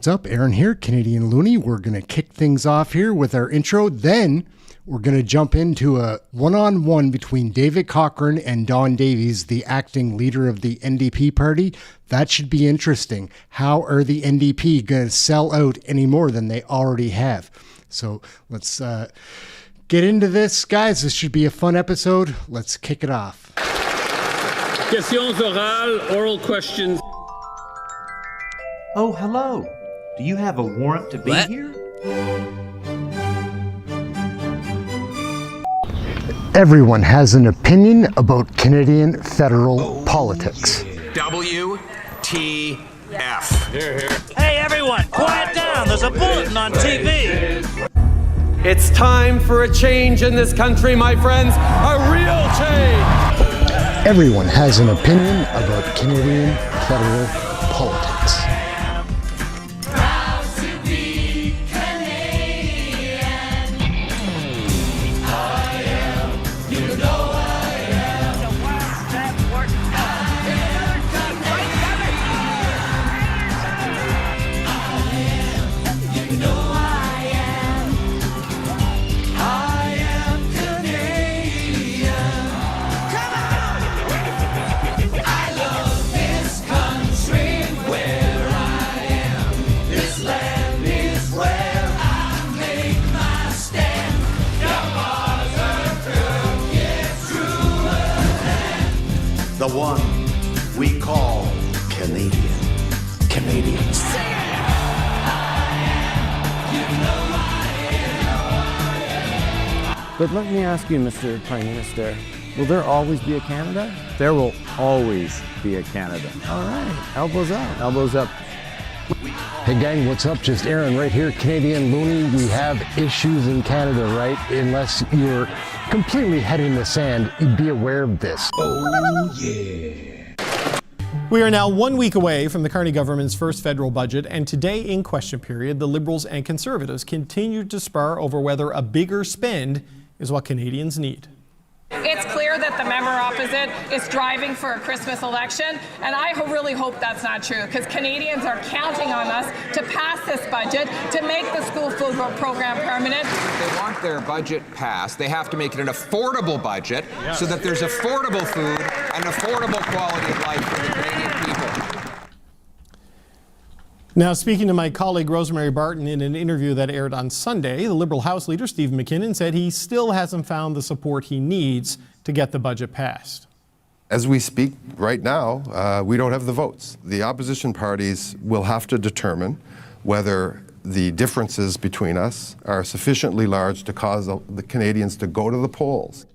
What's up, Aaron here, Canadian Looney. We're going to kick things off here with our intro. Then we're going to jump into a one-on-one between David Cochrane and Don Davies, the acting leader of the NDP party. That should be interesting. How are the NDP going to sell out any more than they already have? So let's get into this, guys. This should be a fun episode. Let's kick it off. Questions orales, oral questions. Oh, hello. Do you have a warrant to be here? Everyone has an opinion about Canadian federal politics. WTF. Hey everyone, quiet down. There's a bulletin on TV. It's time for a change in this country, my friends. A real change. Everyone has an opinion about Canadian federal politics. The one we call Canadians. But let me ask you, Mr. Prime Minister, will there always be a Canada? There will always be a Canada. All right, elbows up. Elbows up. Hey gang, what's up? Just Aaron right here, Canadian Looney. We have issues in Canada, right? Unless you're completely head in the sand, be aware of this. Oh yeah. We are now 1 week away from the Carney government's first federal budget, and today in question period, the Liberals and Conservatives continue to spar over whether a bigger spend is what Canadians need. It's clear that the member opposite is driving for a Christmas election, and I really hope that's not true, because Canadians are counting on us to pass this budget to make the school food program permanent. If they want their budget passed, they have to make it an affordable budget so that there's affordable food and affordable quality of life for the Canadian people. Now, speaking to my colleague Rosemary Barton in an interview that aired on Sunday, the Liberal House Leader Steve McKinnon said he still hasn't found the support he needs to get the budget passed. As we speak right now, we don't have the votes. The opposition parties will have to determine whether the differences between us are sufficiently large to cause the Canadians to go to the polls.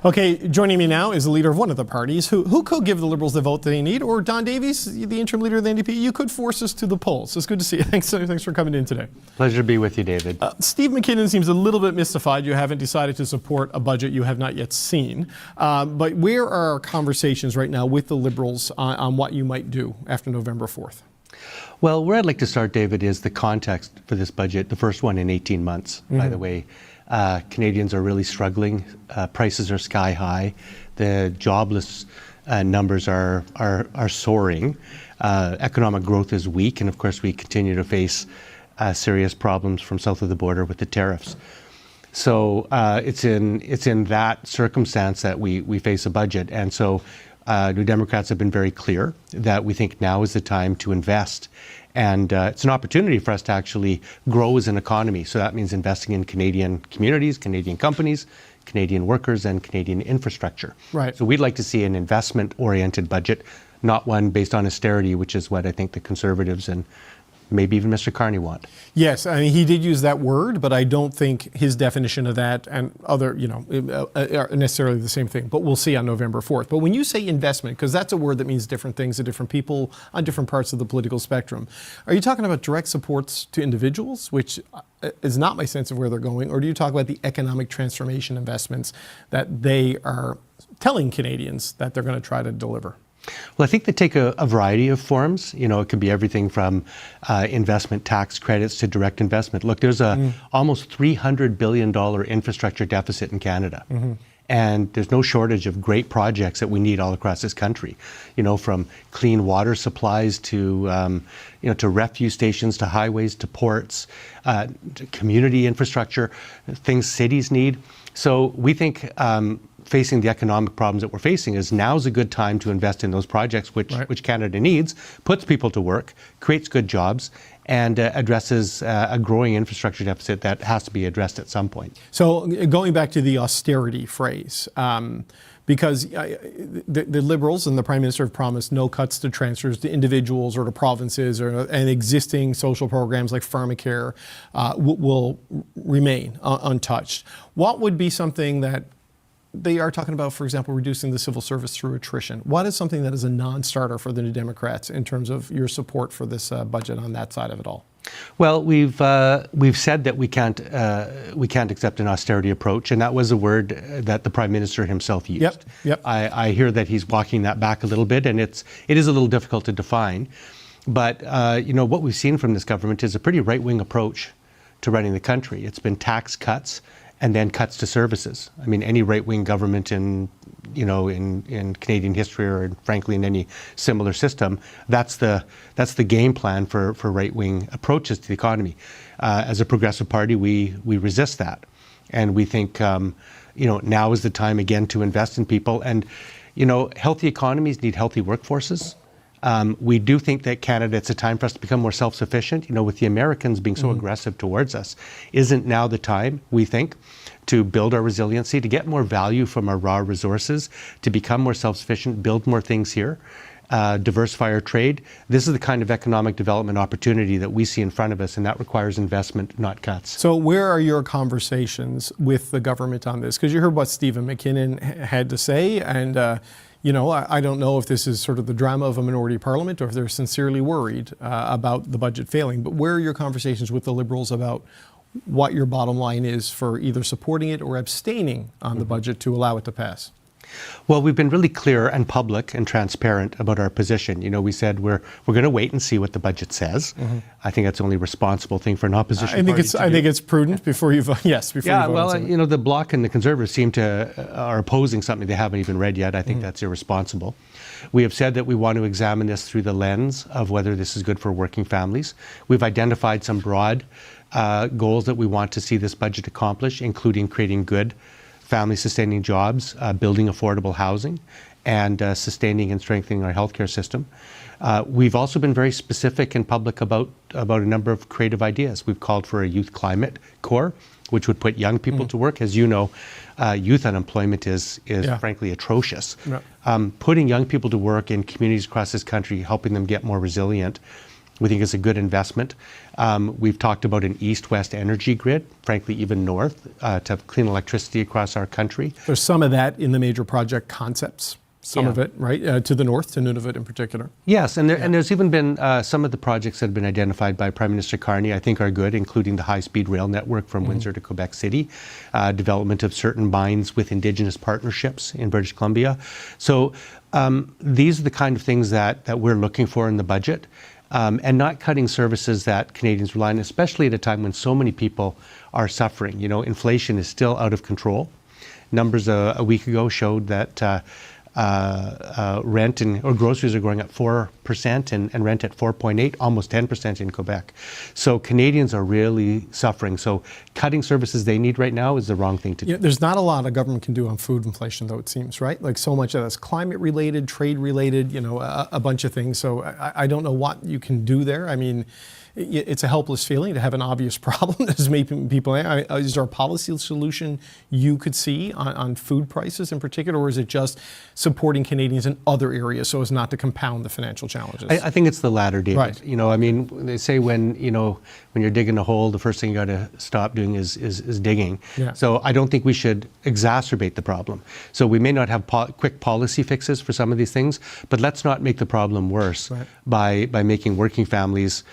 Okay, joining me now is the leader of one of the parties who could give the Liberals the vote they need, or Don Davies, the interim leader of the NDP, you could force us to the polls. It's good to see you. Thanks for coming in today. Pleasure to be with you, David. Steve McKinnon seems a little bit mystified. You haven't decided to support a budget you have not yet seen. But where are our conversations right now with the Liberals on what you might do after November 4th? Well, where I'd like to start, David, is the context for this budget, the first one in 18 months, by the way. Canadians are really struggling. Prices are sky high. The jobless numbers are soaring. Economic growth is weak, and of course we continue to face serious problems from south of the border with the tariffs. So it's in that circumstance that we face a budget, and so New Democrats have been very clear that we think now is the time to invest. And it's an opportunity for us to actually grow as an economy. So that means investing in Canadian communities, Canadian companies, Canadian workers, and Canadian infrastructure. Right. So we'd like to see an investment-oriented budget, not one based on austerity, which is what I think the Conservatives and maybe even Mr. Carney want. Yes, I mean, he did use that word, but I don't think his definition of that and other, are necessarily the same thing. But we'll see on November 4th. But when you say investment, because that's a word that means different things to different people on different parts of the political spectrum, are you talking about direct supports to individuals, which is not my sense of where they're going, or do you talk about the economic transformation investments that they are telling Canadians that they're going to try to deliver? Well, I think they take a variety of forms. It can be everything from investment tax credits to direct investment. Look, there's a almost $300 billion infrastructure deficit in Canada. And there's no shortage of great projects that we need all across this country, from clean water supplies to, to refuse stations, to highways, to ports, to community infrastructure, things cities need. So we think facing the economic problems that we're facing is now's a good time to invest in those projects, which Canada needs, puts people to work, creates good jobs, and addresses a growing infrastructure deficit that has to be addressed at some point. So going back to the austerity phrase, because the Liberals and the Prime Minister have promised no cuts to transfers to individuals or to provinces, and existing social programs like pharmacare will remain untouched. What would be something that they are talking about, for example, reducing the civil service through attrition? What is something that is a non-starter for the New Democrats in terms of your support for this budget on that side of it all? Well, we've said that we can't accept an austerity approach, and that was a word that the Prime Minister himself used. Yep. I hear that he's walking that back a little bit, and it is a little difficult to define. But what we've seen from this government is a pretty right-wing approach to running the country. It's been tax cuts and then cuts to services. I mean, any right-wing government in Canadian history, or frankly in any similar system, that's the game plan for right-wing approaches to the economy. As a progressive party, we resist that, and we think now is the time again to invest in people. And healthy economies need healthy workforces. We do think that Canada, it's a time for us to become more self-sufficient. With the Americans being so aggressive towards us, isn't now the time, we think, to build our resiliency, to get more value from our raw resources, to become more self-sufficient, build more things here, diversify our trade? This is the kind of economic development opportunity that we see in front of us, and that requires investment, not cuts. So where are your conversations with the government on this? Because you heard what Stephen McKinnon had to say, and I don't know if this is sort of the drama of a minority parliament or if they're sincerely worried about the budget failing. But where are your conversations with the Liberals about what your bottom line is for either supporting it or abstaining on the budget to allow it to pass? Well, we've been really clear and public and transparent about our position. We said we're going to wait and see what the budget says. I think that's the only responsible thing for an opposition party to do. I think it's prudent before you vote. Yes, before you vote. Yeah, well, the Bloc and the Conservatives are opposing something they haven't even read yet. I think that's irresponsible. We have said that we want to examine this through the lens of whether this is good for working families. We've identified some broad goals that we want to see this budget accomplish, including creating good family-sustaining jobs, building affordable housing, and sustaining and strengthening our healthcare system. We've also been very specific and public about a number of creative ideas. We've called for a youth climate corps, which would put young people to work. As you know, youth unemployment is frankly atrocious. Yeah. Putting young people to work in communities across this country, helping them get more resilient, we think is a good investment. We've talked about an east-west energy grid, frankly, even north, to have clean electricity across our country. There's some of that in the major project concepts, some of it, right, to the north, to Nunavut in particular. Yes, and there's even been some of the projects that have been identified by Prime Minister Carney, I think are good, including the high-speed rail network from Windsor to Quebec City, development of certain mines with Indigenous partnerships in British Columbia. So these are the kind of things that we're looking for in the budget. And not cutting services that Canadians rely on, especially at a time when so many people are suffering. Inflation is still out of control. Numbers a week ago showed that rent or groceries are going up 4% and rent at 4.8%, almost 10% in Quebec. So Canadians are really suffering. So cutting services they need right now is the wrong thing to do. There's not a lot a government can do on food inflation, though, it seems, right? Like so much of that's climate related, trade related, a bunch of things. So I don't know what you can do there. I mean, it's a helpless feeling to have an obvious problem that's making people. Is there a policy solution you could see on food prices in particular, or is it just supporting Canadians in other areas so as not to compound the financial challenges? I think it's the latter, David. Right. They say when you're digging a hole, the first thing you got to stop doing is digging. Yeah. So I don't think we should exacerbate the problem. So we may not have quick policy fixes for some of these things, but let's not make the problem worse by making working families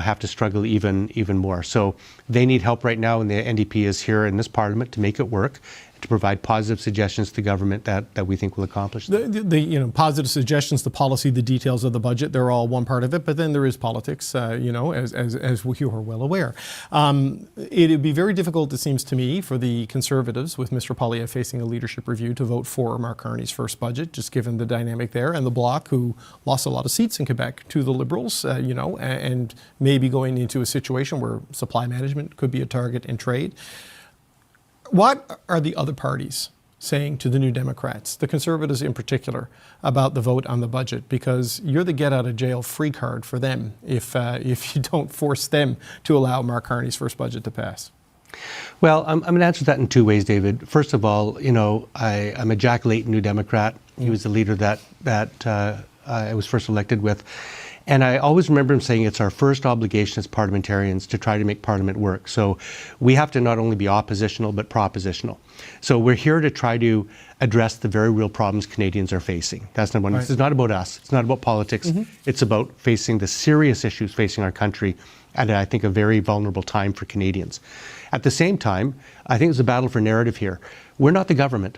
have to struggle even more. So they need help right now, and the NDP is here in this Parliament to make it work, to provide positive suggestions to the government that we think will accomplish that. The positive suggestions, the policy, the details of the budget, they're all one part of it, but then there is politics, as you are well aware. It would be very difficult, it seems to me, for the Conservatives, with Mr. Poilievre facing a leadership review, to vote for Mark Carney's first budget, just given the dynamic there, and the Bloc, who lost a lot of seats in Quebec to the Liberals, and maybe going into a situation where supply management could be a target in trade. What are the other parties saying to the New Democrats, the Conservatives in particular, about the vote on the budget? Because you're the get-out-of-jail-free card for them if you don't force them to allow Mark Carney's first budget to pass. Well, I'm going to answer that in two ways, David. First of all, I'm a Jack Layton New Democrat. He was the leader that I was first elected with. And I always remember him saying it's our first obligation as parliamentarians to try to make Parliament work. So we have to not only be oppositional, but propositional. So we're here to try to address the very real problems Canadians are facing. That's number one. Right. This is not about us. It's not about politics. Mm-hmm. It's about facing the serious issues facing our country at, I think, a very vulnerable time for Canadians. At the same time, I think there's a battle for narrative here. We're not the government.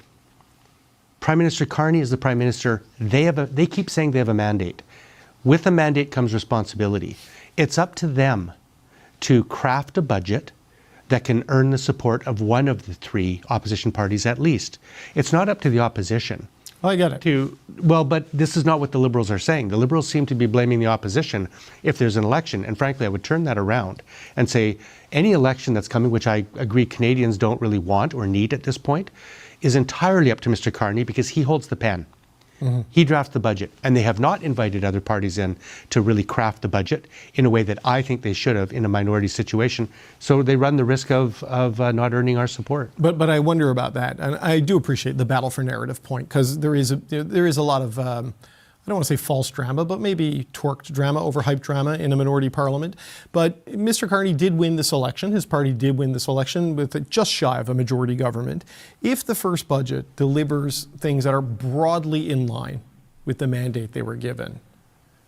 Prime Minister Carney is the Prime Minister. They keep saying they have a mandate. With a mandate comes responsibility. It's up to them to craft a budget that can earn the support of one of the three opposition parties at least. It's not up to the opposition. Oh, I get it. But this is not what the Liberals are saying. The Liberals seem to be blaming the opposition if there's an election. And frankly, I would turn that around and say any election that's coming, which I agree Canadians don't really want or need at this point, is entirely up to Mr. Carney because he holds the pen. Mm-hmm. He drafts the budget, and they have not invited other parties in to really craft the budget in a way that I think they should have in a minority situation. So they run the risk of not earning our support. But I wonder about that, and I do appreciate the battle for narrative point, because there is a lot of I don't want to say false drama, but maybe twerked drama, overhyped drama in a minority parliament. But Mr. Carney did win this election. His party did win this election with just shy of a majority government. If the first budget delivers things that are broadly in line with the mandate they were given,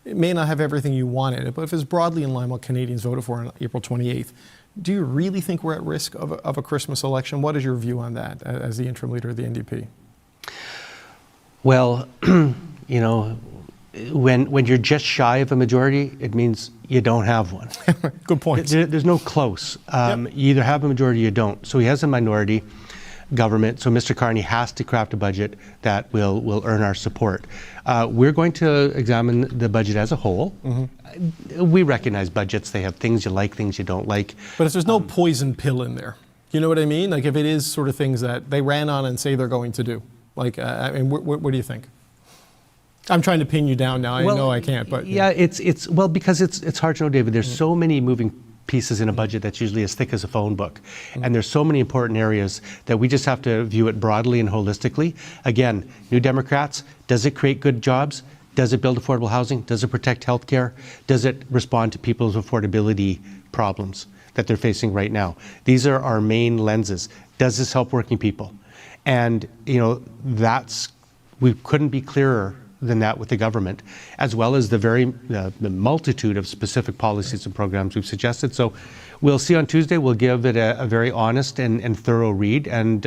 it may not have everything you want in it, but if it's broadly in line with what Canadians voted for on April 28th, do you really think we're at risk of a Christmas election? What is your view on that as the interim leader of the NDP? Well, when you're just shy of a majority, it means you don't have one. Good point. There's no close. You either have a majority or you don't. So he has a minority government. So Mr. Carney has to craft a budget that will earn our support. We're going to examine the budget as a whole. Mm-hmm. We recognize budgets. They have things you like, things you don't like. But if there's no poison pill in there, you know what I mean? Like if it is sort of things that they ran on and say they're going to do. Like, what do you think? I'm trying to pin you down now. I know I can't, but yeah, because it's hard to know, David. There's so many moving pieces in a budget that's usually as thick as a phone book, and there's so many important areas that we just have to view it broadly and holistically. Again, New Democrats, does it create good jobs? Does it build affordable housing? Does it protect healthcare? Does it respond to people's affordability problems that they're facing right now? These are our main lenses. Does this help working people? And we couldn't be clearer than that with the government, as well as the multitude of specific policies and programs we've suggested. So we'll see on Tuesday. We'll give it a very honest and thorough read, and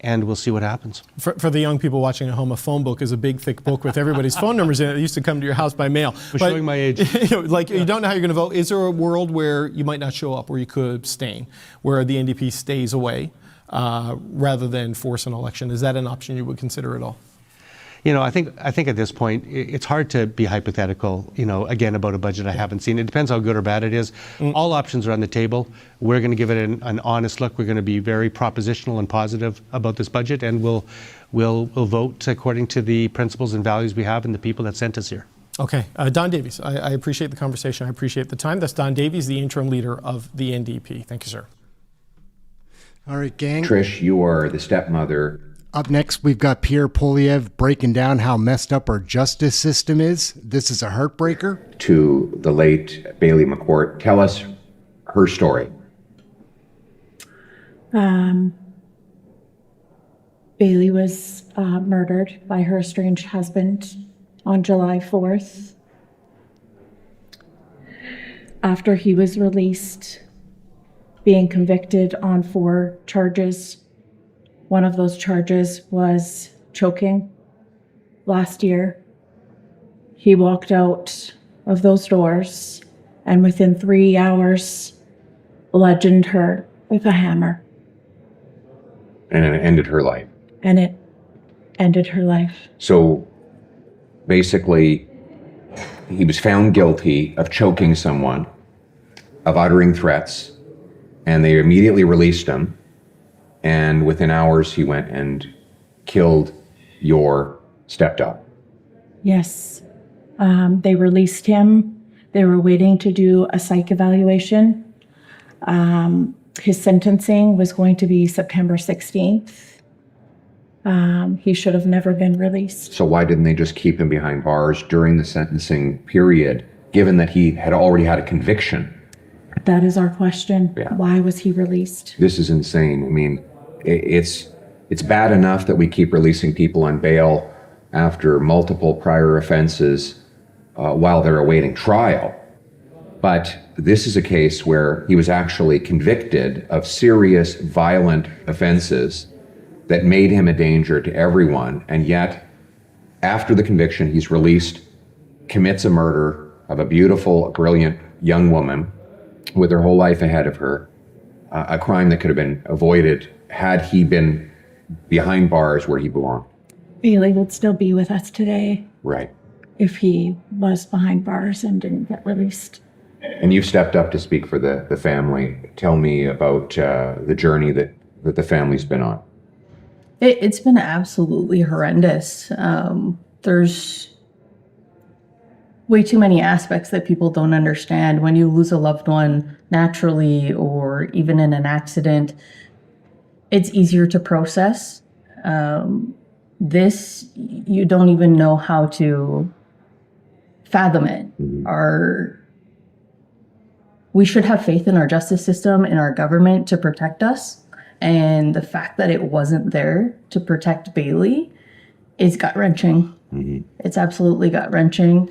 we'll see what happens. For the young people watching at home, a phone book is a big, thick book with everybody's phone numbers in it. It used to come to your house by mail. I'm showing my age. You don't know how you're going to vote. Is there a world where you might not show up, where you could abstain, where the NDP stays away rather than force an election? Is that an option you would consider at all? I think at this point, it's hard to be hypothetical, again, about a budget I haven't seen. It depends how good or bad it is. All options are on the table. We're going to give it an honest look. We're going to be very propositional and positive about this budget, and we'll vote according to the principles and values we have and the people that sent us here. Okay. Don Davies, I appreciate the conversation. I appreciate the time. That's Don Davies, the interim leader of the NDP. Thank you, sir. All right, gang. Trish, you are the stepmother. Up next, we've got Pierre Poilievre breaking down how messed up our justice system is. This is a heartbreaker. To the late Bailey McCourt. Tell us her story. Bailey was murdered by her estranged husband on July 4th. After he was released, being convicted on 4 charges One of those charges was choking. Last year, he walked out of those doors and within 3 hours, bludgeoned her with a hammer. And it ended her life. And it ended her life. So basically, he was found guilty of choking someone, of uttering threats, and they immediately released him. And within hours, he went and killed your stepdaughter. Yes. They released him. They were waiting to do a psych evaluation. His sentencing was going to be September 16th. He should have never been released. So why didn't they just keep him behind bars during the sentencing period, given that he had already had a conviction? That is our question. Yeah. Why was he released? This is insane. I mean, it's bad enough that we keep releasing people on bail after multiple prior offenses while they're awaiting trial. But this is a case where he was actually convicted of serious violent offenses that made him a danger to everyone. And yet, after the conviction, he's released, commits a murder of a beautiful, brilliant young woman with her whole life ahead of her, a crime that could have been avoided had he been behind bars where he belonged. Bailey would still be with us today Right. if he was behind bars and didn't get released. And you've stepped up to speak for the family. Tell me about the journey that the family's been on. It's been absolutely horrendous. There's way too many aspects that people don't understand. When you lose a loved one naturally or even in an accident, it's easier to process. This, you don't even know how to fathom it. We should have faith in our justice system, in our government to protect us. And the fact that it wasn't there to protect Bailey is gut-wrenching. It's absolutely gut-wrenching.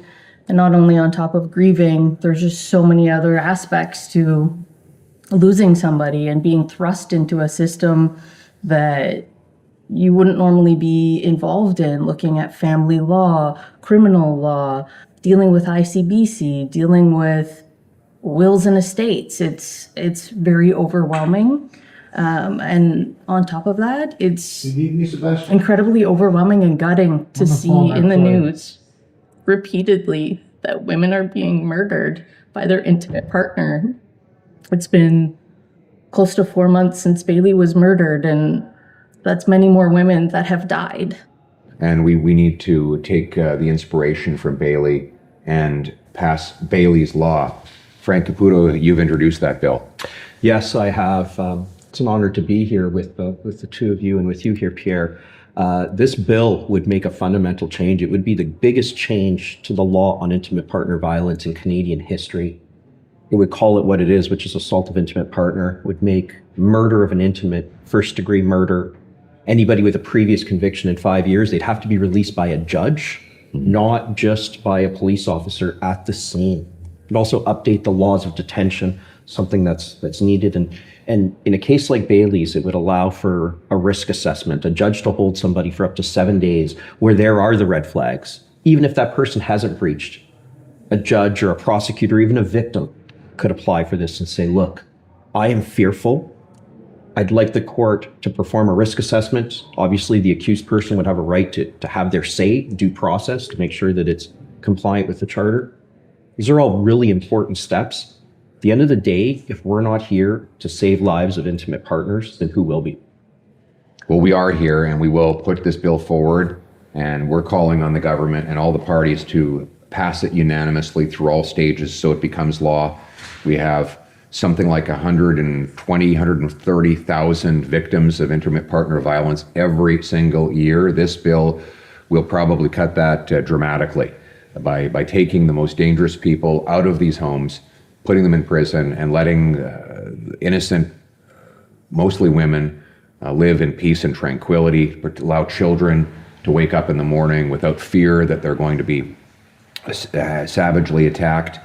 And not only on top of grieving, there's just so many other aspects to losing somebody and being thrust into a system that you wouldn't normally be involved in, looking at family law, criminal law, dealing with ICBC, dealing with wills and estates. It's very overwhelming. And on top of that, it's incredibly overwhelming and gutting to see in the news repeatedly that women are being murdered by their intimate partner. It's been close to 4 months since Bailey was murdered, and that's many more women that have died. And we need to take the inspiration from Bailey and pass Bailey's Law. Frank Caputo, you've introduced that bill. Yes, I have. It's an honor to be here with the two of you and with you here, Pierre. This bill would make a fundamental change. It would be the biggest change to the law on intimate partner violence in Canadian history. It would call it what it is, which is assault of intimate partner. It would make murder of an intimate, first-degree murder. Anybody with a previous conviction in 5 years, they'd have to be released by a judge, not just by a police officer at the scene. It would also update the laws of detention, something that's needed. And in a case like Bailey's, it would allow for a risk assessment, a judge to hold somebody for up to 7 days where there are the red flags. Even if that person hasn't breached, a judge or a prosecutor, even a victim, could apply for this and say, look, I am fearful. I'd like the court to perform a risk assessment. Obviously, the accused person would have a right to have their say, due process, to make sure that it's compliant with the charter. These are all really important steps. At the end of the day, if we're not here to save lives of intimate partners, then who will be? Well, we are here, and we will put this bill forward, and we're calling on the government and all the parties to pass it unanimously through all stages so it becomes law. We have something like 130,000 victims of intimate partner violence every single year. This bill will probably cut that dramatically by taking the most dangerous people out of these homes, putting them in prison, and letting innocent, mostly women, live in peace and tranquility, but allow children to wake up in the morning without fear that they're going to be savagely attacked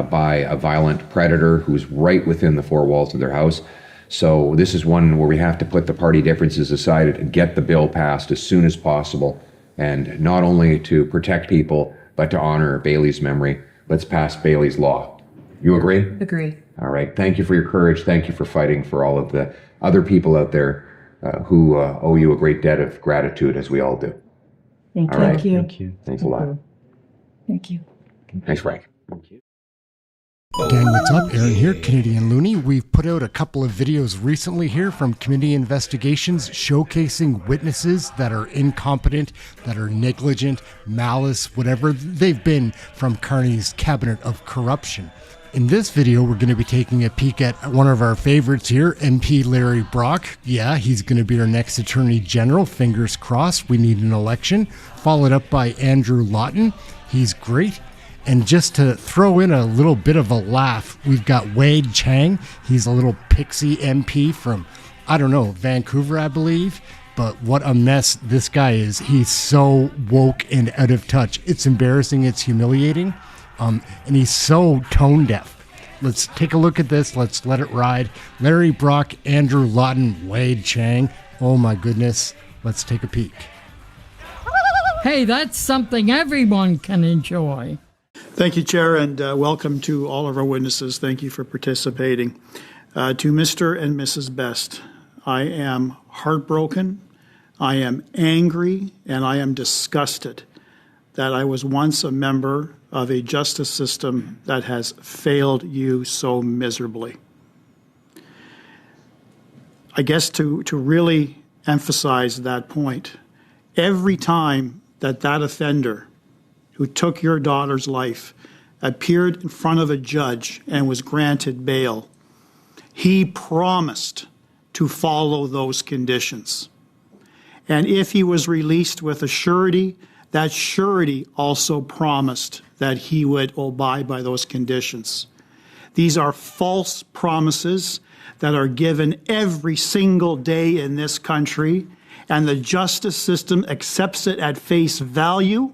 by a violent predator who's right within the four walls of their house. So this is one where we have to put the party differences aside and get the bill passed as soon as possible. And not only to protect people, but to honor Bailey's memory. Let's pass Bailey's law. You agree? Agree. All right. Thank you for your courage. Thank you for fighting for all of the other people out there who owe you a great debt of gratitude, as we all do. Thank you. All right. Thank you. Thank you. Thanks a lot. Thank you. Thanks, Frank. Gang, what's up? Aaron here, Canadian Looney. We've put out a couple of videos recently here from committee investigations showcasing witnesses that are incompetent, that are negligent, malice, whatever they've been from Carney's cabinet of corruption. In this video, we're going to be taking a peek at one of our favorites here, MP Larry Brock. Yeah, he's going to be our next Attorney General. Fingers crossed. We need an election. Followed up by Andrew Lawton. He's great. And just to throw in a little bit of a laugh, we've got Wade Chang. He's a little pixie MP from, I don't know, Vancouver, I believe. But what a mess this guy is. He's so woke and out of touch. It's embarrassing. It's humiliating. And he's so tone deaf. Let's take a look at this. Let's let it ride. Larry Brock, Andrew Lawton, Wade Chang. Oh my goodness. Let's take a peek. Hey, that's something everyone can enjoy. Thank you, Chair, and welcome to all of our witnesses. Thank you for participating. To Mr. and Mrs. Best, I am heartbroken, I am angry, and I am disgusted that I was once a member of a justice system that has failed you so miserably. I guess to really emphasize that point, every time that offender who took your daughter's life appeared in front of a judge and was granted bail, he promised to follow those conditions. And if he was released with a surety, that surety also promised that he would abide by those conditions. These are false promises that are given every single day in this country, and the justice system accepts it at face value.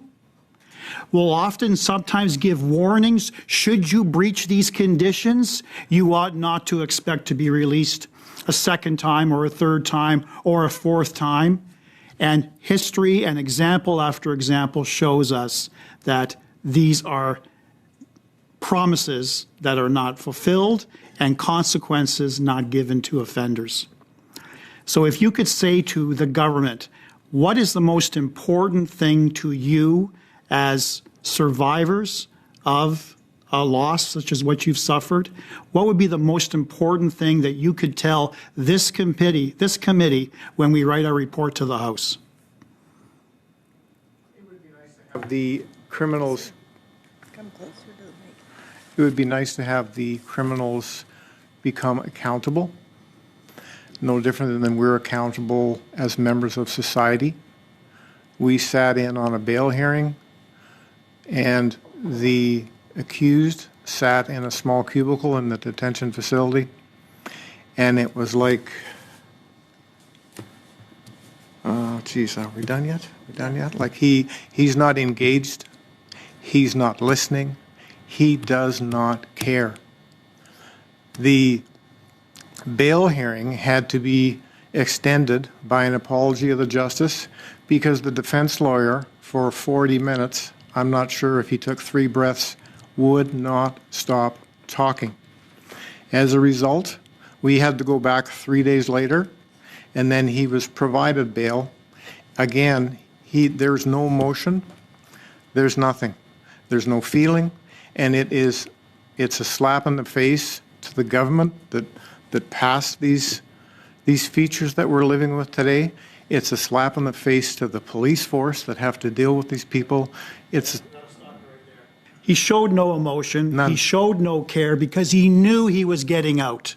Will often sometimes give warnings. Should you breach these conditions, you ought not to expect to be released a second time or a third time or a fourth time. And history and example after example shows us that these are promises that are not fulfilled and consequences not given to offenders. So if you could say to the government, what is the most important thing to you as survivors of a loss such as what you've suffered, what would be the most important thing that you could tell this committee when we write our report to the House? It would be nice to have the criminals. Come closer to the mic. It would be nice to have the criminals become accountable. No different than we're accountable as members of society. We sat in on a bail hearing, and the accused sat in a small cubicle in the detention facility, and it was like, geez, are we done yet? We done yet? Like he's not engaged, he's not listening, he does not care. The bail hearing had to be extended by an apology of the justice because the defense lawyer, for 40 minutes, I'm not sure if he took 3 breaths, would not stop talking. As a result, we had to go back 3 days later, and then he was provided bail. Again, there's no motion, there's nothing, there's no feeling, and it's a slap in the face to the government that passed these features that we're living with today. It's a slap in the face to the police force that have to deal with these people. He showed no emotion. None. He showed no care because he knew he was getting out.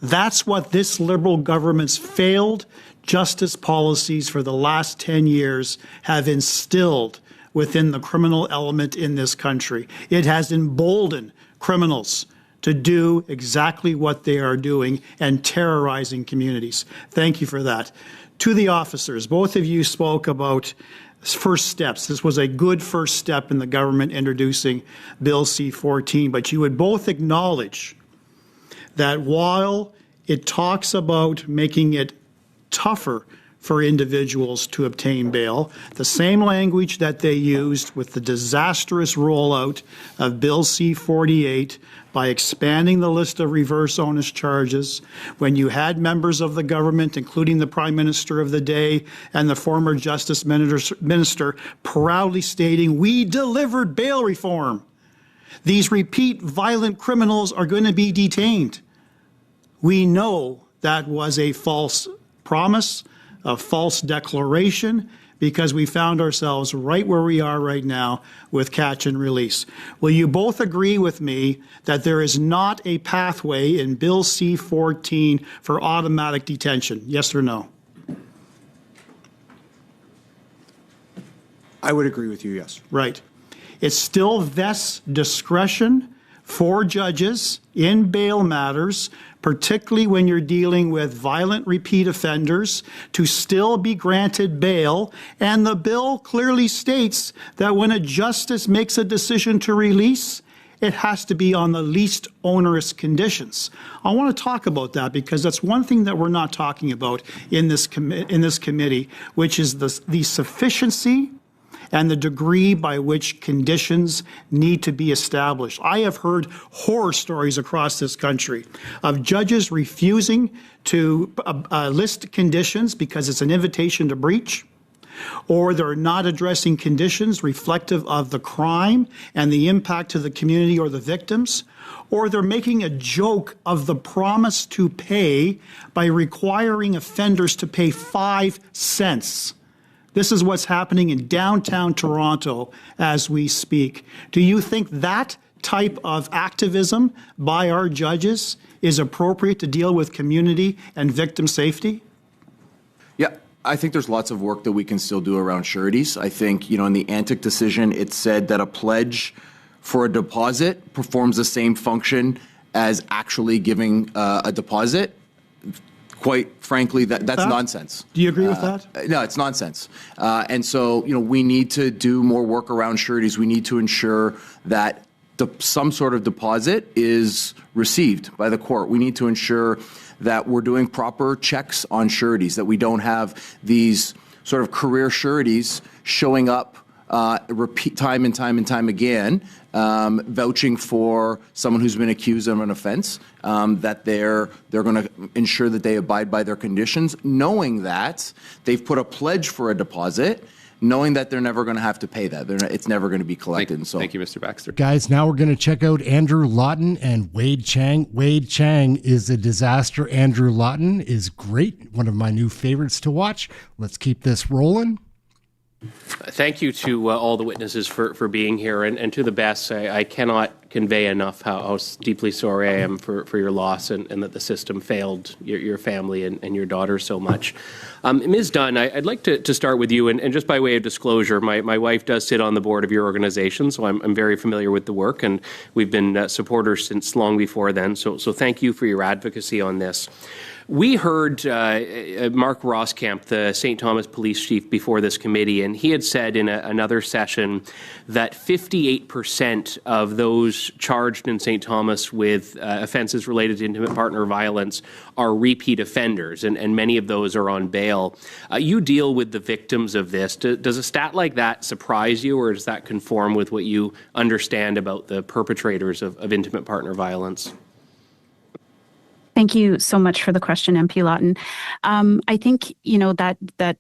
That's what this Liberal government's failed justice policies for the last 10 years have instilled within the criminal element in this country. It has emboldened criminals to do exactly what they are doing and terrorizing communities. Thank you for that. To the officers, both of you spoke about first steps. This was a good first step in the government introducing Bill C-14, but you would both acknowledge that while it talks about making it tougher for individuals to obtain bail, the same language that they used with the disastrous rollout of Bill C-48 by expanding the list of reverse onus charges, when you had members of the government, including the Prime Minister of the day and the former Justice Minister, proudly stating, "We delivered bail reform. These repeat violent criminals are going to be detained." We know that was a false promise, a false declaration, because we found ourselves right where we are right now with catch and release. Will you both agree with me that there is not a pathway in Bill C-14 for automatic detention? Yes or no? I would agree with you, yes. Right. It still vests discretion for judges in bail matters, particularly when you're dealing with violent repeat offenders, to still be granted bail. And the bill clearly states that when a justice makes a decision to release, it has to be on the least onerous conditions. I want to talk about that because that's one thing that we're not talking about in this committee, which is the sufficiency and the degree by which conditions need to be established. I have heard horror stories across this country of judges refusing to list conditions because it's an invitation to breach, or they're not addressing conditions reflective of the crime and the impact to the community or the victims, or they're making a joke of the promise to pay by requiring offenders to pay 5 cents. This is what's happening in downtown Toronto as we speak. Do you think that type of activism by our judges is appropriate to deal with community and victim safety? Yeah, I think there's lots of work that we can still do around sureties. I think, in the Antic decision, it said that a pledge for a deposit performs the same function as actually giving a deposit. Quite frankly, that's nonsense. Do you agree with that? No, it's nonsense. And so, we need to do more work around sureties. We need to ensure that some sort of deposit is received by the court. We need to ensure that we're doing proper checks on sureties, that we don't have these sort of career sureties showing up repeat time and time again, vouching for someone who's been accused of an offense, that they're going to ensure that they abide by their conditions, knowing that they've put a pledge for a deposit, knowing that they're never going to have to pay that. It's never going to be collected. Thank you, Mr. Baxter. Guys, now we're going to check out Andrew Lawton and Wade Chang. Wade Chang is a disaster. Andrew Lawton is great. One of my new favorites to watch. Let's keep this rolling. Thank you to all the witnesses for being here, and to the best. I cannot convey enough how deeply sorry I am for your loss and that the system failed your family and your daughter so much. Ms. Dunn, I'd like to start with you, and just by way of disclosure, my wife does sit on the board of your organization, so I'm very familiar with the work, and we've been supporters since long before then, so thank you for your advocacy on this. We heard Mark Roskamp, the St. Thomas Police Chief, before this committee, and he had said in another session that 58% of those charged in St. Thomas with offences related to intimate partner violence are repeat offenders, and many of those are on bail. You deal with the victims of this. Does a stat like that surprise you, or does that conform with what you understand about the perpetrators of intimate partner violence? Thank you so much for the question, MP Lawton. I think, that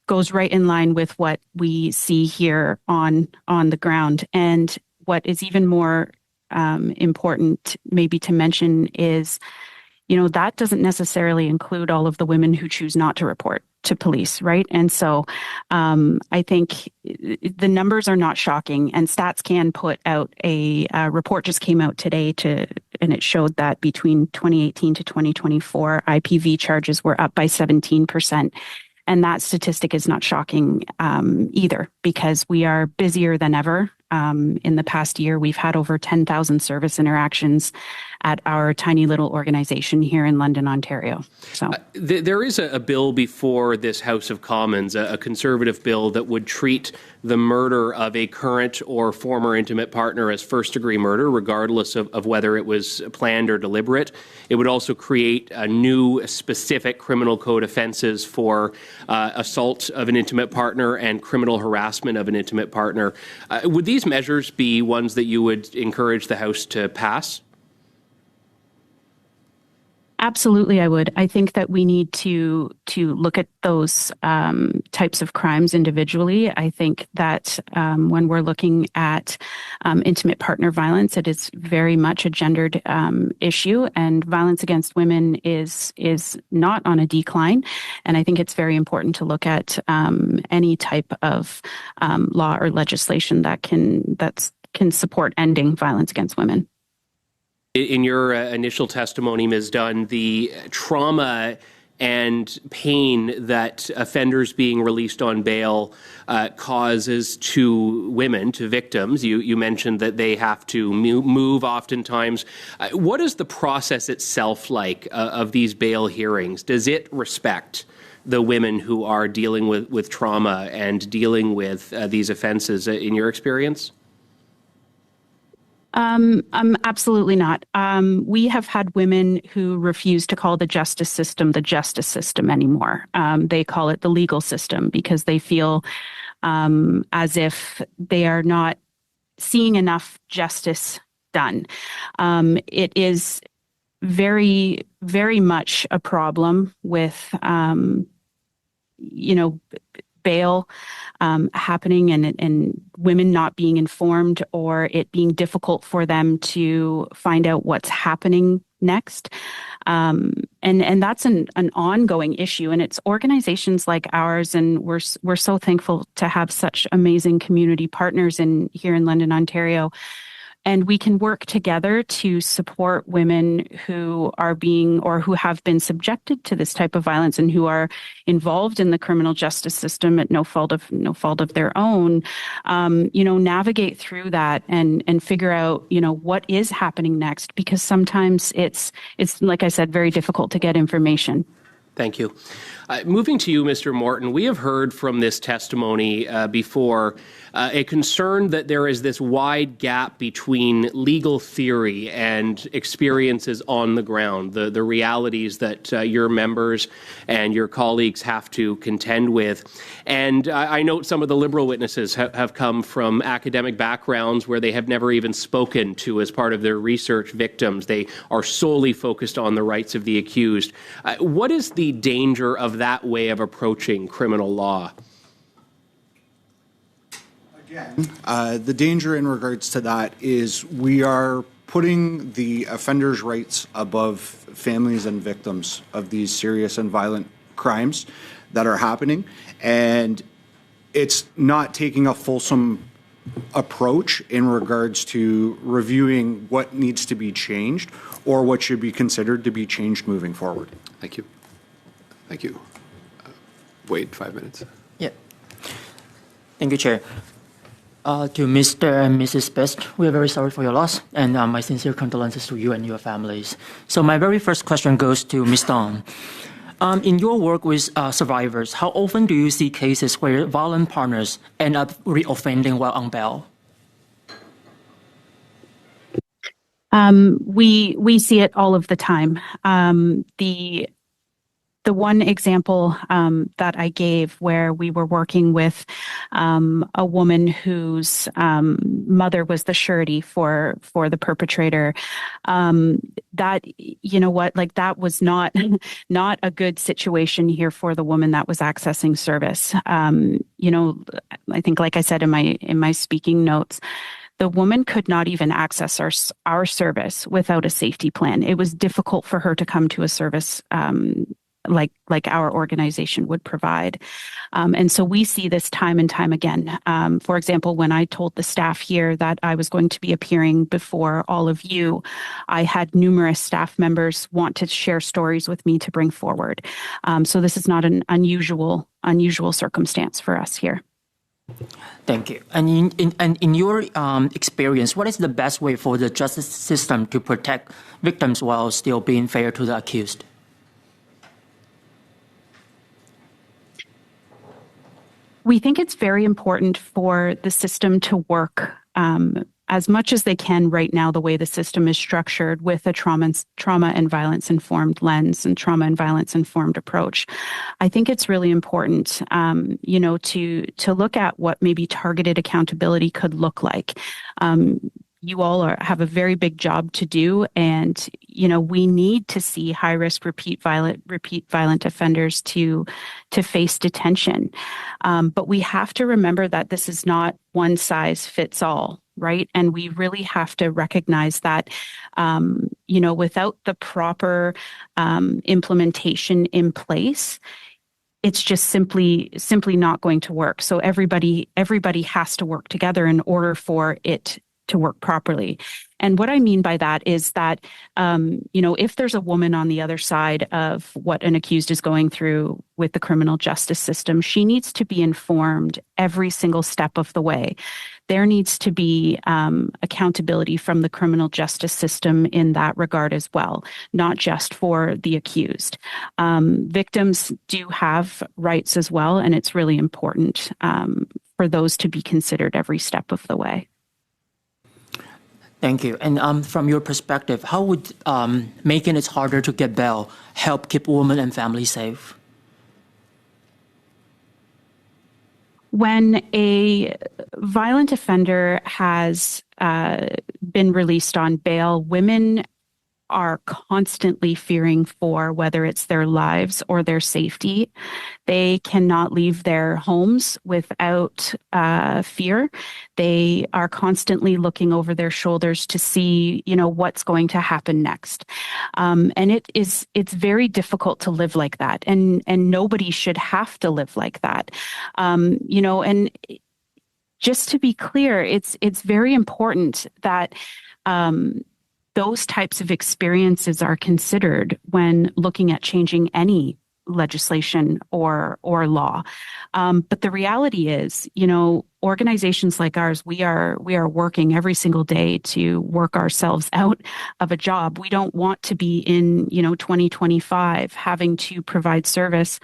goes right in line with what we see here on the ground. And what is even more important maybe to mention is, that doesn't necessarily include all of the women who choose not to report to police, right? And so I think the numbers are not shocking, and Stats can put out a report just came out today and it showed that between 2018 to 2024, IPV charges were up by 17%. And that statistic is not shocking either, because we are busier than ever In the past year, we've had over 10,000 service interactions at our tiny little organization here in London, Ontario. So there is a bill before this House of Commons, a Conservative bill that would treat the murder of a current or former intimate partner as first-degree murder, regardless of whether it was planned or deliberate. It would also create a new specific criminal code offenses for assault of an intimate partner and criminal harassment of an intimate partner. Would these measures be ones that you would encourage the House to pass? Absolutely, I would. I think that we need to look at those types of crimes individually. I think that when we're looking at intimate partner violence, it is very much a gendered issue, and violence against women is not on a decline. And I think it's very important to look at any type of law or legislation that can support ending violence against women. In your initial testimony, Ms. Dunn, the trauma and pain that offenders being released on bail causes to women, to victims, you mentioned that they have to move oftentimes. What is the process itself like of these bail hearings? Does it respect the women who are dealing with trauma and dealing with these offenses in your experience? Absolutely not. We have had women who refuse to call the justice system anymore. They call it the legal system because they feel as if they are not seeing enough justice done. It is very, very much a problem with, bail happening and women not being informed or it being difficult for them to find out what's happening next. And that's an ongoing issue. And it's organizations like ours, and we're so thankful to have such amazing community partners here in London, Ontario. And we can work together to support women who are being or who have been subjected to this type of violence and who are involved in the criminal justice system at no fault of their own. Navigate through that and figure out what is happening next, because sometimes it's like I said, very difficult to get information. Thank you. Moving to you, Mr. Morton, we have heard from this testimony before a concern that there is this wide gap between legal theory and experiences on the ground, the realities that your members and your colleagues have to contend with. And I note some of the Liberal witnesses have come from academic backgrounds where they have never even spoken to, as part of their research, victims. They are solely focused on the rights of the accused. What is the danger of that way of approaching criminal law? Again, the danger in regards to that is we are putting the offender's rights above families and victims of these serious and violent crimes that are happening. And it's not taking a fulsome approach in regards to reviewing what needs to be changed or what should be considered to be changed moving forward. Thank you. Thank you. Wait 5 minutes. Yeah. Thank you, Chair. To Mr. and Mrs. Best, we are very sorry for your loss, and my sincere condolences to you and your families. So my very first question goes to Ms. Dawn. In your work with survivors, how often do you see cases where violent partners end up reoffending while on bail? We see it all of the time. The one example that I gave where we were working with a woman whose mother was the surety for the perpetrator, that, that was not a good situation here for the woman that was accessing service. I think, like I said in my speaking notes, the woman could not even access our service without a safety plan. It was difficult for her to come to a service like our organization would provide. And so we see this time and time again. For example, when I told the staff here that I was going to be appearing before all of you, I had numerous staff members want to share stories with me to bring forward. So this is not an unusual circumstance for us here. Thank you. And in your experience, what is the best way for the justice system to protect victims while still being fair to the accused? We think it's very important for the system to work as much as they can right now, the way the system is structured, with a trauma and violence informed lens and trauma and violence informed approach. I think it's really important, to look at what maybe targeted accountability could look like. You all have a very big job to do, and we need to see high risk repeat violent offenders to face detention. But we have to remember that this is not one size fits all, right? And we really have to recognize that without the proper implementation in place, it's just simply not going to work. So everybody has to work together in order for it to work properly. And what I mean by that is that, if there's a woman on the other side of what an accused is going through with the criminal justice system, she needs to be informed every single step of the way. There needs to be accountability from the criminal justice system in that regard as well, not just for the accused. Victims do have rights as well, and it's really important for those to be considered every step of the way. Thank you. And from your perspective, how would making it harder to get bail help keep women and families safe? When a violent offender has been released on bail, women are constantly fearing for whether it's their lives or their safety. They cannot leave their homes without fear. They are constantly looking over their shoulders to see, what's going to happen next. And it's very difficult to live like that. And nobody should have to live like that. And just to be clear, it's very important that those types of experiences are considered when looking at changing any legislation or law. But the reality is, organizations like ours, we are working every single day to work ourselves out of a job. We don't want to be in, 2025 having to provide service,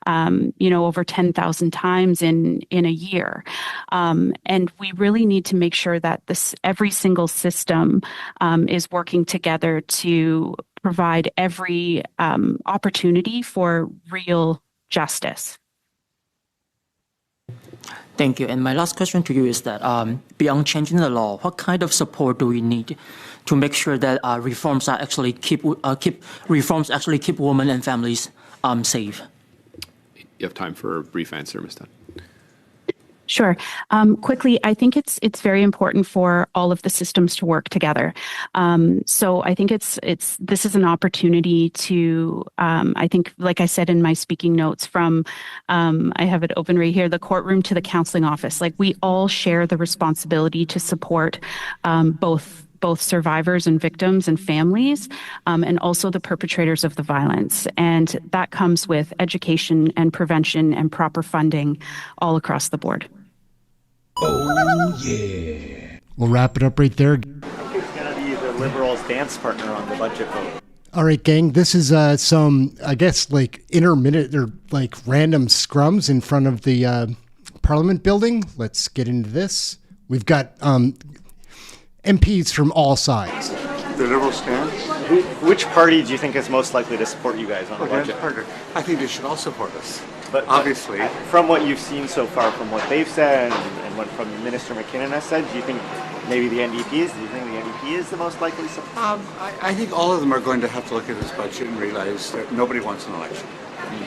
over 10,000 times in a year. And we really need to make sure that every single system is working together to provide every opportunity for real justice. Thank you. And my last question to you is that beyond changing the law, what kind of support do we need to make sure that reforms actually keep women and families safe? You have time for a brief answer, Ms. Dunn. Sure. Quickly, I think it's very important for all of the systems to work together. So I think this is an opportunity to, I think, like I said in my speaking notes from, I have it open right here, the courtroom to the counseling office. Like, we all share the responsibility to support both survivors and victims and families, and also the perpetrators of the violence. And that comes with education and prevention and proper funding all across the board. Oh, yeah. We'll wrap it up right there. I think it's going to be the Liberals' dance partner on the budget vote. All right, gang, this is some, I guess, like intermittent or like random scrums in front of the Parliament building. Let's get into this. We've got MPs from all sides. The Liberal stance? Which party do you think is most likely to support you guys on the budget? I think they should all support us. But obviously, from what you've seen so far, from what they've said and what from Minister McKinnon has said, do you think maybe the NDP is? Do you think the NDP is the most likely support? I think all of them are going to have to look at this budget and realize that nobody wants an election.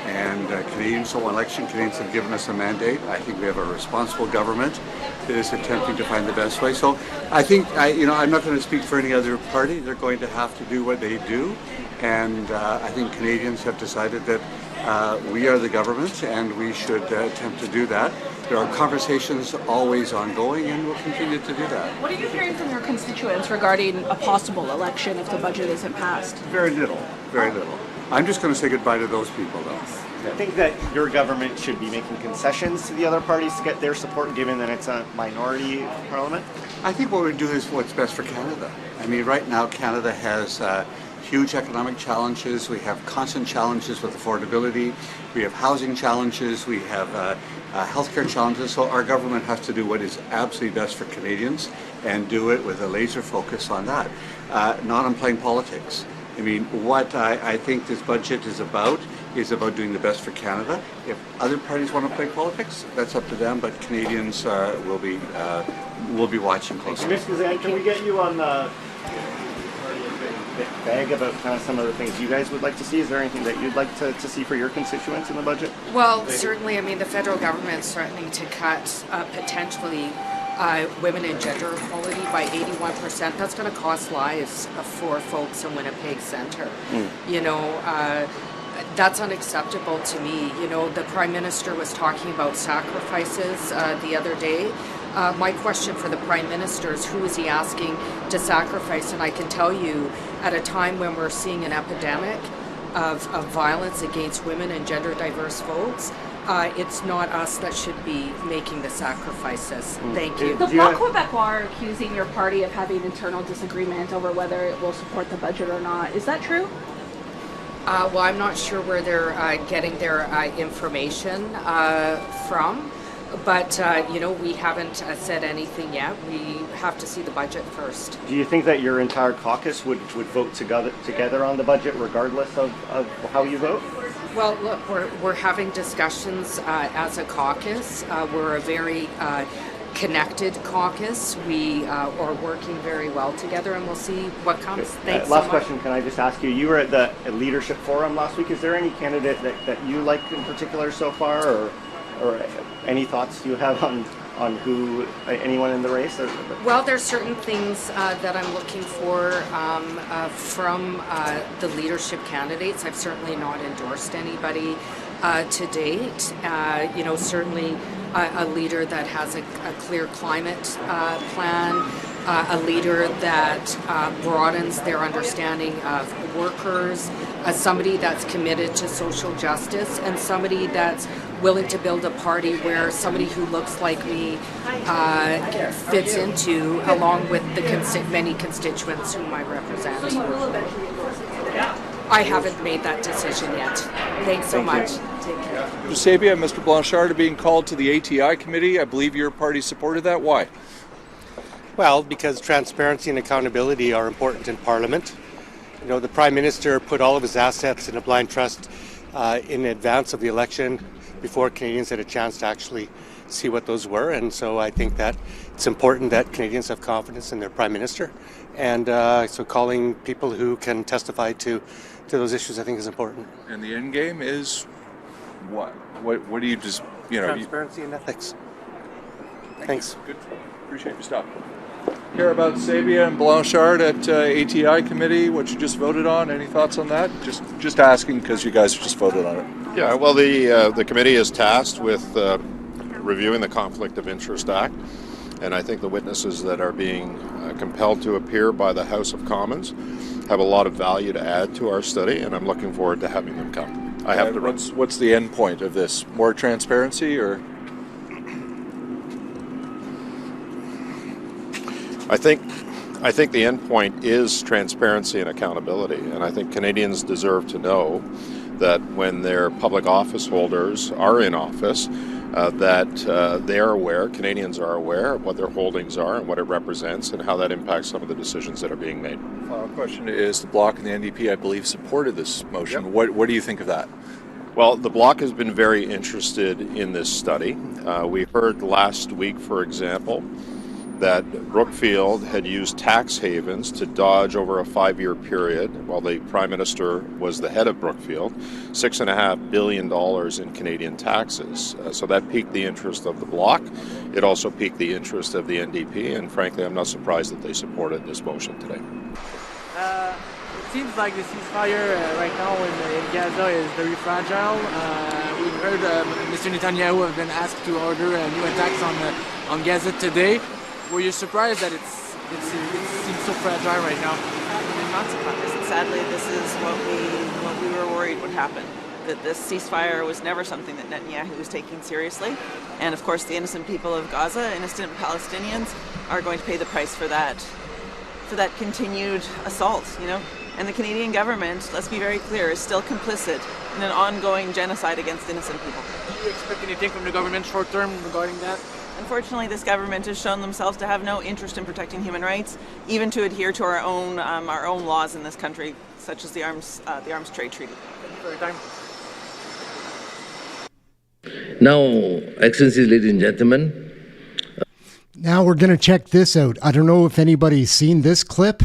And Canadians don't want an election. Canadians have given us a mandate. I think we have a responsible government that is attempting to find the best way. So I think, I'm not going to speak for any other party. They're going to have to do what they do. And I think Canadians have decided that we are the government and we should attempt to do that. There are conversations always ongoing and we'll continue to do that. What are you hearing from your constituents regarding a possible election if the budget isn't passed? Very little, very little. I'm just going to say goodbye to those people, though. I think that your government should be making concessions to the other parties to get their support, given that it's a minority parliament. I think what we do is what's best for Canada. I mean, right now, Canada has huge economic challenges. We have constant challenges with affordability. We have housing challenges. We have healthcare challenges. So our government has to do what is absolutely best for Canadians and do it with a laser focus on that, not on playing politics. I mean, what I think this budget is about doing the best for Canada. If other parties want to play politics, that's up to them, but Canadians will be watching closely. Mr. Zan, can we get you on the bag about kind of some of the things you guys would like to see? Is there anything that you'd like to see for your constituents in the budget? Well, certainly, I mean, the federal government's threatening to cut potentially women and gender equality by 81%. That's going to cost lives for folks in Winnipeg Centre. You know, that's unacceptable to me. You know, the Prime Minister was talking about sacrifices the other day. My question for the Prime Minister is, who is he asking to sacrifice? And I can tell you, at a time when we're seeing an epidemic of violence against women and gender diverse folks, it's not us that should be making the sacrifices. Thank you. The Bloc Québécois are accusing your party of having internal disagreement over whether it will support the budget or not. Is that true? Well, I'm not sure where they're getting their information from, but you know, we haven't said anything yet. We have to see the budget first. Do you think that your entire caucus would vote together on the budget regardless of how you vote? Well, look, we're having discussions as a caucus. We're a very connected caucus. We are working very well together, and we'll see what comes. Thanks. Last question, can I just ask you? You were at the leadership forum last week. Is there any candidate that you like in particular so far, or any thoughts you have on who anyone in the race? Well, there's certain things that I'm looking for from the leadership candidates. I've certainly not endorsed anybody to date. You know, certainly a leader that has a clear climate plan, a leader that broadens their understanding of workers, somebody that's committed to social justice, and somebody that's willing to build a party where somebody who looks like me fits into, along with the many constituents whom I represent. So you will eventually endorse it? I haven't made that decision yet. Thanks so much. Take care. Mr. Sabia and Mr. Blanchard are being called to the ATI committee. I believe your party supported that. Why? Well, because transparency and accountability are important in Parliament. You know, the Prime Minister put all of his assets in a blind trust in advance of the election, before Canadians had a chance to actually see what those were. And so I think that it's important that Canadians have confidence in their Prime Minister. And so calling people who can testify to those issues, I think, is important. And the end game is what? What do you just, you know... Transparency and ethics. Thanks. Good. Appreciate your stop. Care about Sabia and Blanchard at ATI committee, what you just voted on. Any thoughts on that? Just asking because you guys just voted on it. Yeah, well, the committee is tasked with reviewing the Conflict of Interest Act, and I think the witnesses that are being compelled to appear by the House of Commons have a lot of value to add to our study, and I'm looking forward to having them come. I have to. What's the end point of this? More transparency, or? I think the end point is transparency and accountability, and I think Canadians deserve to know that when their public office holders are in office, that they are aware, Canadians are aware of what their holdings are and what it represents and how that impacts some of the decisions that are being made. Final question is, the Bloc and the NDP, I believe, supported this motion. Yep. What do you think of that? Well, the Bloc has been very interested in this study. We heard last week, for example, that Brookfield had used tax havens to dodge over a 5-year period, while the Prime Minister was the head of Brookfield, $6.5 billion in Canadian taxes. So that piqued the interest of the Bloc. It also piqued the interest of the NDP, and frankly, I'm not surprised that they supported this motion today. It seems like the ceasefire right now in Gaza is very fragile. We've heard Mr. Netanyahu have been asked to order new attacks on Gaza today. Were you surprised that it seems so fragile right now? I'm not surprised. Sadly, this is what we we were worried would happen. That this ceasefire was never something that Netanyahu was taking seriously. And of course, the innocent people of Gaza, innocent Palestinians, are going to pay the price for that continued assault, you know. And the Canadian government, let's be very clear, is still complicit in an ongoing genocide against innocent people. Do you expect anything from the government short term regarding that? Unfortunately, this government has shown themselves to have no interest in protecting human rights, even to adhere to our own laws in this country, such as the Arms Trade Treaty. Thank you for your time. Now, Excellencies, ladies and gentlemen. Now we're going to check this out. I don't know if anybody's seen this clip.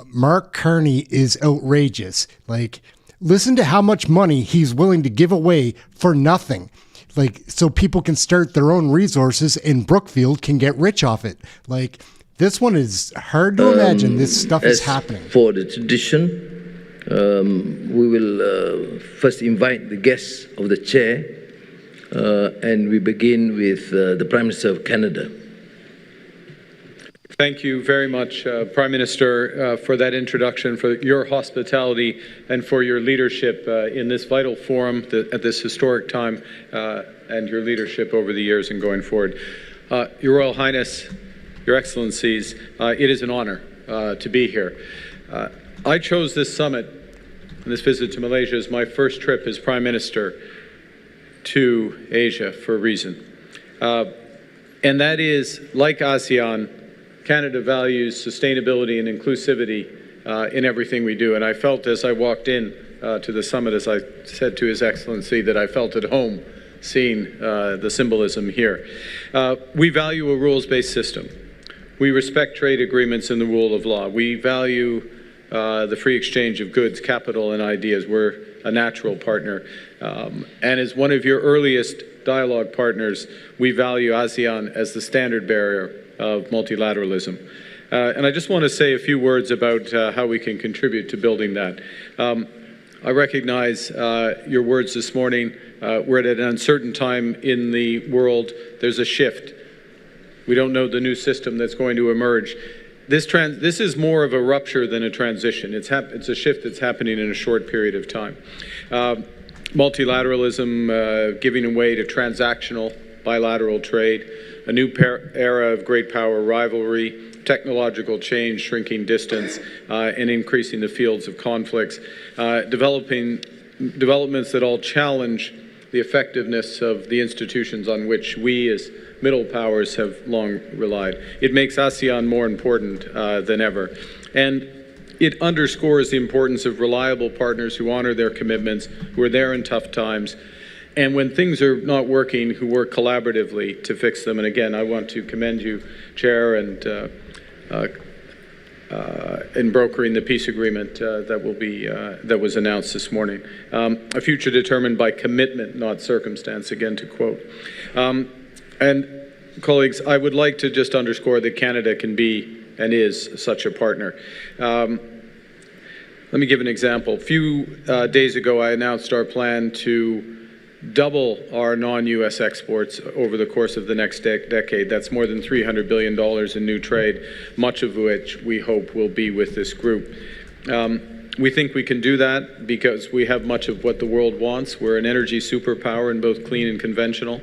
Mark Carney is outrageous. Like, listen to how much money he's willing to give away for nothing. Like, so people can start their own resources and Brookfield can get rich off it. Like, this one is hard to imagine this stuff is happening. For the tradition, we will first invite the guests of the chair, and we begin with the Prime Minister of Canada. Thank you very much, Prime Minister, for that introduction, for your hospitality, and for your leadership in this vital forum at this historic time, and your leadership over the years and going forward. Your Royal Highness, Your Excellencies, it is an honor to be here. I chose this summit and this visit to Malaysia as my first trip as Prime Minister to Asia for a reason. And that is, like ASEAN, Canada values sustainability and inclusivity in everything we do. And I felt as I walked in to the summit, as I said to His Excellency, that I felt at home seeing the symbolism here. We value a rules-based system. We respect trade agreements and the rule of law. We value the free exchange of goods, capital, and ideas. We're a natural partner. And as one of your earliest dialogue partners, we value ASEAN as the standard bearer of multilateralism. And I just want to say a few words about how we can contribute to building that. I recognize your words this morning. We're at an uncertain time in the world. There's a shift. We don't know the new system that's going to emerge. This is more of a rupture than a transition. It's a shift that's happening in a short period of time. Multilateralism giving way to transactional bilateral trade, a new era of great power rivalry, technological change, shrinking distance, and increasing the fields of conflicts, developments that all challenge the effectiveness of the institutions on which we as middle powers have long relied. It makes ASEAN more important than ever. And it underscores the importance of reliable partners who honor their commitments, who are there in tough times, and when things are not working, who work collaboratively to fix them. And again, I want to commend you, Chair, and in brokering the peace agreement that was announced this morning. A future determined by commitment, not circumstance, again to quote. And colleagues, I would like to just underscore that Canada can be and is such a partner. Let me give an example. A few days ago, I announced our plan to double our non-U.S. exports over the course of the next decade. That's more than $300 billion in new trade, much of which we hope will be with this group. We think we can do that because we have much of what the world wants. We're an energy superpower in both clean and conventional.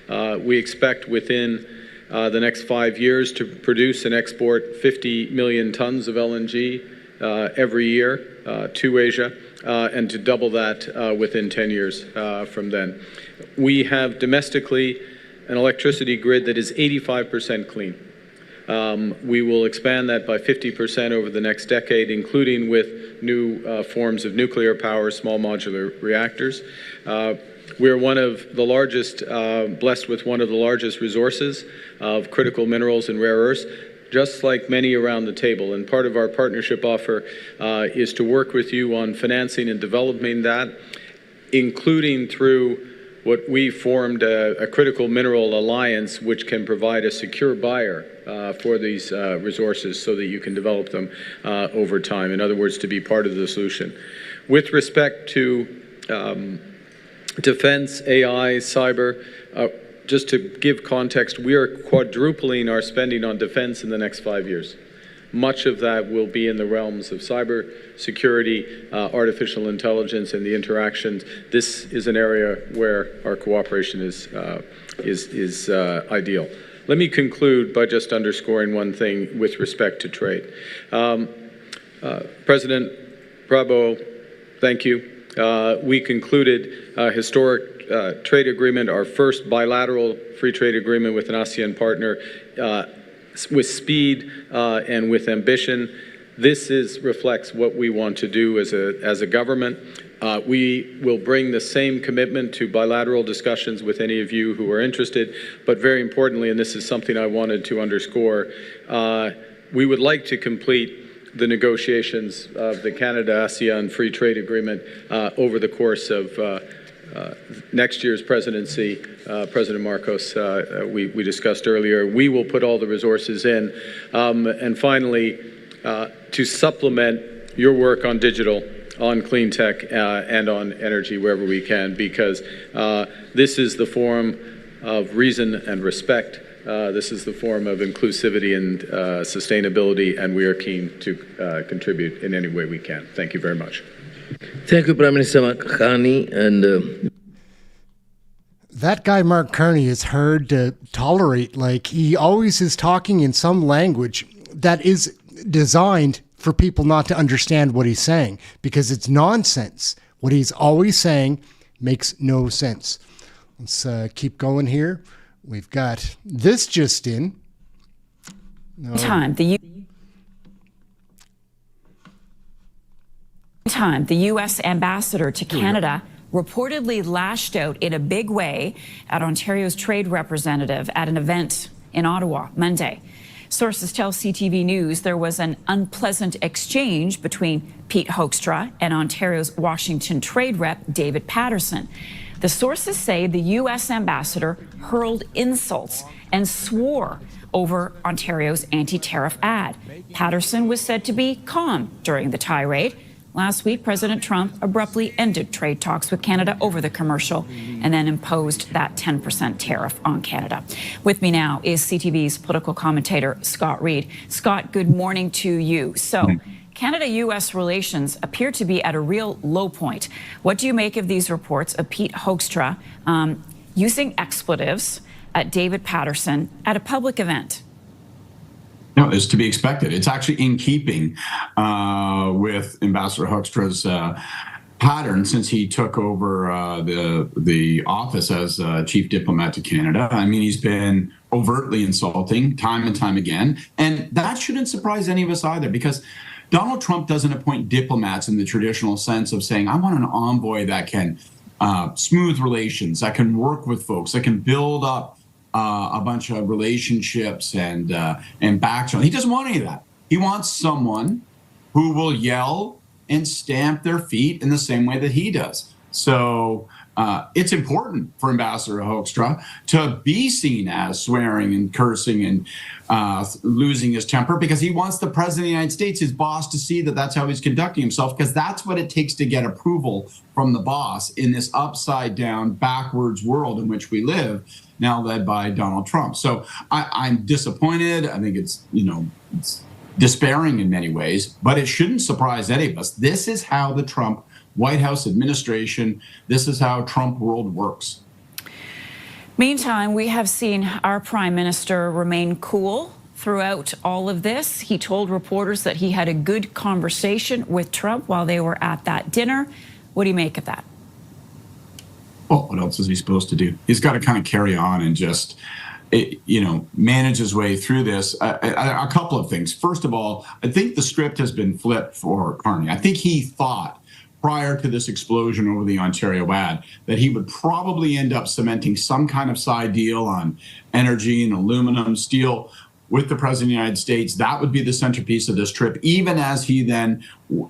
We expect within the next 5 years to produce and export 50 million tons of LNG every year to Asia. And to double that within 10 years from then. We have domestically an electricity grid that is 85% clean. We will expand that by 50% over the next decade, including with new forms of nuclear power, small modular reactors. We're one of the largest, blessed with one of the largest resources of critical minerals and rare earths, just like many around the table. And part of our partnership offer is to work with you on financing and developing that, including through what we formed a critical mineral alliance, which can provide a secure buyer for these resources so that you can develop them over time. In other words, to be part of the solution. With respect to defense, AI, cyber, just to give context, we are quadrupling our spending on defense in the next 5 years. Much of that will be in the realms of cyber security, artificial intelligence, and the interactions. This is an area where our cooperation is ideal. Let me conclude by just underscoring one thing with respect to trade. President Bravo, thank you. We concluded a historic trade agreement, our first bilateral free trade agreement with an ASEAN partner, with speed and with ambition. This reflects what we want to do as a government. We will bring the same commitment to bilateral discussions with any of you who are interested, but very importantly, and this is something I wanted to underscore, we would like to complete the negotiations of the Canada-ASEAN Free Trade Agreement over the course of next year's presidency. President Marcos, we discussed earlier. We will put all the resources in. And finally, to supplement your work on digital, on clean tech, and on energy wherever we can, because this is the forum of reason and respect. This is the form of inclusivity and sustainability, and we are keen to contribute in any way we can. Thank you very much. Thank you, Prime Minister Mark Carney. And that guy, Mark Carney, is hard to tolerate. Like, he always is talking in some language that is designed for people not to understand what he's saying, because it's nonsense. What he's always saying makes no sense. Let's keep going here. We've got this just in. The U.S. ambassador to Canada reportedly lashed out in a big way at Ontario's trade representative at an event in Ottawa Monday. Sources tell CTV News there was an unpleasant exchange between Pete Hoekstra and Ontario's Washington trade rep David Patterson. The sources say the U.S. ambassador hurled insults and swore over Ontario's anti-tariff ad. Patterson was said to be calm during the tirade. Last week, President Trump abruptly ended trade talks with Canada over the commercial and then imposed that 10% tariff on Canada. With me now is CTV's political commentator, Scott Reid. Scott, good morning to you. So, Canada-U.S. relations appear to be at a real low point. What do you make of these reports of Pete Hoekstra using expletives at David Patterson at a public event? No, it's to be expected. It's actually in keeping with Ambassador Hoekstra's pattern since he took over the office as chief diplomat to Canada. I mean, he's been overtly insulting time and time again, and that shouldn't surprise any of us either, because Donald Trump doesn't appoint diplomats in the traditional sense of saying, I want an envoy that can smooth relations, that can work with folks, that can build up a bunch of relationships and backchannel. He doesn't want any of that. He wants someone who will yell and stamp their feet in the same way that he does. So it's important for Ambassador Hoekstra to be seen as swearing and cursing and losing his temper, because he wants the President of the United States, his boss, to see that that's how he's conducting himself, because that's what it takes to get approval from the boss in this upside down, backwards world in which we live, now led by Donald Trump. So I'm disappointed. I think it's despairing in many ways, but it shouldn't surprise any of us. This is how the Trump White House administration, this is how Trump world works. Meantime, we have seen our prime minister remain cool throughout all of this. He told reporters that he had a good conversation with Trump while they were at that dinner. What do you make of that? Well, what else is he supposed to do? He's got to kind of carry on and just, manage his way through this. A couple of things. First of all, I think the script has been flipped for Carney. I think he thought, prior to this explosion over the Ontario ad, that he would probably end up cementing some kind of side deal on energy and aluminum, steel with the President of the United States. That would be the centerpiece of this trip, even as he then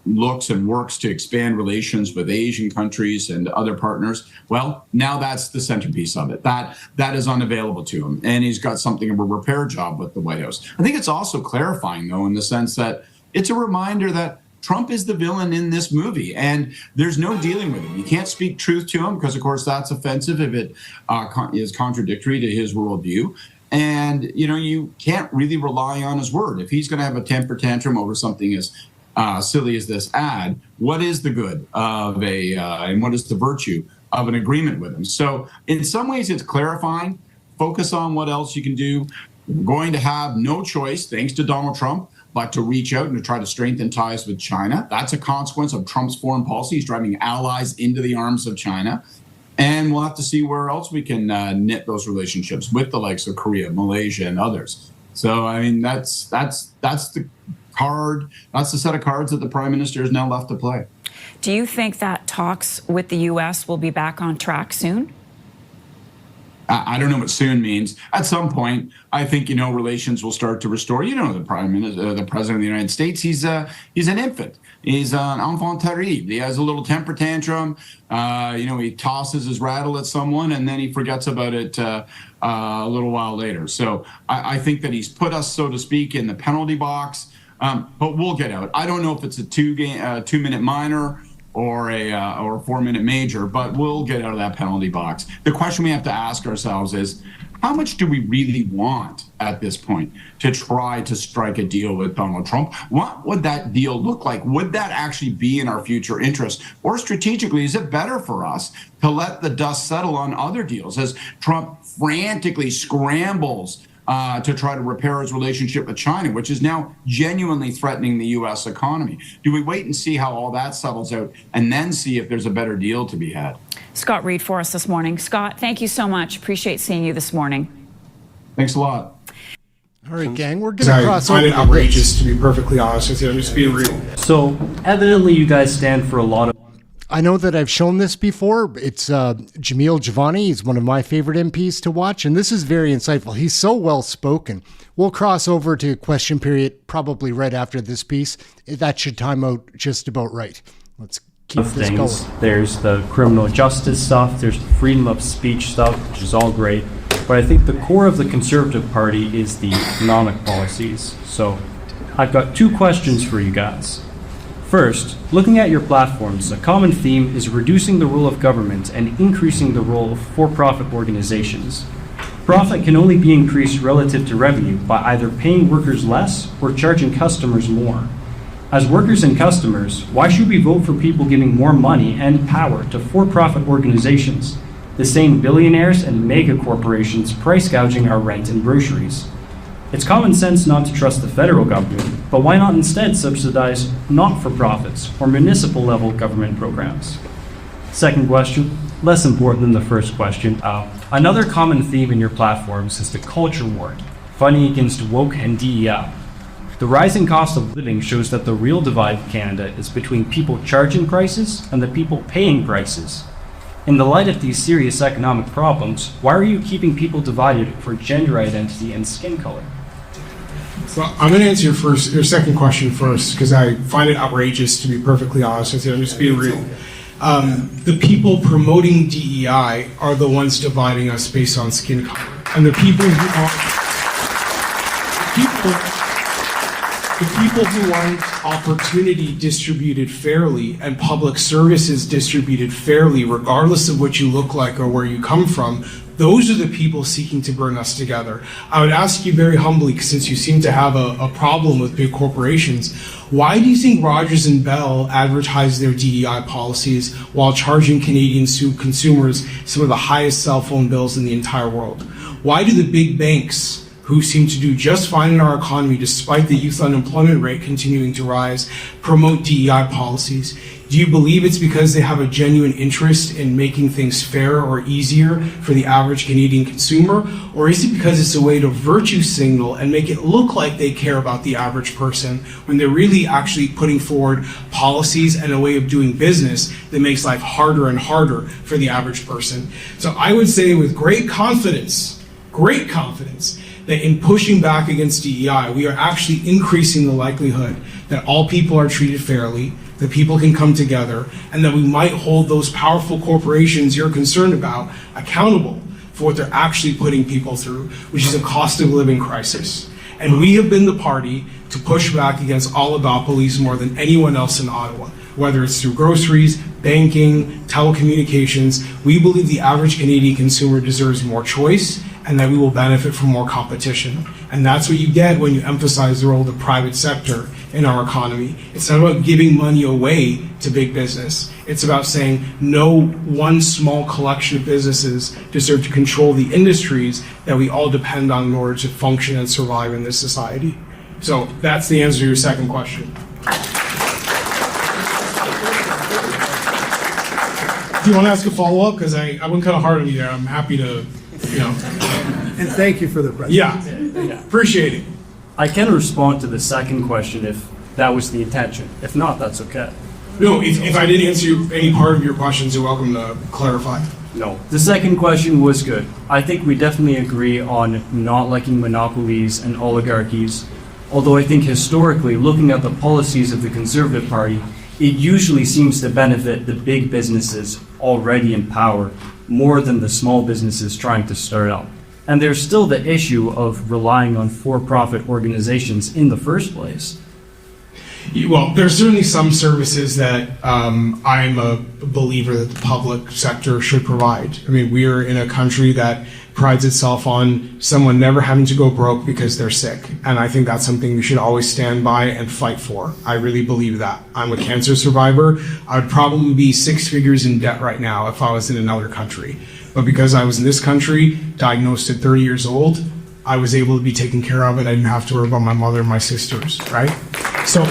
looks and works to expand relations with Asian countries and other partners. Well, now that's the centerpiece of it. That is unavailable to him, and he's got something of a repair job with the White House. I think it's also clarifying, though, in the sense that it's a reminder that Trump is the villain in this movie, and there's no dealing with him. You can't speak truth to him because, of course, that's offensive if it is contradictory to his worldview. And, you can't really rely on his word. If he's going to have a temper tantrum over something as silly as this ad, what is the good of and what is the virtue of an agreement with him? So in some ways it's clarifying. Focus on what else you can do. We're going to have no choice, thanks to Donald Trump, but to reach out and to try to strengthen ties with China. That's a consequence of Trump's foreign policy. He's driving allies into the arms of China. And we'll have to see where else we can knit those relationships with the likes of Korea, Malaysia, and others. So, I mean, that's the card. That's the set of cards that the Prime Minister is now left to play. Do you think that talks with the U.S. will be back on track soon? I don't know what soon means. At some point, I think, relations will start to restore. The Prime Minister, the President of the United States, he's an infant. He's an enfant terrible. He has a little temper tantrum. He tosses his rattle at someone and then he forgets about it a little while later. So I think that he's put us, so to speak, in the penalty box. But we'll get out. I don't know if it's a 2-minute minor or a 4-minute major, but we'll get out of that penalty box. The question we have to ask ourselves is, how much do we really want at this point to try to strike a deal with Donald Trump? What would that deal look like? Would that actually be in our future interest? Or strategically, is it better for us to let the dust settle on other deals as Trump frantically scrambles to try to repair his relationship with China, which is now genuinely threatening the U.S. economy? Do we wait and see how all that settles out and then see if there's a better deal to be had? Scott Reed for us this morning. Scott, thank you so much. Appreciate seeing you this morning. Thanks a lot. All right, gang, we're going to cross over. I find it outrageous, to be perfectly honest with you. I'm just being real. So, evidently, you guys stand for a lot of... I know that I've shown this before. It's Jamil Jivani. He's one of my favorite MPs to watch, and this is very insightful. He's so well-spoken. We'll cross over to question period probably right after this piece. That should time out just about right. Let's keep this going. There's the criminal justice stuff. There's the freedom of speech stuff, which is all great. But I think the core of the Conservative Party is the economic policies. So I've got 2 questions for you guys. First, looking at your platforms, a common theme is reducing the role of government and increasing the role of for-profit organizations. Profit can only be increased relative to revenue by either paying workers less or charging customers more. As workers and customers, why should we vote for people giving more money and power to for-profit organizations, the same billionaires and mega corporations price gouging our rent and groceries? It's common sense not to trust the federal government, but why not instead subsidize not-for-profits or municipal-level government programs? Second question, less important than the first question. Another common theme in your platforms is the culture war, fighting against woke and DEI. The rising cost of living shows that the real divide in Canada is between people charging prices and the people paying prices. In the light of these serious economic problems, why are you keeping people divided for gender identity and skin color? So I'm going to answer your second question first, because I find it outrageous, to be perfectly honest with you. I'm just being real. The people promoting DEI are the ones dividing us based on skin color. And the people who want opportunity distributed fairly and public services distributed fairly, regardless of what you look like or where you come from, those are the people seeking to bring us together. I would ask you very humbly, since you seem to have a problem with big corporations, why do you think Rogers and Bell advertise their DEI policies while charging Canadian consumers some of the highest cell phone bills in the entire world? Why do the big banks, who seem to do just fine in our economy despite the youth unemployment rate continuing to rise, promote DEI policies? Do you believe it's because they have a genuine interest in making things fair or easier for the average Canadian consumer? Or is it because it's a way to virtue signal and make it look like they care about the average person when they're really actually putting forward policies and a way of doing business that makes life harder and harder for the average person? So I would say with great confidence, that in pushing back against DEI, we are actually increasing the likelihood that all people are treated fairly, that people can come together, and that we might hold those powerful corporations you're concerned about accountable for what they're actually putting people through, which is a cost of living crisis. And we have been the party to push back against oligopolies more than anyone else in Ottawa, whether it's through groceries, banking, telecommunications. We believe the average Canadian consumer deserves more choice and that we will benefit from more competition. And that's what you get when you emphasize the role of the private sector in our economy. It's not about giving money away to big business. It's about saying no one small collection of businesses deserve to control the industries that we all depend on in order to function and survive in this society. So that's the answer to your second question. Do you want to ask a follow-up? Because I went kind of hard on you there. I'm happy to, And thank you for the presentation. Yeah, appreciate it. I can respond to the second question if that was the intention. If not, that's okay. No, if I didn't answer any part of your questions, you're welcome to clarify. No, the second question was good. I think we definitely agree on not liking monopolies and oligarchies, although I think historically, looking at the policies of the Conservative Party, it usually seems to benefit the big businesses already in power more than the small businesses trying to start up. And there's still the issue of relying on for-profit organizations in the first place. Well, there's certainly some services that I'm a believer that the public sector should provide. I mean, we are in a country that prides itself on someone never having to go broke because they're sick. And I think that's something we should always stand by and fight for. I really believe that. I'm a cancer survivor. I would probably be 6 figures in debt right now if I was in another country. But because I was in this country, diagnosed at 30 years old, I was able to be taken care of and I didn't have to worry about my mother and my sisters, right? So,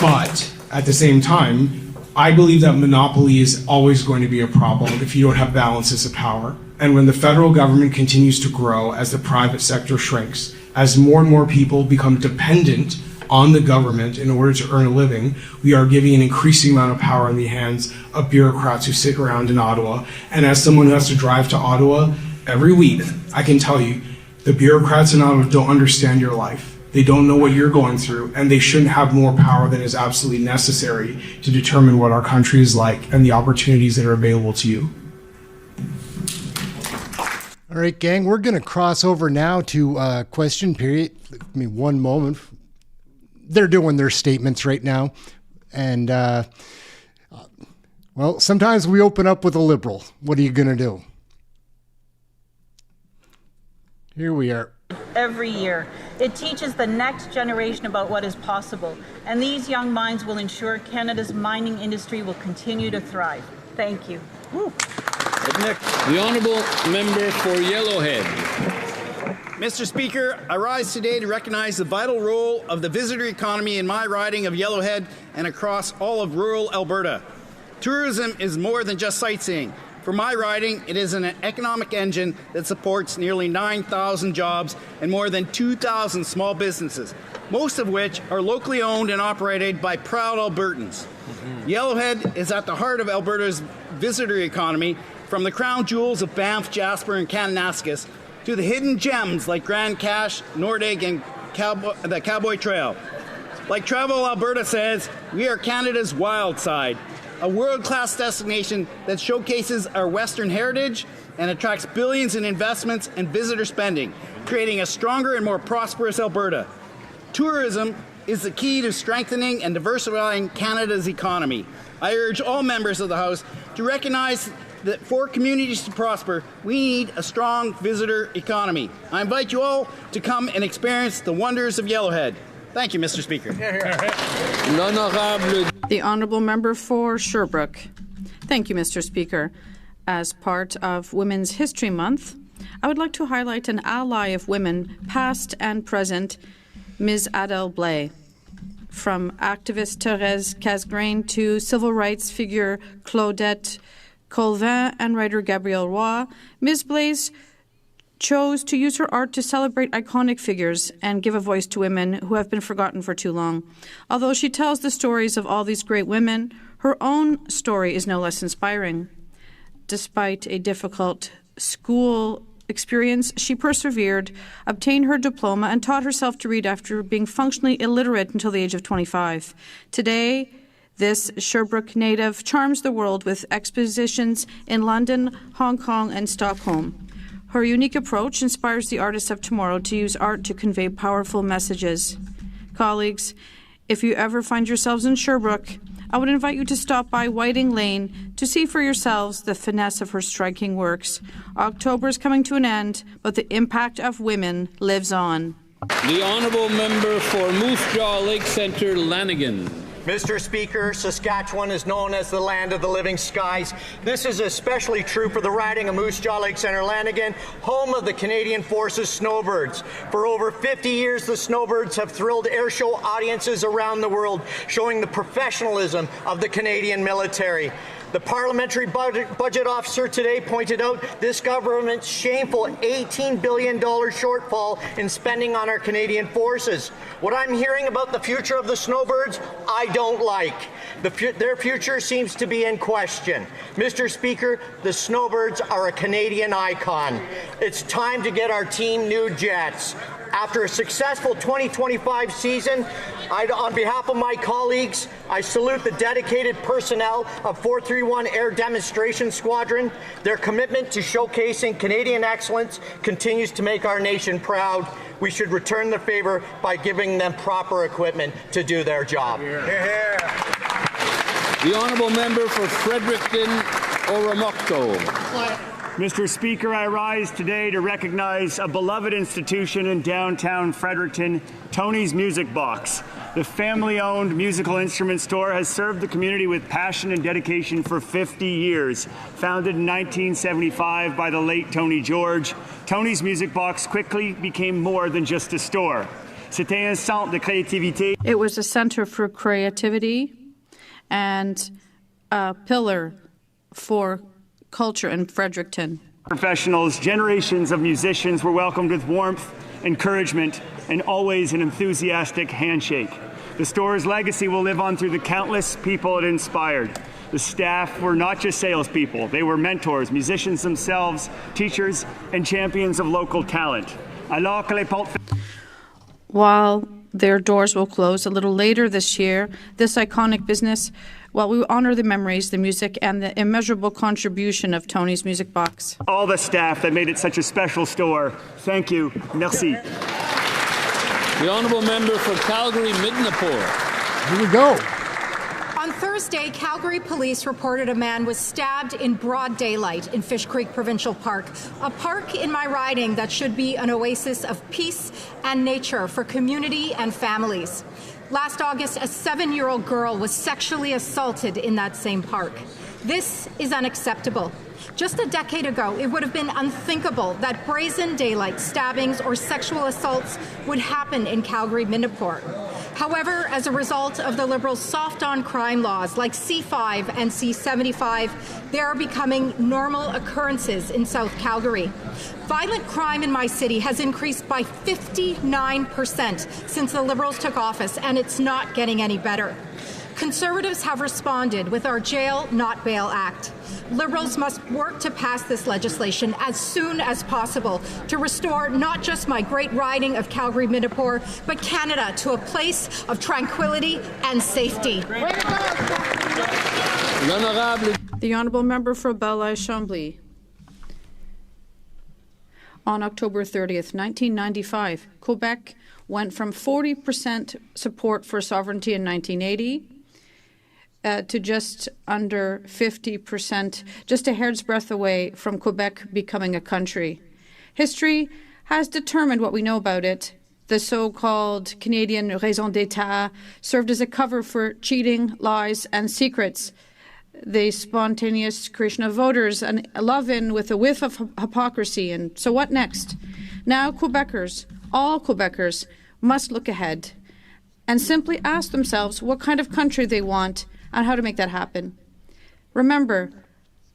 but at the same time, I believe that monopoly is always going to be a problem if you don't have balances of power. And when the federal government continues to grow, as the private sector shrinks, as more and more people become dependent on the government in order to earn a living, we are giving an increasing amount of power in the hands of bureaucrats who sit around in Ottawa. And as someone who has to drive to Ottawa every week, I can tell you, the bureaucrats in Ottawa don't understand your life. They don't know what you're going through, and they shouldn't have more power than is absolutely necessary to determine what our country is like and the opportunities that are available to you. All right, gang, we're going to cross over now to question period. Give me one moment. They're doing their statements right now. And, well, sometimes we open up with a liberal. What are you going to do? Here we are. Every year. It teaches the next generation about what is possible, and these young minds will ensure Canada's mining industry will continue to thrive. Thank you. Woo. The Honourable Member for Yellowhead. Mr. Speaker, I rise today to recognize the vital role of the visitor economy in my riding of Yellowhead and across all of rural Alberta. Tourism is more than just sightseeing. For my riding, it is an economic engine that supports nearly 9,000 jobs and more than 2,000 small businesses, most of which are locally owned and operated by proud Albertans. Yellowhead is at the heart of Alberta's visitor economy, from the crown jewels of Banff, Jasper, and Kananaskis to the hidden gems like Grand Cache, Nordig, and the Cowboy Trail. Like Travel Alberta says, we are Canada's wild side, a world-class destination that showcases our Western heritage and attracts billions in investments and visitor spending, creating a stronger and more prosperous Alberta. Tourism is the key to strengthening and diversifying Canada's economy. I urge all members of the House to recognize that for communities to prosper, we need a strong visitor economy. I invite you all to come and experience the wonders of Yellowhead. Thank you, Mr. Speaker. The Honourable Member for Sherbrooke. Thank you, Mr. Speaker. As part of Women's History Month, I would like to highlight an ally of women, past and present, Ms. Adele Blais. From activist Thérèse Casgrain to civil rights figure Claudette Colvin and writer Gabrielle Roy, Ms. Blais chose to use her art to celebrate iconic figures and give a voice to women who have been forgotten for too long. Although she tells the stories of all these great women, her own story is no less inspiring. Despite a difficult school experience, she persevered, obtained her diploma, and taught herself to read after being functionally illiterate until the age of 25. Today, this Sherbrooke native charms the world with expositions in London, Hong Kong, and Stockholm. Her unique approach inspires the artists of tomorrow to use art to convey powerful messages. Colleagues, if you ever find yourselves in Sherbrooke, I would invite you to stop by Whiting Lane to see for yourselves the finesse of her striking works. October is coming to an end, but the impact of women lives on. The honourable member for Moose Jaw Lake Centre, Lanigan. Mr. Speaker, Saskatchewan is known as the land of the living skies. This is especially true for the riding of Moose Jaw Lake Centre Lanigan, home of the Canadian Forces Snowbirds. For over 50 years, the Snowbirds have thrilled airshow audiences around the world, showing the professionalism of the Canadian military. The parliamentary budget officer today pointed out this government's shameful $18 billion shortfall in spending on our Canadian forces. What I'm hearing about the future of the Snowbirds, I don't like. Their future seems to be in question. Mr. Speaker, the Snowbirds are a Canadian icon. It's time to get our team new jets. After a successful 2025 season, on behalf of my colleagues, I salute the dedicated personnel of 431 Air Demonstration Squadron. Their commitment to showcasing Canadian excellence continues to make our nation proud. We should return the favor by giving them proper equipment to do their job. The honourable member for Fredericton, Oromocto. Mr. Speaker, I rise today to recognize a beloved institution in downtown Fredericton, Tony's Music Box. The family-owned musical instrument store has served the community with passion and dedication for 50 years. Founded in 1975 by the late Tony George, Tony's Music Box quickly became more than just a store. C'était un centre de créativité. It was a center for creativity and a pillar for culture in Fredericton. Professionals, generations of musicians were welcomed with warmth, encouragement, and always an enthusiastic handshake. The store's legacy will live on through the countless people it inspired. The staff were not just salespeople, they were mentors, musicians themselves, teachers, and champions of local talent. While their doors will close a little later this year, this iconic business, while we honor the memories, the music, and the immeasurable contribution of Tony's Music Box. All the staff that made it such a special store, thank you. Merci. The honourable member for Calgary Midnapore. Here we go. On Thursday, Calgary police reported a man was stabbed in broad daylight in Fish Creek Provincial Park, a park in my riding that should be an oasis of peace and nature for community and families. Last August, a 7-year-old girl was sexually assaulted in that same park. This is unacceptable. Just a decade ago, it would have been unthinkable that brazen daylight stabbings or sexual assaults would happen in Calgary Midnapore. However, as a result of the Liberals' soft-on-crime laws like C5 and C75, they are becoming normal occurrences in South Calgary. Violent crime in my city has increased by 59% since the Liberals took office, and it's not getting any better. Conservatives have responded with our Jail Not Bail Act. Liberals must work to pass this legislation as soon as possible to restore not just my great riding of Calgary Midnapore, but Canada to a place of tranquility and safety. The Honourable Member for Bell-Chambly. On October 30th, 1995, Quebec went from 40% support for sovereignty in 1980 to just under 50%, just a hair's breadth away from Quebec becoming a country. History has determined what we know about it. The so-called Canadian raison d'etat served as a cover for cheating, lies, and secrets. The spontaneous creation of voters and a love-in with a whiff of hypocrisy. And so what next? Now Quebecers, all Quebecers, must look ahead and simply ask themselves what kind of country they want and how to make that happen. Remember,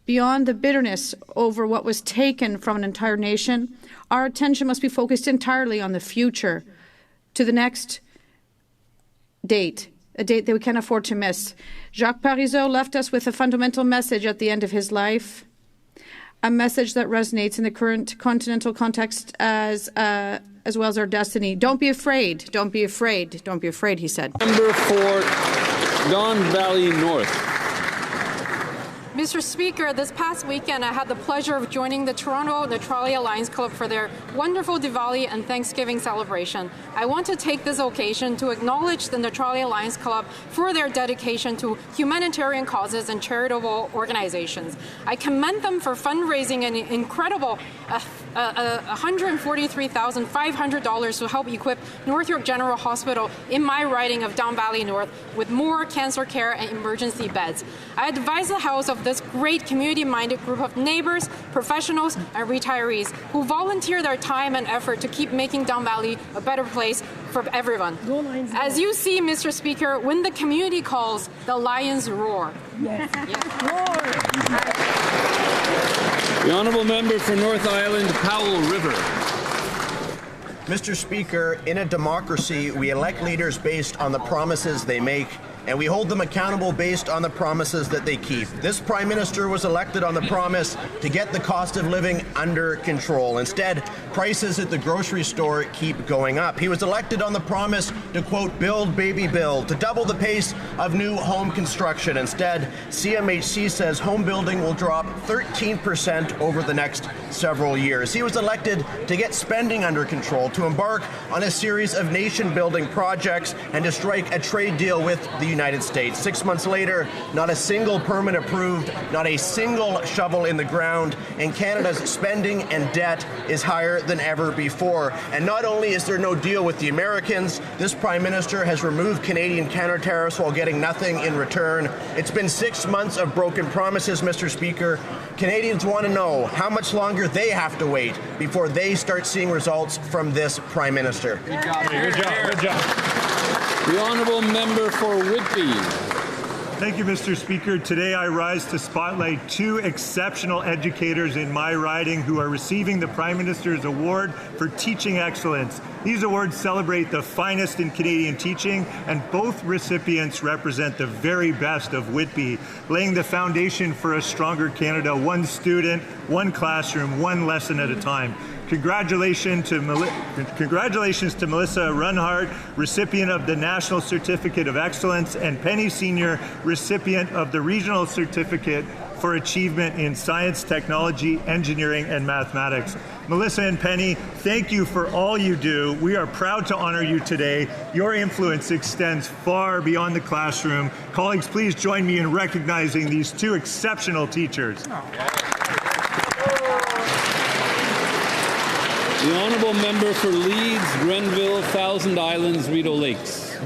beyond the bitterness over what was taken from an entire nation, our attention must be focused entirely on the future, to the next date, a date that we can't afford to miss. Jacques Parizeau left us with a fundamental message at the end of his life, a message that resonates in the current continental context as well as our destiny. Don't be afraid. Don't be afraid. Don't be afraid, he said. Member for Don Valley North. Mr. Speaker, this past weekend I had the pleasure of joining the Toronto Neutralia Lions Club for their wonderful Diwali and Thanksgiving celebration. I want to take this occasion to acknowledge the Neutralia Lions Club for their dedication to humanitarian causes and charitable organizations. I commend them for fundraising an incredible $143,500 to help equip North York General Hospital in my riding of Don Valley North with more cancer care and emergency beds. I advise the House of this great community-minded group of neighbors, professionals, and retirees who volunteer their time and effort to keep making Don Valley a better place for everyone. As you see, Mr. Speaker, when the community calls, the lions roar. Yes. The honourable member for North Island, Powell River. Mr. Speaker, in a democracy, we elect leaders based on the promises they make, and we hold them accountable based on the promises that they keep. This Prime Minister was elected on the promise to get the cost of living under control. Instead, prices at the grocery store keep going up. He was elected on the promise to, quote, build, baby, build, to double the pace of new home construction. Instead, CMHC says home building will drop 13% over the next several years. He was elected to get spending under control, to embark on a series of nation-building projects, and to strike a trade deal with the United States. 6 months later, not a single permit approved, not a single shovel in the ground, and Canada's spending and debt is higher than ever before. And not only is there no deal with the Americans, this Prime Minister has removed Canadian counter-tariffs while getting nothing in return. It's been 6 months of broken promises, Mr. Speaker. Canadians want to know how much longer they have to wait before they start seeing results from this Prime Minister. Good job. Good job. The honourable member for Whitby. Thank you, Mr. Speaker. Today I rise to spotlight two exceptional educators in my riding who are receiving the Prime Minister's Award for Teaching Excellence. These awards celebrate the finest in Canadian teaching, and both recipients represent the very best of Whitby, laying the foundation for a stronger Canada, one student, one classroom, one lesson at a time. Congratulations to Melissa Runhart, recipient of the National Certificate of Excellence, and Penny Senior, recipient of the Regional Certificate for Achievement in Science, Technology, Engineering, and Mathematics. Melissa and Penny, thank you for all you do. We are proud to honor you today. Your influence extends far beyond the classroom. Colleagues, please join me in recognizing these two exceptional teachers. The honourable member for Leeds, Grenville, Thousand Islands, Rideau Lakes.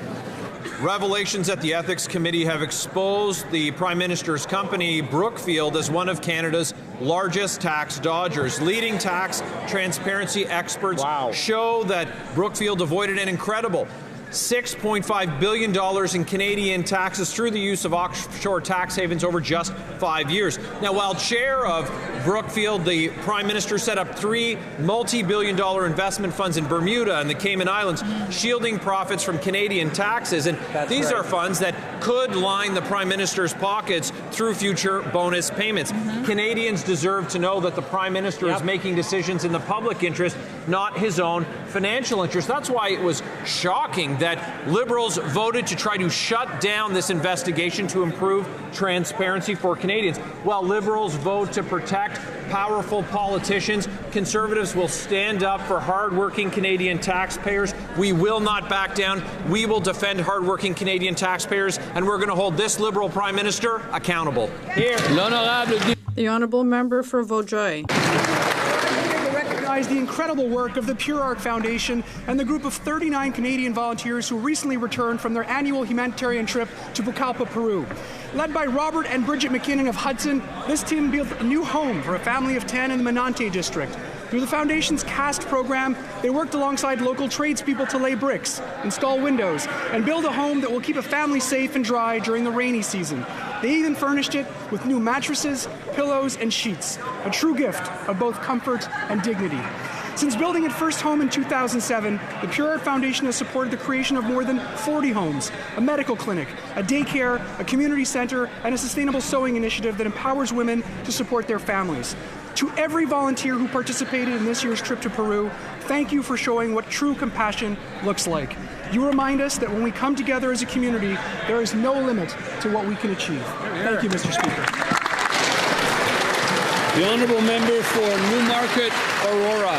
Revelations at the Ethics Committee have exposed the Prime Minister's company, Brookfield, as one of Canada's largest tax dodgers. Leading tax transparency experts show that Brookfield avoided an incredible $6.5 billion in Canadian taxes through the use of offshore tax havens over just 5 years. Now, while chair of Brookfield, the Prime Minister set up 3 multi-billion-dollar investment funds in Bermuda and the Cayman Islands, shielding profits from Canadian taxes. And these are funds that could line the Prime Minister's pockets through future bonus payments. Canadians deserve to know that the Prime Minister is making decisions in the public interest, not his own financial interest. That's why it was shocking that Liberals voted to try to shut down this investigation to improve transparency for Canadians. While Liberals vote to protect powerful politicians, Conservatives will stand up for hardworking Canadian taxpayers. We will not back down. We will defend hardworking Canadian taxpayers, and we're going to hold this Liberal Prime Minister accountable. Here. The honourable member for Vaudreuil. The incredible work of the Pure Art Foundation and the group of 39 Canadian volunteers who recently returned from their annual humanitarian trip to Pucallpa, Peru. Led by Robert and Bridget McKinnon of Hudson, this team built a new home for a family of 10 in the Menante district. Through the Foundation's CAST program, they worked alongside local tradespeople to lay bricks, install windows, and build a home that will keep a family safe and dry during the rainy season. They even furnished it with new mattresses, pillows, and sheets, a true gift of both comfort and dignity. Since building its first home in 2007, the Pure Art Foundation has supported the creation of more than 40 homes, a medical clinic, a daycare, a community center, and a sustainable sewing initiative that empowers women to support their families. To every volunteer who participated in this year's trip to Peru, thank you for showing what true compassion looks like. You remind us that when we come together as a community, there is no limit to what we can achieve. Thank you, Mr. Speaker. The honourable member for Newmarket, Aurora.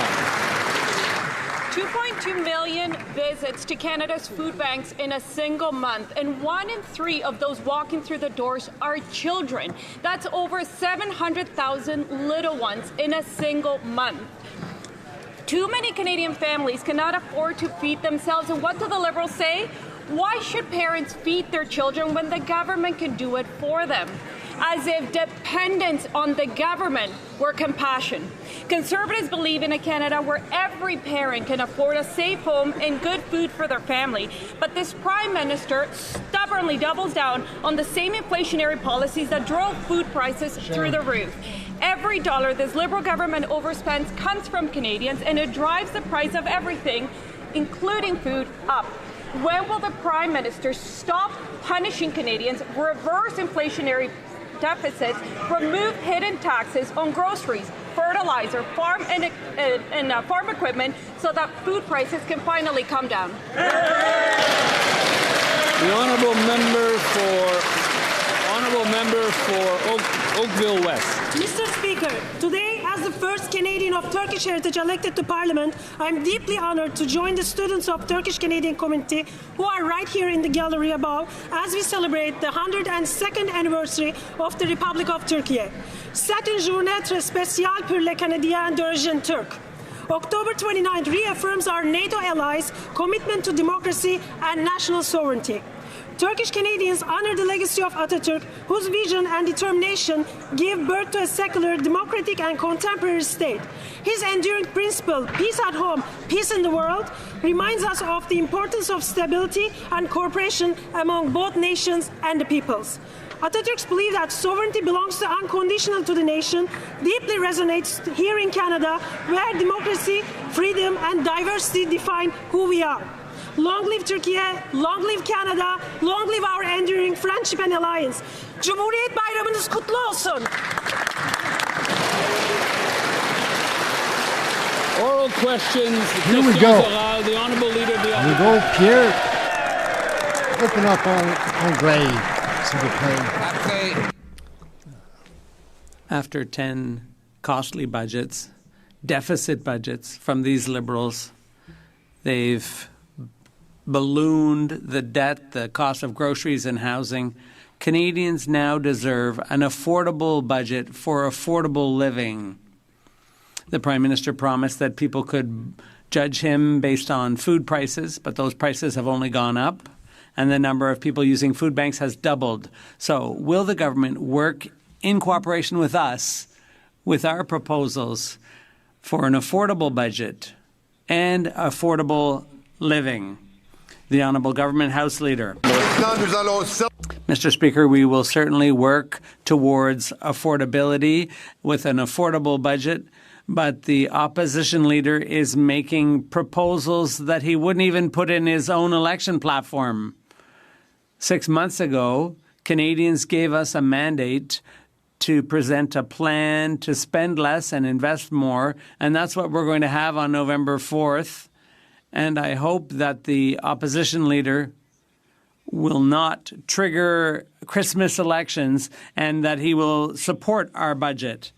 2.2 million visits to Canada's food banks in a single month, and 1 in 3 of those walking through the doors are children. That's over 700,000 little ones in a single month. Too many Canadian families cannot afford to feed themselves, and what do the Liberals say? Why should parents feed their children when the government can do it for them? As if dependence on the government were compassion. Conservatives believe in a Canada where every parent can afford a safe home and good food for their family. But this Prime Minister stubbornly doubles down on the same inflationary policies that drove food prices through the roof. Every dollar this Liberal government overspends comes from Canadians, and it drives the price of everything, including food, up. When will the Prime Minister stop punishing Canadians, reverse inflationary deficits, remove hidden taxes on groceries, fertilizer, farm and farm equipment, so that food prices can finally come down? The honourable member for Oakville West. Mr. Speaker, today, as the first Canadian of Turkish heritage elected to Parliament, I'm deeply honoured to join the students of Turkish Canadian community who are right here in the gallery above as we celebrate the 102nd anniversary of the Republic of Turkey. C'est une journée très spéciale pour les Canadiens d'origine turque. October 29th reaffirms our NATO allies' commitment to democracy and national sovereignty. Turkish Canadians honor the legacy of Atatürk, whose vision and determination gave birth to a secular, democratic, and contemporary state. His enduring principle, peace at home, peace in the world, reminds us of the importance of stability and cooperation among both nations and the peoples. Atatürk's belief that sovereignty belongs to unconditional to the nation deeply resonates here in Canada, where democracy, freedom, and diversity define who we are. Long live Turkey, long live Canada, long live our enduring friendship and alliance. Cumhuriyet Bayramınız kutlu olsun. Oral questions. Here we go. The honourable leader of the Here we go, Pierre. Open up on grade. S'il vous plaît. After 10 costly budgets, deficit budgets from these Liberals, they've ballooned the debt, the cost of groceries and housing. Canadians now deserve an affordable budget for affordable living. The Prime Minister promised that people could judge him based on food prices, but those prices have only gone up, and the number of people using food banks has doubled. So will the government work in cooperation with us, with our proposals for an affordable budget and affordable living? The Honourable Government House Leader. Mr. Speaker, we will certainly work towards affordability with an affordable budget, but the opposition leader is making proposals that he wouldn't even put in his own election platform. 6 months ago, Canadians gave us a mandate to present a plan to spend less and invest more, and that's what we're going to have on November 4th. And I hope that the opposition leader will not trigger Christmas elections and that he will support our budget.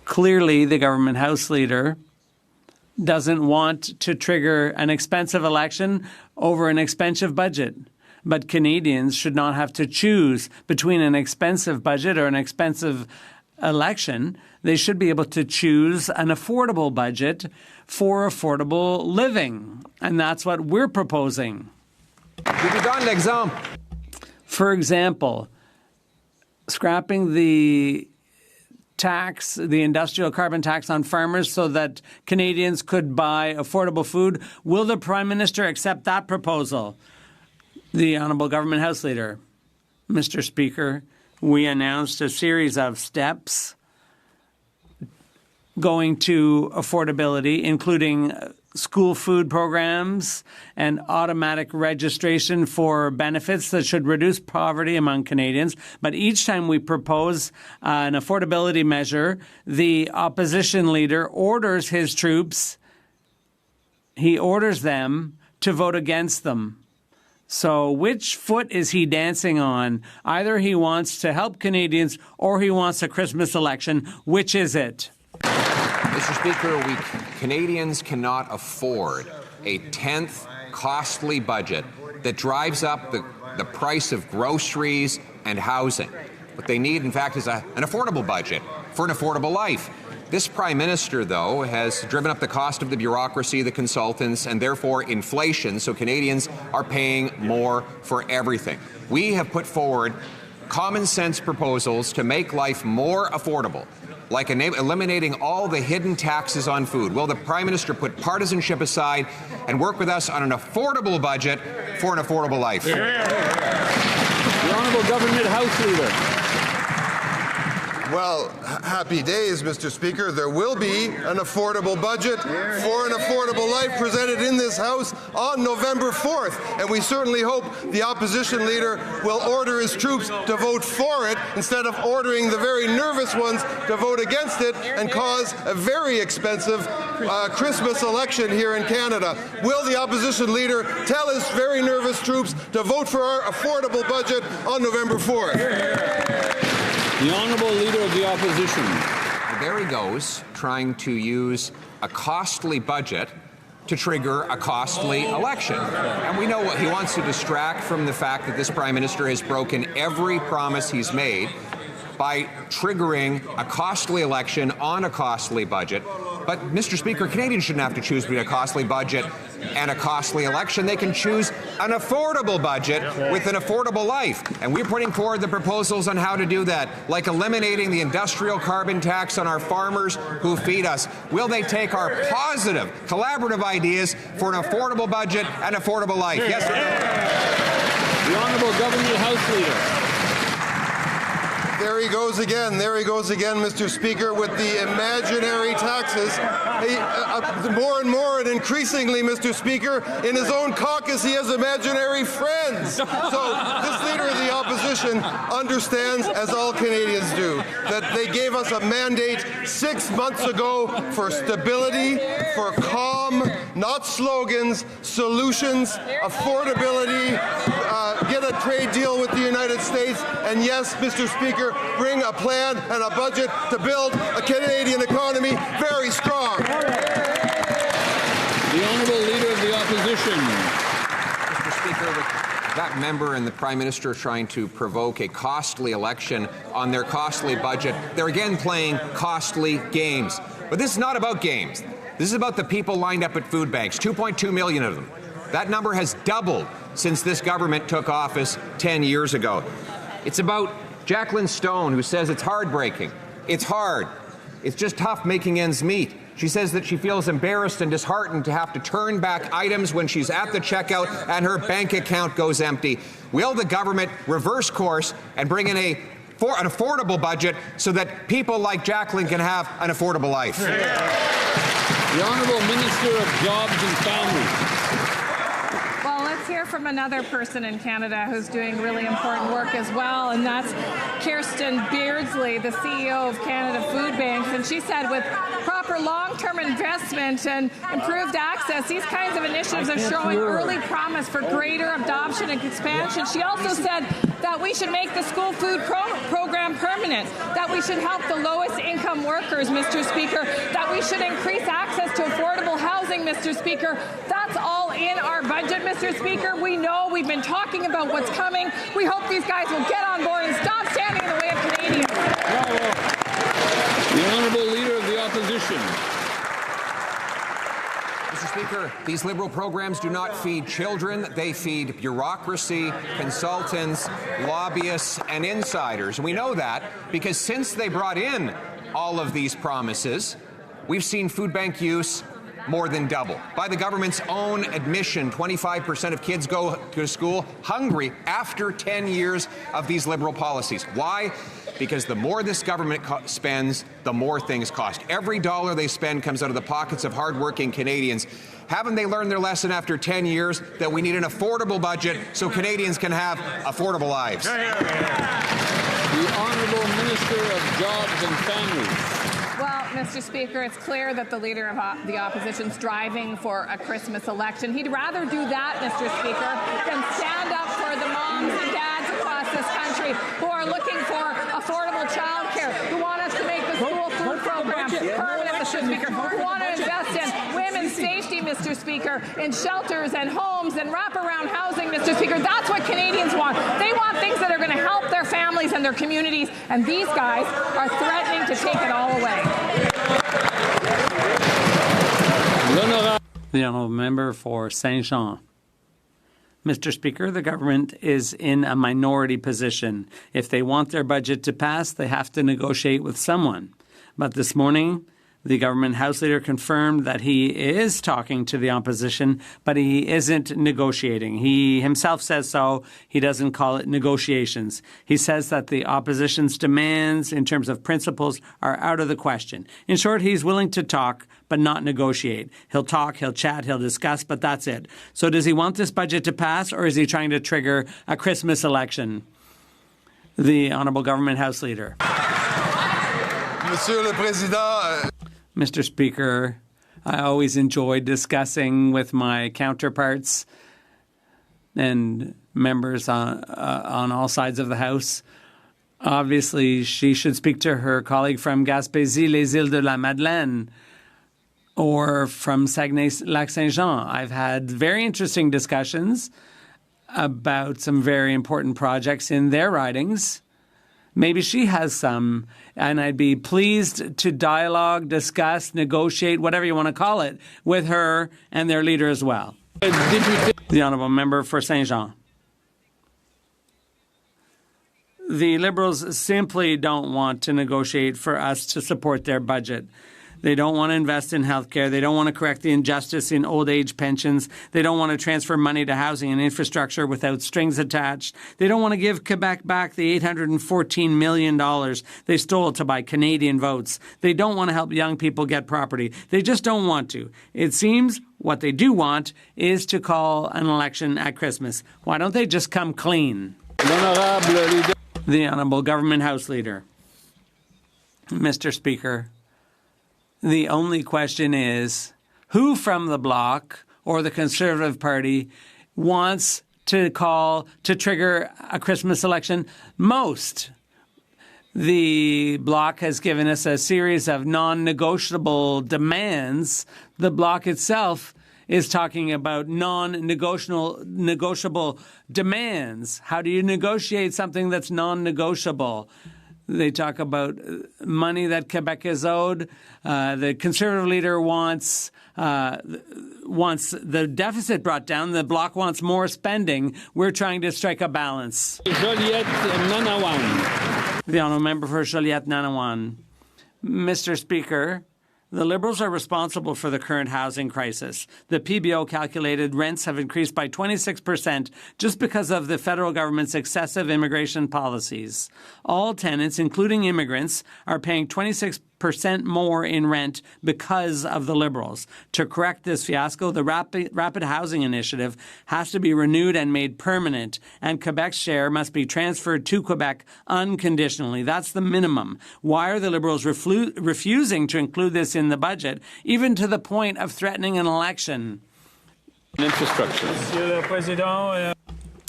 Clearly, the government House leader doesn't want to trigger an expensive election over an expensive budget. But Canadians should not have to choose between an expensive budget or an expensive election. They should be able to choose an affordable budget for affordable living. And that's what we're proposing. For example, scrapping the tax, the industrial carbon tax on farmers so that Canadians could buy affordable food. Will the Prime Minister accept that proposal? The Honourable Government House Leader. Mr. Speaker, we announced a series of steps going to affordability, including school food programs and automatic registration for benefits that should reduce poverty among Canadians. But each time we propose an affordability measure, the opposition leader orders his troops, he orders them to vote against them. So which foot is he dancing on? Either he wants to help Canadians or he wants a Christmas election. Which is it? Mr. Speaker, Canadians cannot afford a 10th costly budget that drives up the price of groceries and housing. What they need, in fact, is an affordable budget for an affordable life. This Prime Minister, though, has driven up the cost of the bureaucracy, the consultants, and therefore inflation, so Canadians are paying more for everything. We have put forward common sense proposals to make life more affordable, like eliminating all the hidden taxes on food. Will the Prime Minister put partisanship aside and work with us on an affordable budget for an affordable life? The Honourable Government House Leader. Well, happy days, Mr. Speaker. There will be an affordable budget for an affordable life presented in this House on November 4th. And we certainly hope the opposition leader will order his troops to vote for it instead of ordering the very nervous ones to vote against it and cause a very expensive Christmas election here in Canada. Will the opposition leader tell his very nervous troops to vote for our affordable budget on November 4th? The Honourable Leader of the Opposition. There he goes, trying to use a costly budget to trigger a costly election. And we know what he wants to distract from the fact that this Prime Minister has broken every promise he's made by triggering a costly election on a costly budget. But, Mr. Speaker, Canadians shouldn't have to choose between a costly budget and a costly election. They can choose an affordable budget with an affordable life. And we're putting forward the proposals on how to do that, like eliminating the industrial carbon tax on our farmers who feed us. Will they take our positive, collaborative ideas for an affordable budget and affordable life? Yes or no? The Honourable Government House Leader. There he goes again, Mr. Speaker, with the imaginary taxes. More and more and increasingly, Mr. Speaker, in his own caucus he has imaginary friends. So this leader of the opposition understands, as all Canadians do, that they gave us a mandate 6 months ago for stability, for calm, not slogans, solutions, affordability, get a trade deal with the United States, and yes, Mr. Speaker, bring a plan and a budget to build a Canadian economy very strong. The Honourable Leader of the Opposition. Mr. Speaker, that member and the Prime Minister are trying to provoke a costly election on their costly budget. They're again playing costly games. But this is not about games. This is about the people lined up at food banks, 2.2 million of them. That number has doubled since this government took office 10 years ago. It's about Jacqueline Stone, who says it's heartbreaking. It's hard. It's just tough making ends meet. She says that she feels embarrassed and disheartened to have to turn back items when she's at the checkout and her bank account goes empty. Will the government reverse course and bring in an affordable budget so that people like Jacqueline can have an affordable life? The Honourable Minister of Jobs and Families. Well, let's hear from another person in Canada who's doing really important work as well, and that's Kirsten Beardsley, the CEO of Canada Food Banks. And she said with proper long-term investment and improved access, these kinds of initiatives are showing early promise for greater adoption and expansion. She also said that we should make the school food program permanent, that we should help the lowest income workers, Mr. Speaker, that we should increase access to affordable housing, Mr. Speaker. That's all in our budget, Mr. Speaker. We know, we've been talking about what's coming. We hope these guys will get on board and stop standing in the way of Canadians. The Honourable Leader of the Opposition. Mr. Speaker, these Liberal programs do not feed children. They feed bureaucracy, consultants, lobbyists, and insiders. And we know that because since they brought in all of these promises, we've seen food bank use more than double. By the government's own admission, 25% of kids go to school hungry after 10 years of these Liberal policies. Why? Because the more this government spends, the more things cost. Every dollar they spend comes out of the pockets of hardworking Canadians. Haven't they learned their lesson after 10 years that we need an affordable budget so Canadians can have affordable lives? The Honourable Minister of Jobs and Families. Well, Mr. Speaker, it's clear that the Leader of the Opposition is driving for a Christmas election. He'd rather do that, Mr. Speaker, than stand up for the moms and dads across this country who are looking for affordable childcare, who want us to make the school food program permanent, Mr. Speaker, who want to invest in women's safety, Mr. Speaker, in shelters and homes and wraparound housing, Mr. Speaker. That's what Canadians want. They want things that are going to help their families and their communities, and these guys are threatening to take it all away. The honourable member for Saint-Jean. Mr. Speaker, the government is in a minority position. If they want their budget to pass, they have to negotiate with someone. But this morning, the government House Leader confirmed that he is talking to the opposition, but he isn't negotiating. He himself says so. He doesn't call it negotiations. He says that the opposition's demands in terms of principles are out of the question. In short, he's willing to talk, but not negotiate. He'll talk, he'll chat, he'll discuss, but that's it. So does he want this budget to pass, or is he trying to trigger a Christmas election? The Honourable Government House Leader. Monsieur le Président. Mr. Speaker, I always enjoy discussing with my counterparts and members on all sides of the House. Obviously, she should speak to her colleague from Gaspésie, les Îles de la Madeleine, or from Saguenay-Lac-Saint-Jean. I've had very interesting discussions about some very important projects in their ridings. Maybe she has some, and I'd be pleased to dialogue, discuss, negotiate, whatever you want to call it, with her and their leader as well. The honourable member for Saint-Jean. The Liberals simply don't want to negotiate for us to support their budget. They don't want to invest in healthcare. They don't want to correct the injustice in old age pensions. They don't want to transfer money to housing and infrastructure without strings attached. They don't want to give Quebec back the $814 million they stole to buy Canadian votes. They don't want to help young people get property. They just don't want to. It seems what they do want is to call an election at Christmas. Why don't they just come clean? The Honourable Government House Leader. Mr. Speaker, the only question is, who from the Bloc or the Conservative Party wants to trigger a Christmas election most? The Bloc has given us a series of non-negotiable demands. The Bloc itself is talking about non-negotiable demands. How do you negotiate something that's non-negotiable? They talk about money that Quebec is owed. The Conservative leader wants the deficit brought down. The Bloc wants more spending. We're trying to strike a balance. Joliette-Nanawan. The honourable member for Joliette-Nanawan. Mr. Speaker, the Liberals are responsible for the current housing crisis. The PBO calculated rents have increased by 26% just because of the federal government's excessive immigration policies. All tenants, including immigrants, are paying 26% more in rent because of the Liberals. To correct this fiasco, the Rapid Housing Initiative has to be renewed and made permanent, and Quebec's share must be transferred to Quebec unconditionally. That's the minimum. Why are the Liberals refusing to include this in the budget, even to the point of threatening an election? Infrastructure.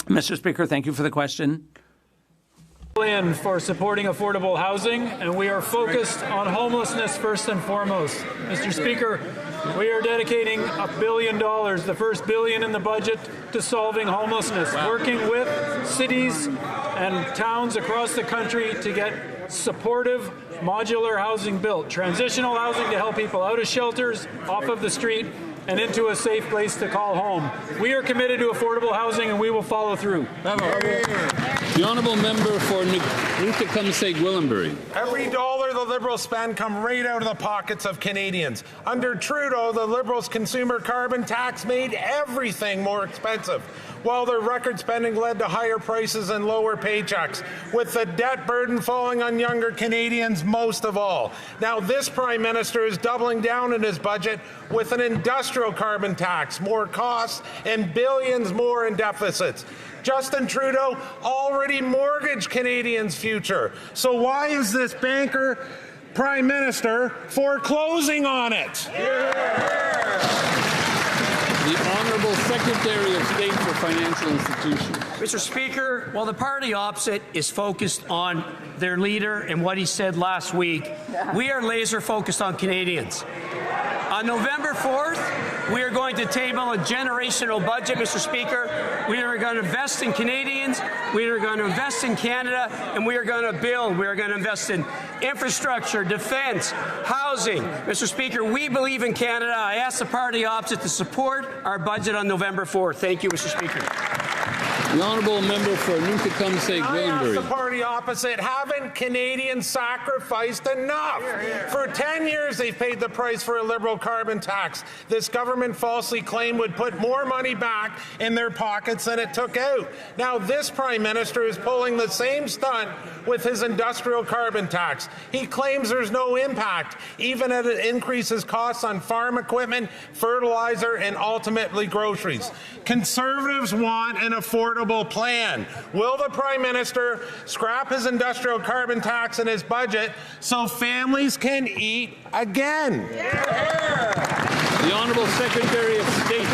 Mr. Speaker, thank you for the question. For supporting affordable housing, and we are focused on homelessness first and foremost. Mr. Speaker, we are dedicating $1 billion, the first billion in the budget, to solving homelessness, working with cities and towns across the country to get supportive modular housing built, transitional housing to help people out of shelters, off of the street, and into a safe place to call home. We are committed to affordable housing, and we will follow through. The honourable member for Newtecumseg-Gwillimbury. Every dollar the Liberals spend comes right out of the pockets of Canadians. Under Trudeau, the Liberals' consumer carbon tax made everything more expensive, while their record spending led to higher prices and lower paychecks, with the debt burden falling on younger Canadians most of all. Now this Prime Minister is doubling down in his budget with an industrial carbon tax, more costs, and billions more in deficits. Justin Trudeau already mortgaged Canadians' future. So why is this banker Prime Minister foreclosing on it. The Honourable Secretary of State for Financial Institutions. Mr. Speaker, while the party opposite is focused on their leader and what he said last week, we are laser focused on Canadians. On November 4th, we are going to table a generational budget, Mr. Speaker. We are going to invest in Canadians, we are going to invest in Canada, and we are going to build. We are going to invest in infrastructure, defence, housing. Mr. Speaker, we believe in Canada. I ask the party opposite to support our budget on November 4th. Thank you, Mr. Speaker. The Honourable Member for Newcastle I ask the Granbury. party opposite, haven't Canadians sacrificed enough? For 10 years, they've paid the price for a Liberal carbon tax. This government falsely claimed would put more money back in their pockets than it took out. Now, this Prime Minister is pulling the same stunt with his industrial carbon tax. He claims there's no impact, even as it increases costs on farm equipment, fertilizer, and ultimately groceries. Conservatives want an affordable plan. Will the Prime Minister scrap his industrial carbon tax in his budget so families can eat again? The Honourable Secretary of State.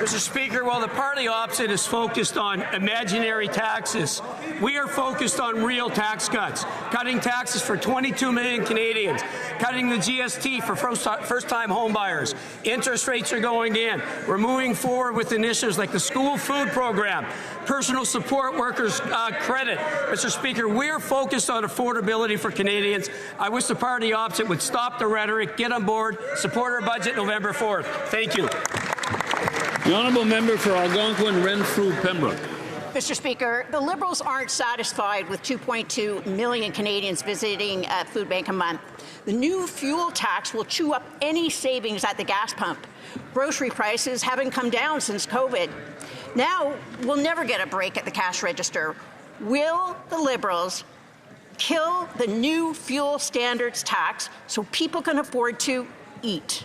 Mr. Speaker, while the party opposite is focused on imaginary taxes, we are focused on real tax cuts, cutting taxes for 22 million Canadians, cutting the GST for first-time home buyers. Interest rates are going in. We're moving forward with initiatives like the school food program, personal support workers credit. Mr. Speaker, we're focused on affordability for Canadians. I wish the party opposite would stop the rhetoric, get on board, support our budget November 4th. Thank you. The Honourable Member for Algonquin Renfrew Pembroke. Mr. Speaker, the Liberals aren't satisfied with 2.2 million Canadians visiting a food bank a month. The new fuel tax will chew up any savings at the gas pump. Grocery prices haven't come down since COVID. Now, we'll never get a break at the cash register. Will the Liberals kill the new fuel standards tax so people can afford to eat?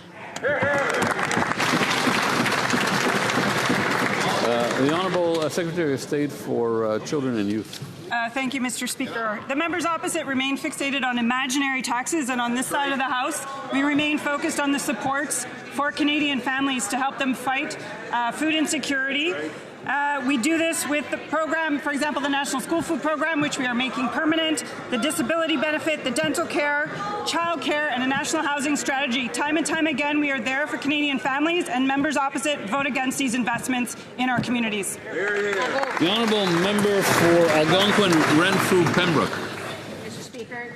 The Honourable Secretary of State for Children and Youth. Thank you, Mr. Speaker. The members opposite remain fixated on imaginary taxes, and on this side of the House, we remain focused on the supports for Canadian families to help them fight food insecurity. We do this with the program, for example, the National School Food Program, which we are making permanent, the disability benefit, the dental care, child care, and a national housing strategy. Time and time again, we are there for Canadian families, and members opposite vote against these investments in our communities. The Honourable Member for Algonquin Renfrew Pembroke.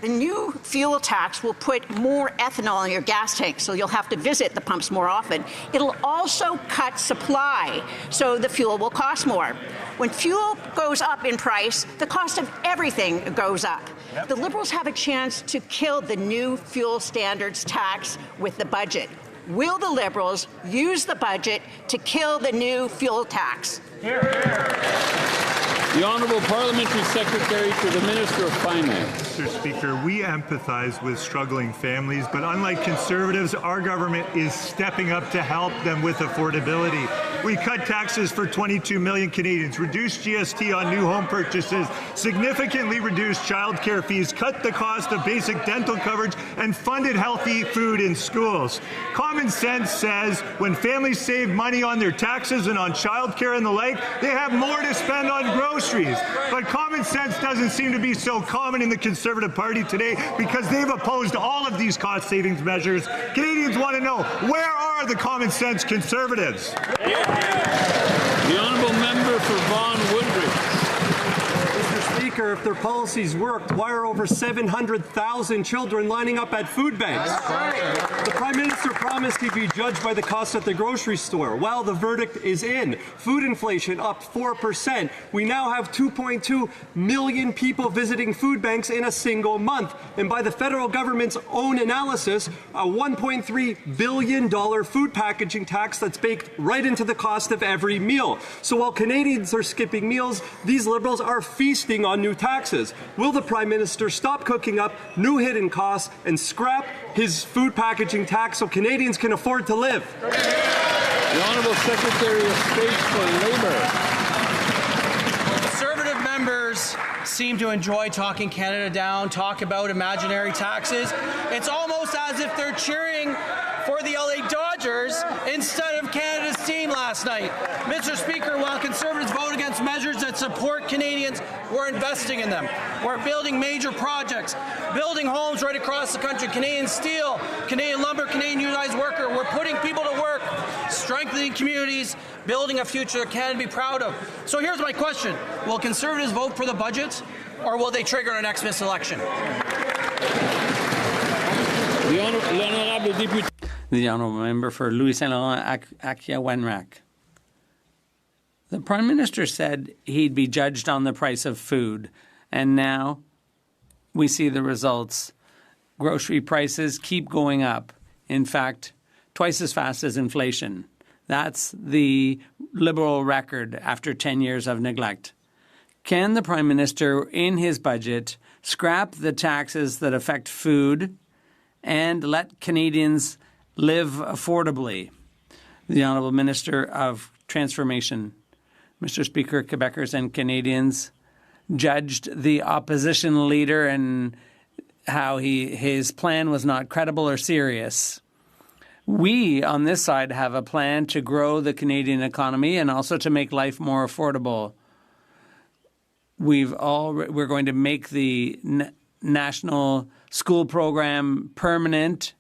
The new fuel tax will put more ethanol in your gas tank, so you'll have to visit the pumps more often. It'll also cut supply, so the fuel will cost more. When fuel goes up in price, the cost of everything goes up. Yep. The Liberals have a chance to kill the new fuel standards tax with the budget. Will the Liberals use the budget to kill the new fuel tax? Here, here. The Honourable Parliamentary Secretary to the Minister of Finance. Mr. Speaker, we empathise with struggling families, but unlike Conservatives, our government is stepping up to help them with affordability. We cut taxes for 22 million Canadians, reduced GST on new home purchases, significantly reduced childcare fees, cut the cost of basic dental coverage, and funded healthy food in schools. Common sense says when families save money on their taxes and on childcare and the like, they have more to spend on groceries. But common sense doesn't seem to be so common in the Conservative Party today because they've opposed all of these cost savings measures. Canadians want to know, where are the common sense Conservatives? The Honourable Member for Vaughan Woodbridge. Mr. Speaker, if their policies worked, why are over 700,000 children lining up at food banks? The Prime Minister promised he'd be judged by the cost at the grocery store. Well, the verdict is in. Food inflation up 4%. We now have 2.2 million people visiting food banks in a single month. And by the federal government's own analysis, a $1.3 billion food packaging tax that's baked right into the cost of every meal. So while Canadians are skipping meals, these Liberals are feasting on new taxes. Will the Prime Minister stop cooking up new hidden costs and scrap his food packaging tax so Canadians can afford to live? The Honourable Secretary of State for Labour. Conservative members seem to enjoy talking Canada down, talk about imaginary taxes. It's almost as if they're cheering for the LA Dodgers instead of Canada's team last night. Mr. Speaker, while Conservatives vote against measures that support Canadians, we're investing in them. We're building major projects, building homes right across the country, Canadian steel, Canadian lumber, Canadian unionized worker. We're putting people to work, strengthening communities, building a future that Canada can be proud of. So here's my question. Will Conservatives vote for the budget, or will they trigger an Xmas election? The honourable member for Louis Saint Laurent Akia-Wenrack. The Prime Minister said he'd be judged on the price of food, and now we see the results. Grocery prices keep going up. In fact, twice as fast as inflation. That's the Liberal record after 10 years of neglect. Can the Prime Minister, in his budget, scrap the taxes that affect food and let Canadians live affordably? The Honourable Minister of Transformation. Mr. Speaker, Quebecers and Canadians judged the opposition leader and how his plan was not credible or serious. We, on this side, have a plan to grow the Canadian economy and also to make life more affordable. We're going to make the national school program permanent,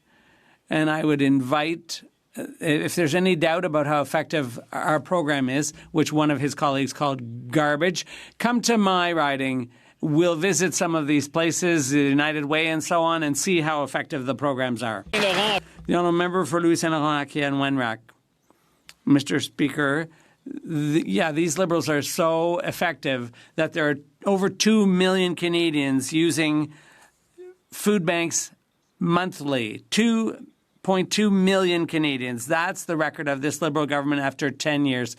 and I would invite, if there's any doubt about how effective our program is, which one of his colleagues called garbage, come to my riding. We'll visit some of these places, the United Way and so on, and see how effective the programs are. The honourable member for Louis Saint Laurent Akia-Wenrack. Mr. Speaker, these Liberals are so effective that there are over 2 million Canadians using food banks monthly. 2.2 million Canadians. That's the record of this Liberal government after 10 years.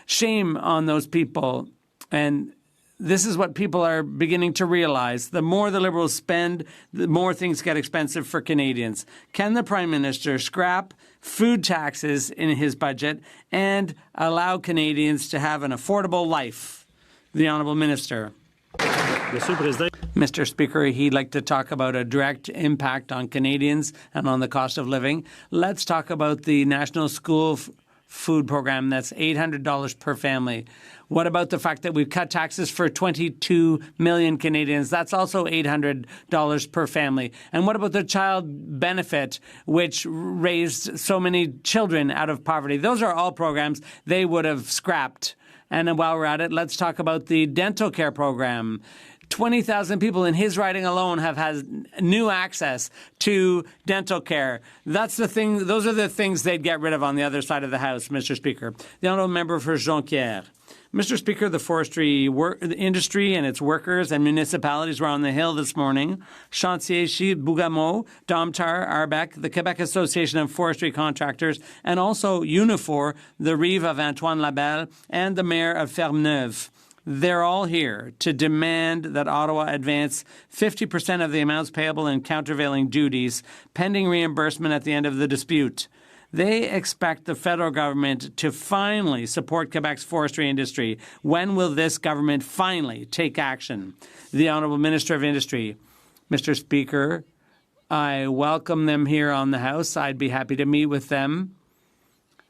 Shame on those people. And this is what people are beginning to realize. The more the Liberals spend, the more things get expensive for Canadians. Can the Prime Minister scrap food taxes in his budget and allow Canadians to have an affordable life? The Honourable Minister. Mr. Speaker, he'd like to talk about a direct impact on Canadians and on the cost of living. Let's talk about the National School Food Program. That's $800 per family. What about the fact that we've cut taxes for 22 million Canadians? That's also $800 per family. And what about the child benefit, which raised so many children out of poverty? Those are all programs they would have scrapped. And while we're at it, let's talk about the dental care program. 20,000 people in his riding alone have had new access to dental care. That's the thing. Those are the things they'd get rid of on the other side of the House, Mr. Speaker. The honourable member for Jonquière. Mr. Speaker, the forestry industry and its workers and municipalities were on the Hill this morning. Chantier Chute, Bougamau, Domtar, Arbec, the Quebec Association of Forestry Contractors, and also Unifor, the Rive of Antoine Labelle, and the Mayor of Ferme-Neuve. They're all here to demand that Ottawa advance 50% of the amounts payable in countervailing duties, pending reimbursement at the end of the dispute. They expect the federal government to finally support Quebec's forestry industry. When will this government finally take action? The Honourable Minister of Industry. Mr. Speaker, I welcome them here on the House. I'd be happy to meet with them.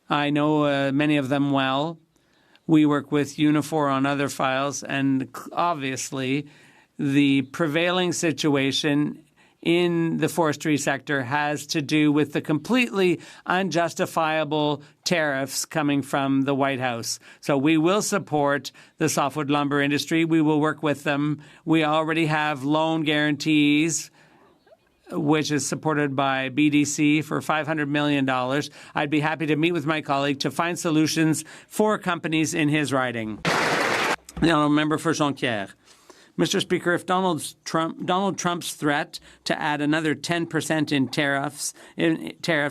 I know many of them well. We work with Unifor on other files, and obviously the prevailing situation in the forestry sector has to do with the completely unjustifiable tariffs coming from the White House. So we will support the softwood lumber industry. We will work with them. We already have loan guarantees, which is supported by BDC for $500 million. I'd be happy to meet with my colleague to find solutions for companies in his riding. The honourable member for Jonquière. Mr. Speaker, if Donald Trump's threat to add another 10% in tariffs,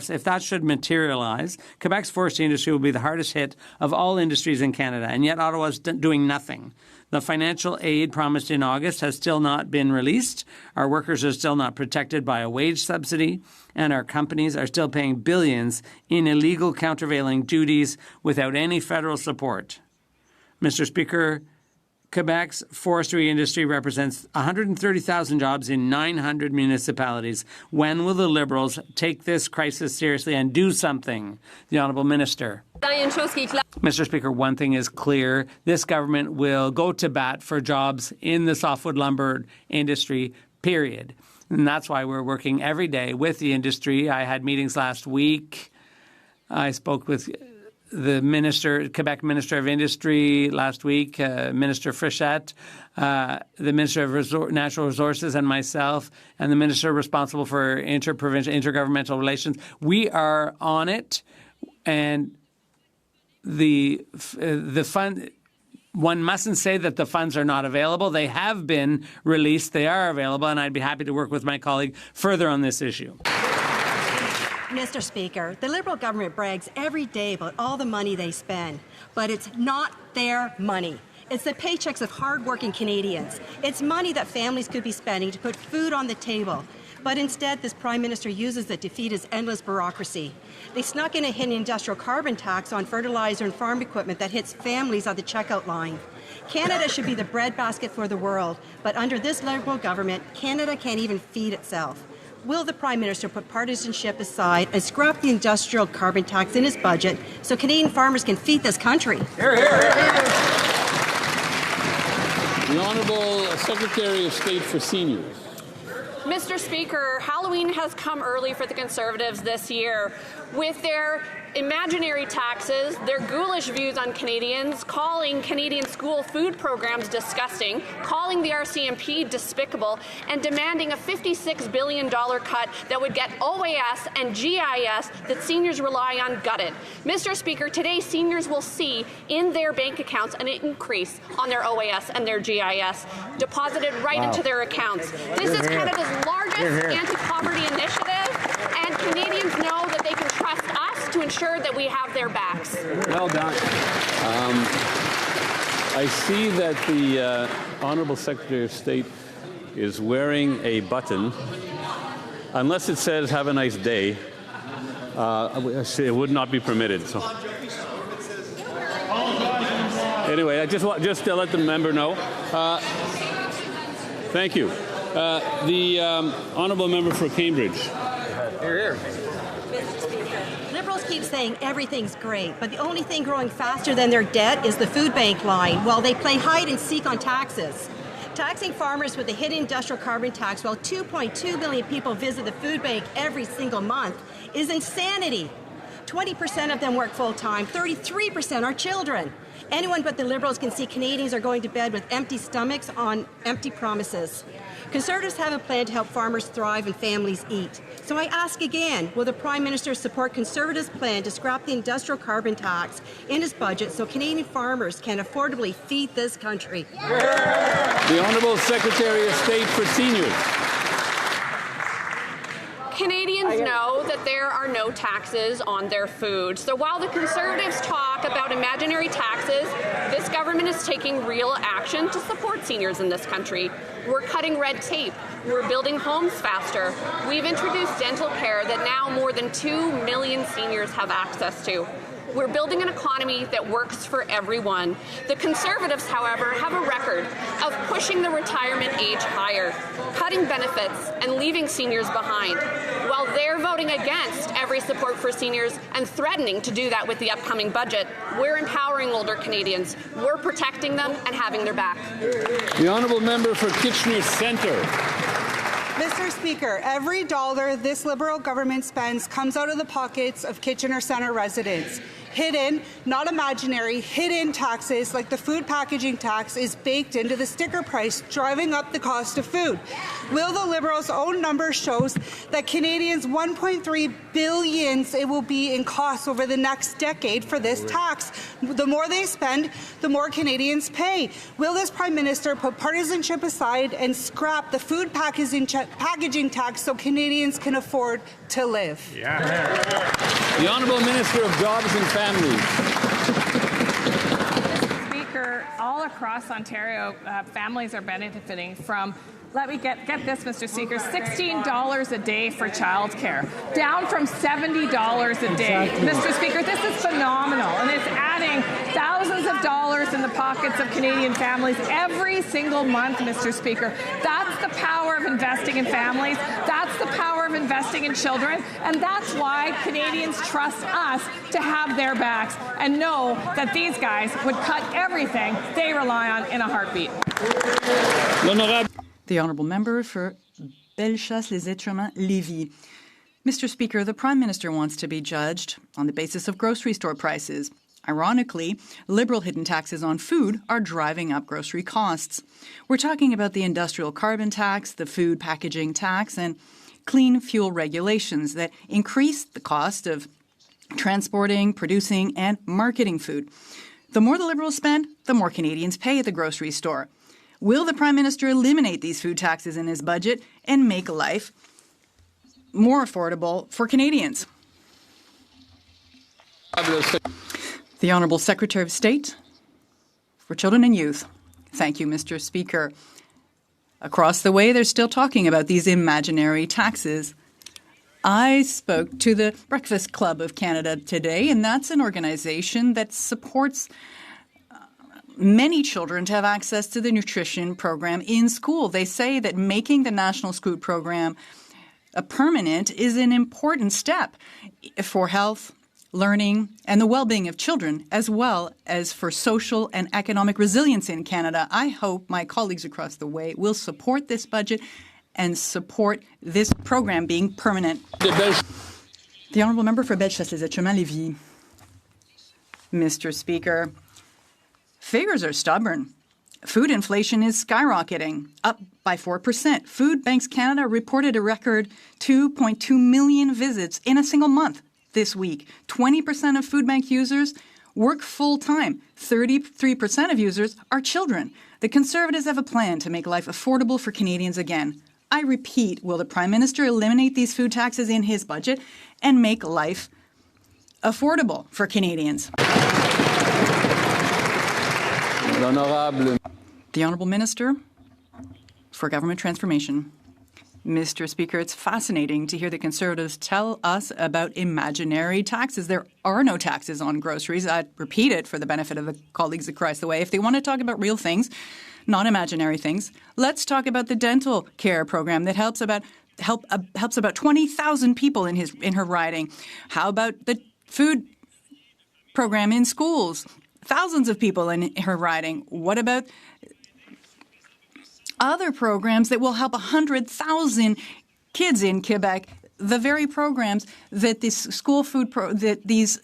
if that should materialize, Quebec's forestry industry will be the hardest hit of all industries in Canada, and yet Ottawa's doing nothing. The financial aid promised in August has still not been released. Our workers are still not protected by a wage subsidy, and our companies are still paying billions in illegal countervailing duties without any federal support. Mr. Speaker, Quebec's forestry industry represents 130,000 jobs in 900 municipalities. When will the Liberals take this crisis seriously and do something? The Honourable Minister. Mr. Speaker, one thing is clear. This government will go to bat for jobs in the softwood lumber industry, period. And that's why we're working every day with the industry. I had meetings last week. I spoke with the Quebec Minister of Industry last week, Minister Frichette, the Minister of Natural Resources and myself, and the Minister responsible for intergovernmental relations. We are on it, and the fund. One mustn't say that the funds are not available. They have been released. They are available, and I'd be happy to work with my colleague further on this issue. Mr. Speaker, the Liberal government brags every day about all the money they spend, but it's not their money. It's the paychecks of hard-working Canadians. It's money that families could be spending to put food on the table. But instead, this Prime Minister uses it to feed his endless bureaucracy. They snuck in a hidden industrial carbon tax on fertilizer and farm equipment that hits families at the checkout line. Canada should be the breadbasket for the world, but under this Liberal government, Canada can't even feed itself. Will the Prime Minister put partisanship aside and scrap the industrial carbon tax in his budget so Canadian farmers can feed this country? Hear, hear, hear. The Honourable Secretary of State for Seniors. Mr. Speaker, Halloween has come early for the Conservatives this year. With their imaginary taxes, their ghoulish views on Canadians, calling Canadian school food programs disgusting, calling the RCMP despicable, and demanding a $56 billion cut that would get OAS and GIS that seniors rely on gutted. Mr. Speaker, today seniors will see in their bank accounts an increase on their OAS and their GIS deposited right into their accounts. This is Canada's largest anti-poverty initiative, and Canadians know that they can trust us to ensure that we have their backs. Well done. I see that the Honourable Secretary of State is wearing a button. Unless it says "Have a nice day," it would not be permitted. So, anyway, I just to let the member know. Thank you. The Honourable Member for Cambridge. Here, here. Mr. Speaker, Liberals keep saying everything's great, but the only thing growing faster than their debt is the food bank line, while they play hide and seek on taxes. Taxing farmers with a hidden industrial carbon tax while 2.2 million people visit the food bank every single month is insanity. 20% of them work full-time, 33% are children. Anyone but the Liberals can see Canadians are going to bed with empty stomachs on empty promises. Conservatives have a plan to help farmers thrive and families eat. So I ask again, will the Prime Minister support Conservatives' plan to scrap the industrial carbon tax in his budget so Canadian farmers can affordably feed this country? The Honourable Secretary of State for Seniors. Canadians know that there are no taxes on their food. So while the Conservatives talk about imaginary taxes, this government is taking real action to support seniors in this country. We're cutting red tape. We're building homes faster. We've introduced dental care that now more than 2 million seniors have access to. We're building an economy that works for everyone. The Conservatives, however, have a record of pushing the retirement age higher, cutting benefits, and leaving seniors behind, while they're voting against every support for seniors and threatening to do that with the upcoming budget. We're empowering older Canadians. We're protecting them and having their back. The Honourable Member for Kitchener Centre. Mr. Speaker, every dollar this Liberal government spends comes out of the pockets of Kitchener Centre residents. Hidden, not imaginary, hidden taxes like the food packaging tax is baked into the sticker price, driving up the cost of food. Will the Liberals' own number shows that Canadians' $1.3 billion it will be in costs over the next decade for this tax. The more they spend, the more Canadians pay. Will this Prime Minister put partisanship aside and scrap the food packaging tax so Canadians can afford to live? The Honourable Minister of Jobs and Families. Mr. Speaker, all across Ontario, families are benefiting from, let me get this, Mr. Speaker, $16 a day for childcare, down from $70 a day. Exactly. Mr. Speaker, this is phenomenal, and it's adding thousands of dollars in the pockets of Canadian families every single month, Mr. Speaker. That's the power of investing in families. That's the power of investing in children. And that's why Canadians trust us to have their backs and know that these guys would cut everything they rely on in a heartbeat. The Honourable Member for Bellechasse-les-Étrements-Lévis. Mr. Speaker, the Prime Minister wants to be judged on the basis of grocery store prices. Ironically, Liberal hidden taxes on food are driving up grocery costs. We're talking about the industrial carbon tax, the food packaging tax, and clean fuel regulations that increase the cost of transporting, producing, and marketing food. The more the Liberals spend, the more Canadians pay at the grocery store. Will the Prime Minister eliminate these food taxes in his budget and make life more affordable for Canadians? The Honourable Secretary of State for Children and Youth. Thank you, Mr. Speaker. Across the way, they're still talking about these imaginary taxes. I spoke to the Breakfast Club of Canada today, and that's an organization that supports many children to have access to the nutrition program in school. They say that making the National Scoot program permanent is an important step for health, learning, and the well-being of children, as well as for social and economic resilience in Canada. I hope my colleagues across the way will support this budget and support this program being permanent. The Honourable Member for Bellechasse-les-Étrements-Lévis. Mr. Speaker, figures are stubborn. Food inflation is skyrocketing, up by 4%. Food Banks Canada reported a record 2.2 million visits in a single month this week. 20% of food bank users work full-time. 33% of users are children. The Conservatives have a plan to make life affordable for Canadians again. I repeat, will the Prime Minister eliminate these food taxes in his budget and make life affordable for Canadians? The Honourable Minister for Government Transformation. Mr. Speaker, it's fascinating to hear the Conservatives tell us about imaginary taxes. There are no taxes on groceries. I'd repeat it for the benefit of the colleagues across the way. If they want to talk about real things, not imaginary things, let's talk about the dental care program that helps about 20,000 people in her riding. How about the food program in schools? Thousands of people in her riding. What about other programs that will help 100,000 kids in Quebec, the very programs that this school food that these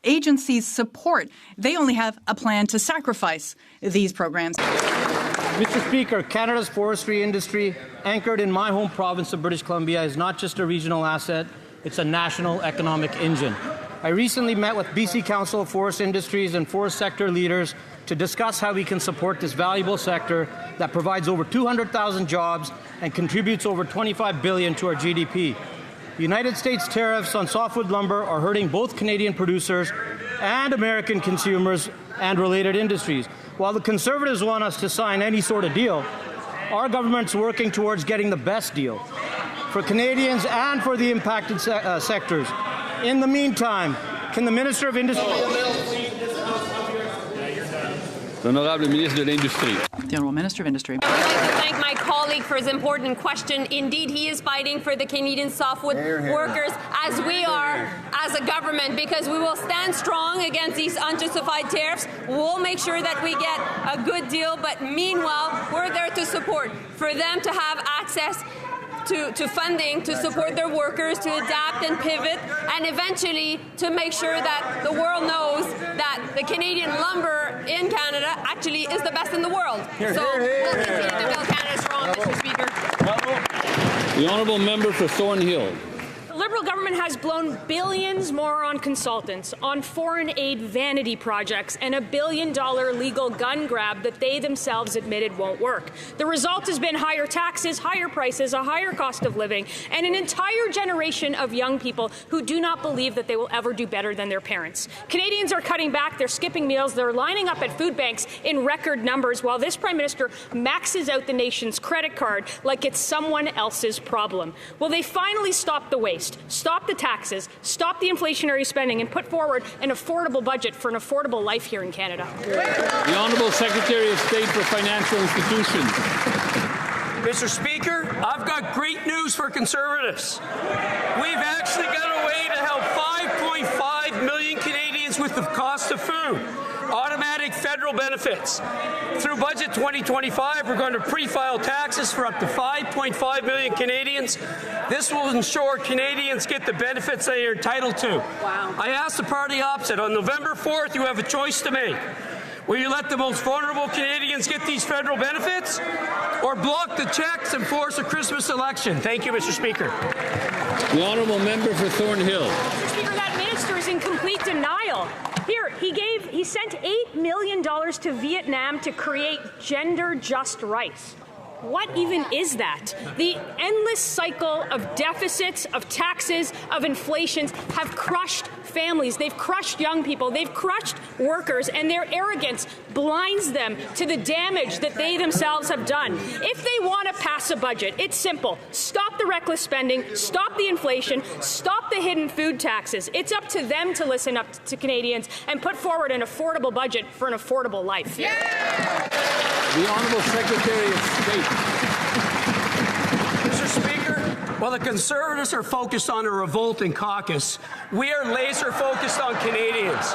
agencies support? They only have a plan to sacrifice these programs. Mr. Speaker, Canada's forestry industry, anchored in my home province of British Columbia, is not just a regional asset, it's a national economic engine. I recently met with BC Council of Forest Industries and forest sector leaders to discuss how we can support this valuable sector that provides over 200,000 jobs and contributes over $25 billion to our GDP. The United States tariffs on softwood lumber are hurting both Canadian producers and American consumers and related industries. While the Conservatives want us to sign any sort of deal, our government's working towards getting the best deal for Canadians and for the impacted sectors. In the meantime, can the Minister of Industry... The Honourable Minister de l'Industrie. The Honourable Minister of Industry. I would like to thank my colleague for his important question. Indeed, he is fighting for the Canadian softwood workers, as we are as a government, because we will stand strong against these unjustified tariffs. We'll make sure that we get a good deal, but meanwhile, we're there to support, for them to have access to funding to support their workers, to adapt and pivot, and eventually to make sure that the world knows that the Canadian lumber in Canada actually is the best in the world. So we'll continue to build Canada strong, Mr. Speaker. The Honourable Member for Thornhill. The Liberal government has blown billions more on consultants, on foreign aid vanity projects, and $1 billion legal gun grab that they themselves admitted won't work. The result has been higher taxes, higher prices, a higher cost of living, and an entire generation of young people who do not believe that they will ever do better than their parents. Canadians are cutting back, they're skipping meals, they're lining up at food banks in record numbers, while this Prime Minister maxes out the nation's credit card like it's someone else's problem. Will they finally stop the waste? Stop the taxes, stop the inflationary spending, and put forward an affordable budget for an affordable life here in Canada. The Honourable Secretary of State for Financial Institutions. Mr. Speaker, I've got great news for Conservatives. We've actually got a way to help 5.5 million Canadians with the cost of food. Automatic federal benefits. Through Budget 2025, we're going to pre-file taxes for up to 5.5 million Canadians. This will ensure Canadians get the benefits they are entitled to. Wow. I asked the party opposite, on November 4th, you have a choice to make. Will you let the most vulnerable Canadians get these federal benefits, or block the checks and force a Christmas election? Thank you, Mr. Speaker. The Honourable Member for Thornhill. Mr. Speaker, that minister is in complete denial. Here, he sent $8 million to Vietnam to create gender-just rice. What even is that? The endless cycle of deficits, of taxes, of inflations have crushed families. They've crushed young people. They've crushed workers, and their arrogance blinds them to the damage that they themselves have done. If they want to pass a budget, it's simple. Stop the reckless spending, stop the inflation, stop the hidden food taxes. It's up to them to listen up to Canadians and put forward an affordable budget for an affordable life. Yeah. The Honourable Secretary of State. Mr. Speaker, while the Conservatives are focused on a revolt in caucus, we are laser focused on Canadians.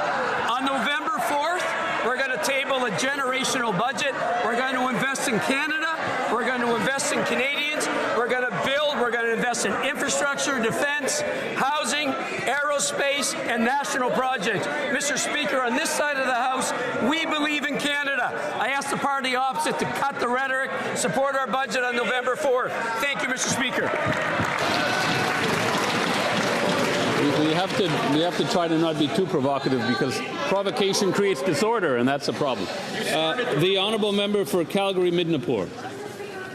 On November 4th, we're going to table a generational budget. We're going to invest in Canada. We're going to invest in Canadians. We're going to build. We're going to invest in infrastructure, defense, housing, aerospace, and national projects. Mr. Speaker, on this side of the House, we believe in Canada. I ask the party opposite to cut the rhetoric, support our budget on November 4th. Thank you, Mr. Speaker. We have to try to not be too provocative, because provocation creates disorder, and that's a problem. The Honourable Member for Calgary-Midnapore.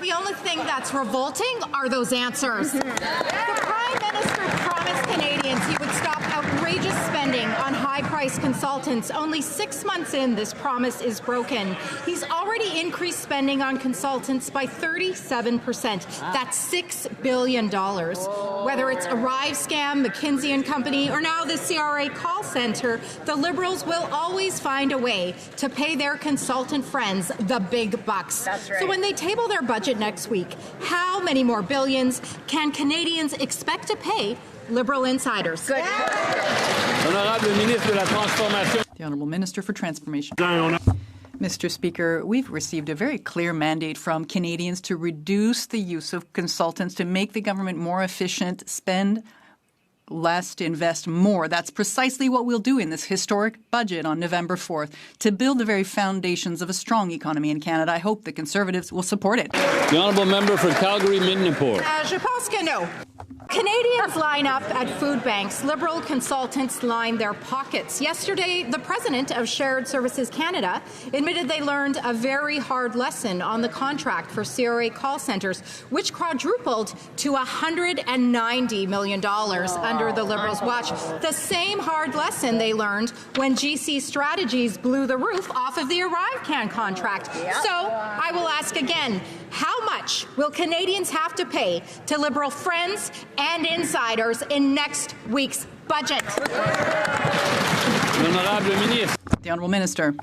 The only thing that's revolting are those answers. The Prime Minister promised Canadians he would stop outrageous spending on high-priced consultants. Only 6 months in, this promise is broken. He's already increased spending on consultants by 37%. That's $6 billion. Whether it's Arrive scam, McKinsey & Company, or now the CRA call centre, the Liberals will always find a way to pay their consultant friends the big bucks. That's right. So when they table their budget next week, how many more billions can Canadians expect to pay Liberal insiders? Good. The Honourable Minister for Transformation. Mr. Speaker, we've received a very clear mandate from Canadians to reduce the use of consultants, to make the government more efficient, spend less to invest more. That's precisely what we'll do in this historic budget on November 4th to build the very foundations of a strong economy in Canada. I hope the Conservatives will support it. The Honourable Member for Calgary-Midnapore. Je pense que no. Canadians line up at food banks. Liberal consultants line their pockets. Yesterday, the president of Shared Services Canada admitted they learned a very hard lesson on the contract for CRA call centres, which quadrupled to $190 million under the Liberals' watch. The same hard lesson they learned when GC Strategies blew the roof off of the ArriveCan contract. So I will ask again, how much will Canadians have to pay to Liberal friends and insiders in next week's budget? The Honourable Minister.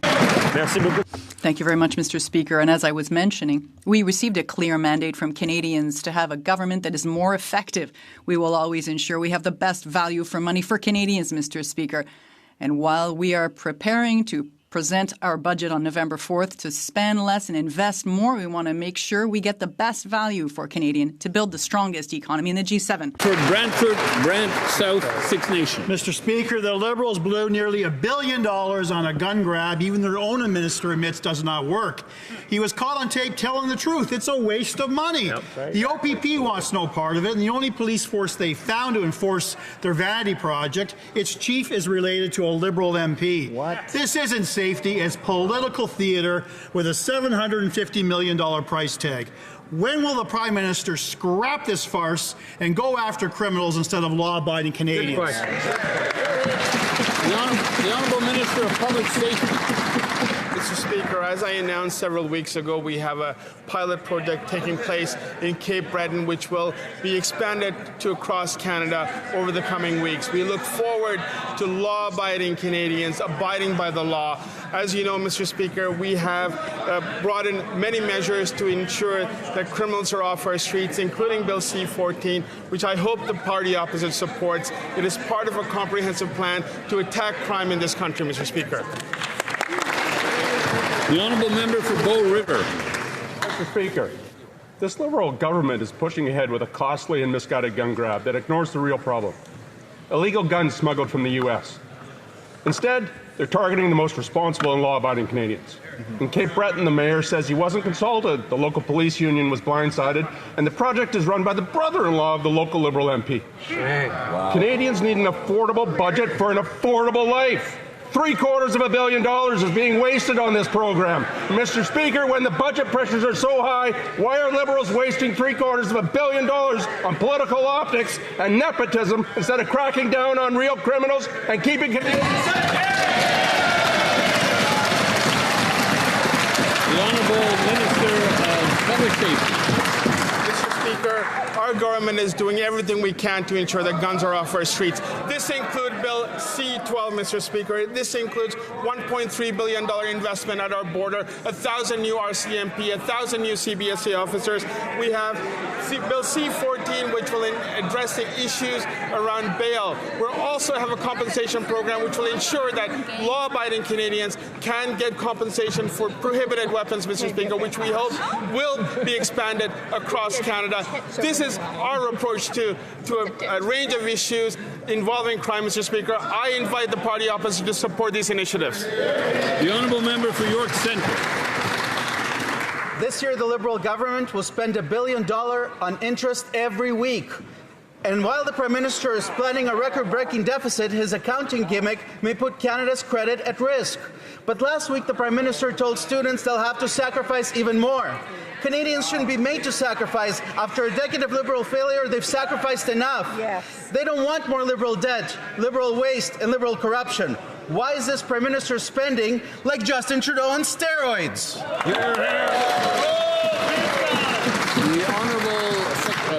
Thank you very much, Mr. Speaker. And as I was mentioning, we received a clear mandate from Canadians to have a government that is more effective. We will always ensure we have the best value for money for Canadians, Mr. Speaker. And while we are preparing to present our budget on November 4th to spend less and invest more, we want to make sure we get the best value for Canadian to build the strongest economy in the G7. For Brantford, Brant South, Six Nations. Mr. Speaker, the Liberals blew nearly $1 billion on a gun grab even their own minister admits does not work. He was caught on tape telling the truth. It's a waste of money. Yep, right. The OPP wants no part of it, and the only police force they found to enforce their vanity project, its chief is related to a Liberal MP. What? This isn't safety, it's political theatre with a $750 million price tag. When will the Prime Minister scrap this farce and go after criminals instead of law-abiding Canadians? The Honourable Minister of Public Safety. Mr. Speaker, as I announced several weeks ago, we have a pilot project taking place in Cape Breton, which will be expanded to across Canada over the coming weeks. We look forward to law-abiding Canadians abiding by the law. As you know, Mr. Speaker, we have brought in many measures to ensure that criminals are off our streets, including Bill C-14, which I hope the party opposite supports. It is part of a comprehensive plan to attack crime in this country, Mr. Speaker. The honourable member for Bow River. Mr. Speaker, this Liberal government is pushing ahead with a costly and misguided gun grab that ignores the real problem: illegal guns smuggled from the U.S. Instead, they're targeting the most responsible and law-abiding Canadians. In Cape Breton, the mayor says he wasn't consulted, the local police union was blindsided, and the project is run by the brother-in-law of the local Liberal MP. Wow. Canadians need an affordable budget for an affordable life. $750 million is being wasted on this program. Mr. Speaker, when the budget pressures are so high, why are Liberals wasting $750 million on political optics and nepotism instead of cracking down on real criminals and keeping Canadians safe? The Honourable Minister of Public Safety. Mr. Speaker, our government is doing everything we can to ensure that guns are off our streets. This includes Bill C-12, Mr. Speaker. This includes $1.3 billion investment at our border, 1,000 new RCMP, 1,000 new CBSA officers. We have Bill C-14, which will address the issues around bail. We'll also have a compensation program which will ensure that law-abiding Canadians can get compensation for prohibited weapons, Mr. Speaker, which we hope will be expanded across Canada. This is our approach to a range of issues involving crime, Mr. Speaker. I invite the party opposite to support these initiatives. The honourable member for York Centre. This year, the Liberal government will spend $1 billion on interest every week. And while the Prime Minister is planning a record-breaking deficit, his accounting gimmick may put Canada's credit at risk. But last week, the Prime Minister told students they'll have to sacrifice even more. Canadians shouldn't be made to sacrifice. After a decade of Liberal failure, they've sacrificed enough. Yes. They don't want more Liberal debt, Liberal waste, and Liberal corruption. Why is this Prime Minister spending like Justin Trudeau on steroids? The Honourable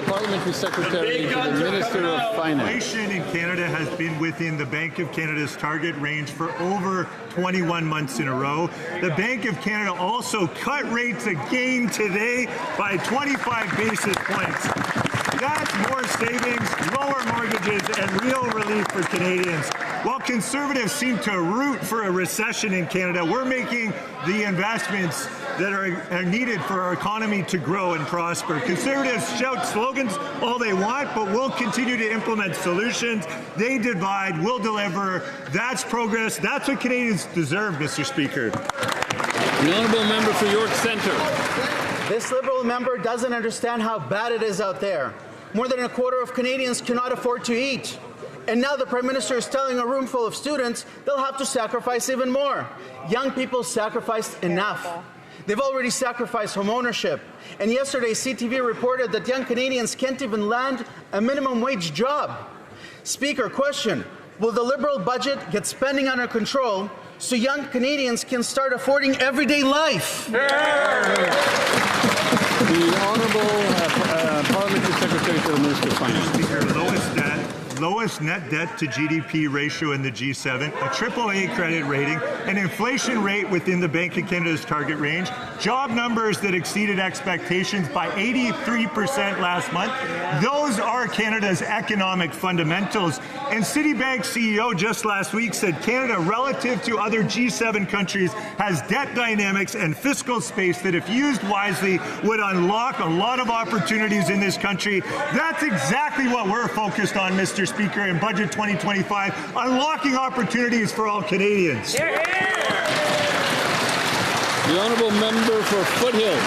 Parliamentary Secretary to the Minister of Finance. Inflation in Canada has been within the Bank of Canada's target range for over 21 months in a row. The Bank of Canada also cut rates again today by 25 basis points. That's more savings, lower mortgages, and real relief for Canadians. While Conservatives seem to root for a recession in Canada, we're making the investments that are needed for our economy to grow and prosper. Conservatives shout slogans all they want, but we'll continue to implement solutions. They divide, we'll deliver. That's progress. That's what Canadians deserve, Mr. Speaker. The honourable member for York Centre. This Liberal member doesn't understand how bad it is out there. More than a quarter of Canadians cannot afford to eat. And now the Prime Minister is telling a room full of students they'll have to sacrifice even more. Young people sacrificed enough. They've already sacrificed home ownership. And yesterday, CTV reported that young Canadians can't even land a minimum wage job. Speaker, question: will the Liberal budget get spending under control so young Canadians can start affording everyday life? The Honourable Parliamentary Secretary to the Minister of Finance. Speaker, lowest net debt to GDP ratio in the G7, a AAA credit rating, an inflation rate within the Bank of Canada's target range, job numbers that exceeded expectations by 83% last month. Those are Canada's economic fundamentals. And Citibank CEO just last week said Canada, relative to other G7 countries, has debt dynamics and fiscal space that, if used wisely, would unlock a lot of opportunities in this country. That's exactly what we're focused on, Mr. Speaker, in Budget 2025, unlocking opportunities for all Canadians. The honourable member for Foothills.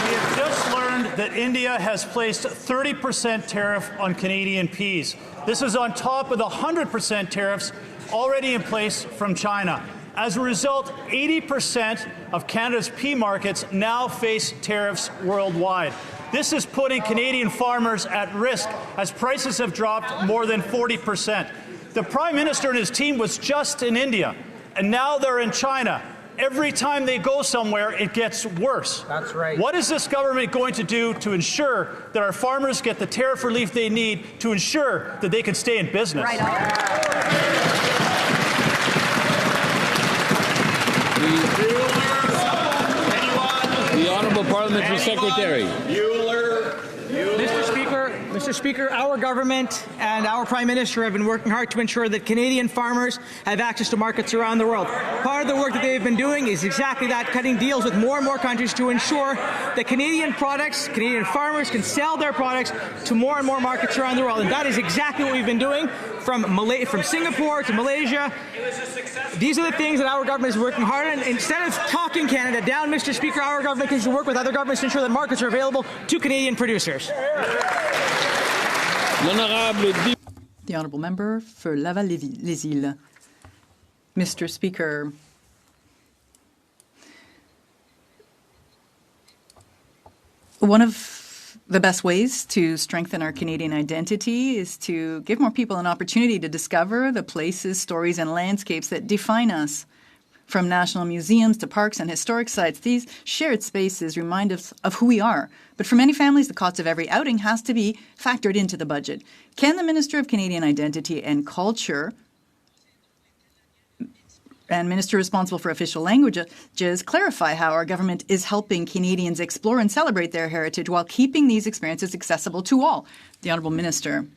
We have just learned that India has placed 30% tariff on Canadian peas. This is on top of the 100% tariffs already in place from China. As a result, 80% of Canada's pea markets now face tariffs worldwide. This is putting Canadian farmers at risk as prices have dropped more than 40%. The Prime Minister and his team was just in India, and now they're in China. Every time they go somewhere, it gets worse. That's right. What is this government going to do to ensure that our farmers get the tariff relief they need to ensure that they can stay in business? Right on. The Honourable Parliamentary Secretary. Mr. Speaker, our government and our Prime Minister have been working hard to ensure that Canadian farmers have access to markets around the world. Part of the work that they've been doing is exactly that, cutting deals with more and more countries to ensure that Canadian farmers can sell their products to more and more markets around the world. And that is exactly what we've been doing from Singapore to Malaysia. These are the things that our government is working hard on. Instead of talking Canada down, Mr. Speaker, our government can work with other governments to ensure that markets are available to Canadian producers. The Honourable Member for Laval-les-Îles. Mr. Speaker, one of the best ways to strengthen our Canadian identity is to give more people an opportunity to discover the places, stories, and landscapes that define us. From national museums to parks and historic sites, these shared spaces remind us of who we are. But for many families, the cost of every outing has to be factored into the budget. Can the Minister of Canadian Identity and Culture and Minister responsible for official languages clarify how our government is helping Canadians explore and celebrate their heritage while keeping these experiences accessible to all? The Honourable Minister.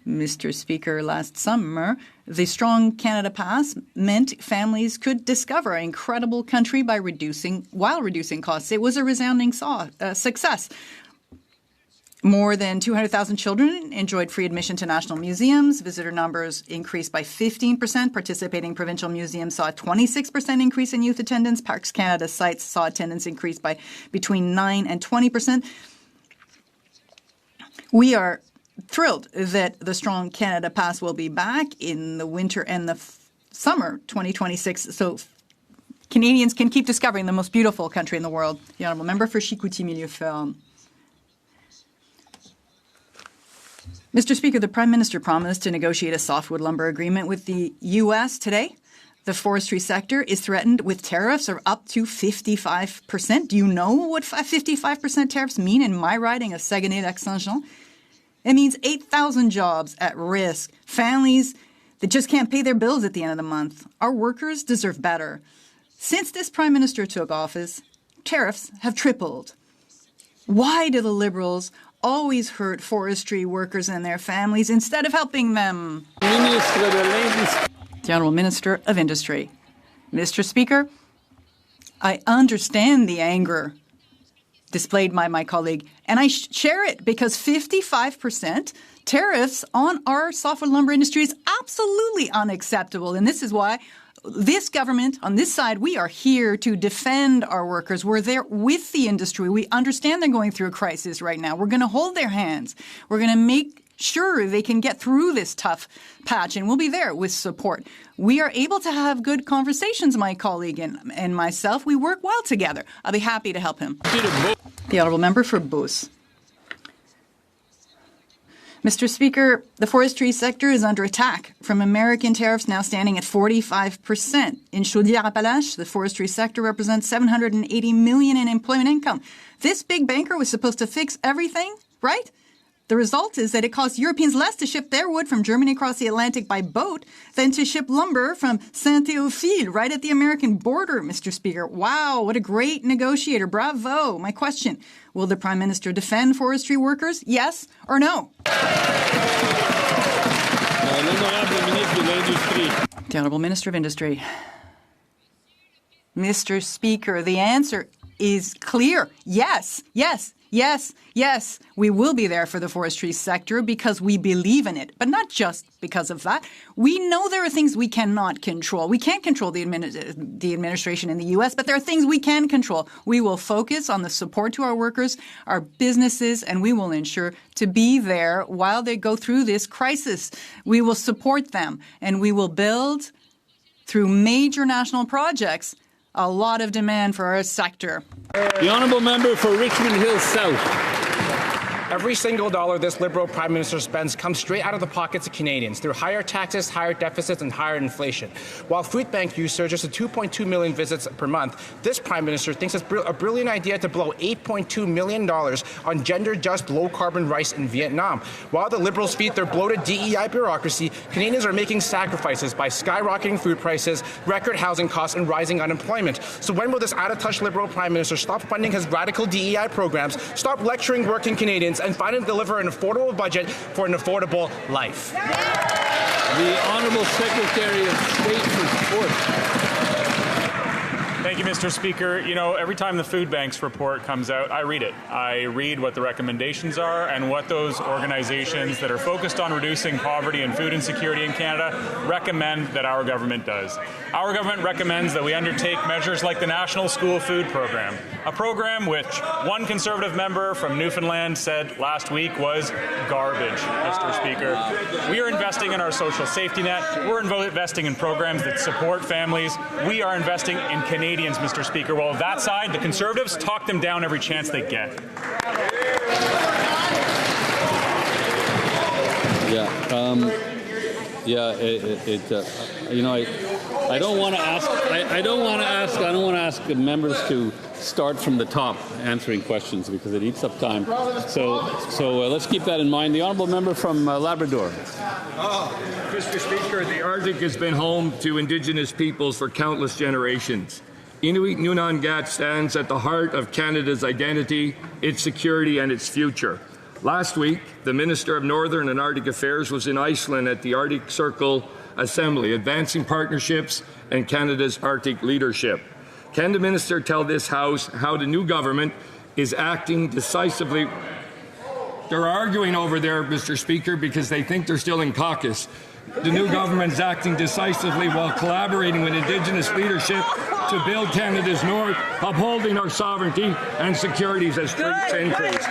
Mr. Speaker, last summer, the Strong Canada Pass meant families could discover an incredible country while reducing costs. It was a resounding success. More than 200,000 children enjoyed free admission to national museums. Visitor numbers increased by 15%. Participating provincial museums saw a 26% increase in youth attendance. Parks Canada sites saw attendance increase by between 9 and 20%. We are thrilled that the Strong Canada Pass will be back in the winter and the summer 2026, so Canadians can keep discovering the most beautiful country in the world. The Honourable Member for Chicoutimi-Millefort. Mr. Speaker, the Prime Minister promised to negotiate a softwood lumber agreement with the U.S. today. The forestry sector is threatened with tariffs of up to 55%. Do you know what 55% tariffs mean in my riding of Saguenay-Lac-Saint-Jean? It means 8,000 jobs at risk, families that just can't pay their bills at the end of the month. Our workers deserve better. Since this Prime Minister took office, tariffs have tripled. Why do the Liberals always hurt forestry workers and their families instead of helping them? The Honourable Minister of Industry. Mr. Speaker, I understand the anger displayed by my colleague, and I share it because 55% tariffs on our softwood lumber industry is absolutely unacceptable. And this is why this government, on this side, we are here to defend our workers. We're there with the industry. We understand they're going through a crisis right now. We're going to hold their hands. We're going to make sure they can get through this tough patch, and we'll be there with support. We are able to have good conversations, my colleague and myself. We work well together. I'll be happy to help him. The Honourable Member for Beauce. Mr. Speaker, the forestry sector is under attack from American tariffs now standing at 45%. In Chaudière-Appalaches, the forestry sector represents $780 million in employment income. This big banker was supposed to fix everything, right? The result is that it costs Europeans less to ship their wood from Germany across the Atlantic by boat than to ship lumber from Saint-Théophile right at the American border, Mr. Speaker. Wow, what a great negotiator. Bravo. My question, will the Prime Minister defend forestry workers? Yes or no? The Honourable Minister of Industry. Mr. Speaker, the answer is clear. Yes, yes. Yes, yes, we will be there for the forestry sector because we believe in it, but not just because of that. We know there are things we cannot control. We can't control the administration in the U.S., but there are things we can control. We will focus on the support to our workers, our businesses, and we will ensure to be there while they go through this crisis. We will support them, and we will build, through major national projects, a lot of demand for our sector. The Honourable Member for Richmond Hill South. Every single dollar this Liberal Prime Minister spends comes straight out of the pockets of Canadians through higher taxes, higher deficits, and higher inflation. While food bank use surges to 2.2 million visits per month, this Prime Minister thinks it's a brilliant idea to blow $8.2 million on gender-just low-carbon rice in Vietnam. While the Liberals feed their bloated DEI bureaucracy, Canadians are making sacrifices by skyrocketing food prices, record housing costs, and rising unemployment. So when will this out-of-touch Liberal Prime Minister stop funding his radical DEI programs, stop lecturing working Canadians, and finally deliver an affordable budget for an affordable life? The Honourable Secretary of State for Sport. Thank you, Mr. Speaker. You know, every time the food banks report comes out, I read it. I read what the recommendations are and what those organizations that are focused on reducing poverty and food insecurity in Canada recommend that our government does. Our government recommends that we undertake measures like the National School Food Program, a program which one Conservative member from Newfoundland said last week was garbage, Mr. Speaker. We are investing in our social safety net. We're investing in programs that support families. We are investing in Canadians, Mr. Speaker. Well, that side, the Conservatives, talk them down every chance they get. I don't want to ask members to start from the top answering questions because it eats up time. So let's keep that in mind. The honourable member from Labrador. Mr. Speaker, the Arctic has been home to Indigenous peoples for countless generations. Inuit Nunangat stands at the heart of Canada's identity, its security, and its future. Last week, the Minister of Northern and Arctic Affairs was in Iceland at the Arctic Circle Assembly, advancing partnerships and Canada's Arctic leadership. Can the Minister tell this House how the new government is acting decisively? They're arguing over there, Mr. Speaker, because they think they're still in caucus. The new government is acting decisively while collaborating with Indigenous leadership to build Canada's north, upholding our sovereignty and securities as threats increase.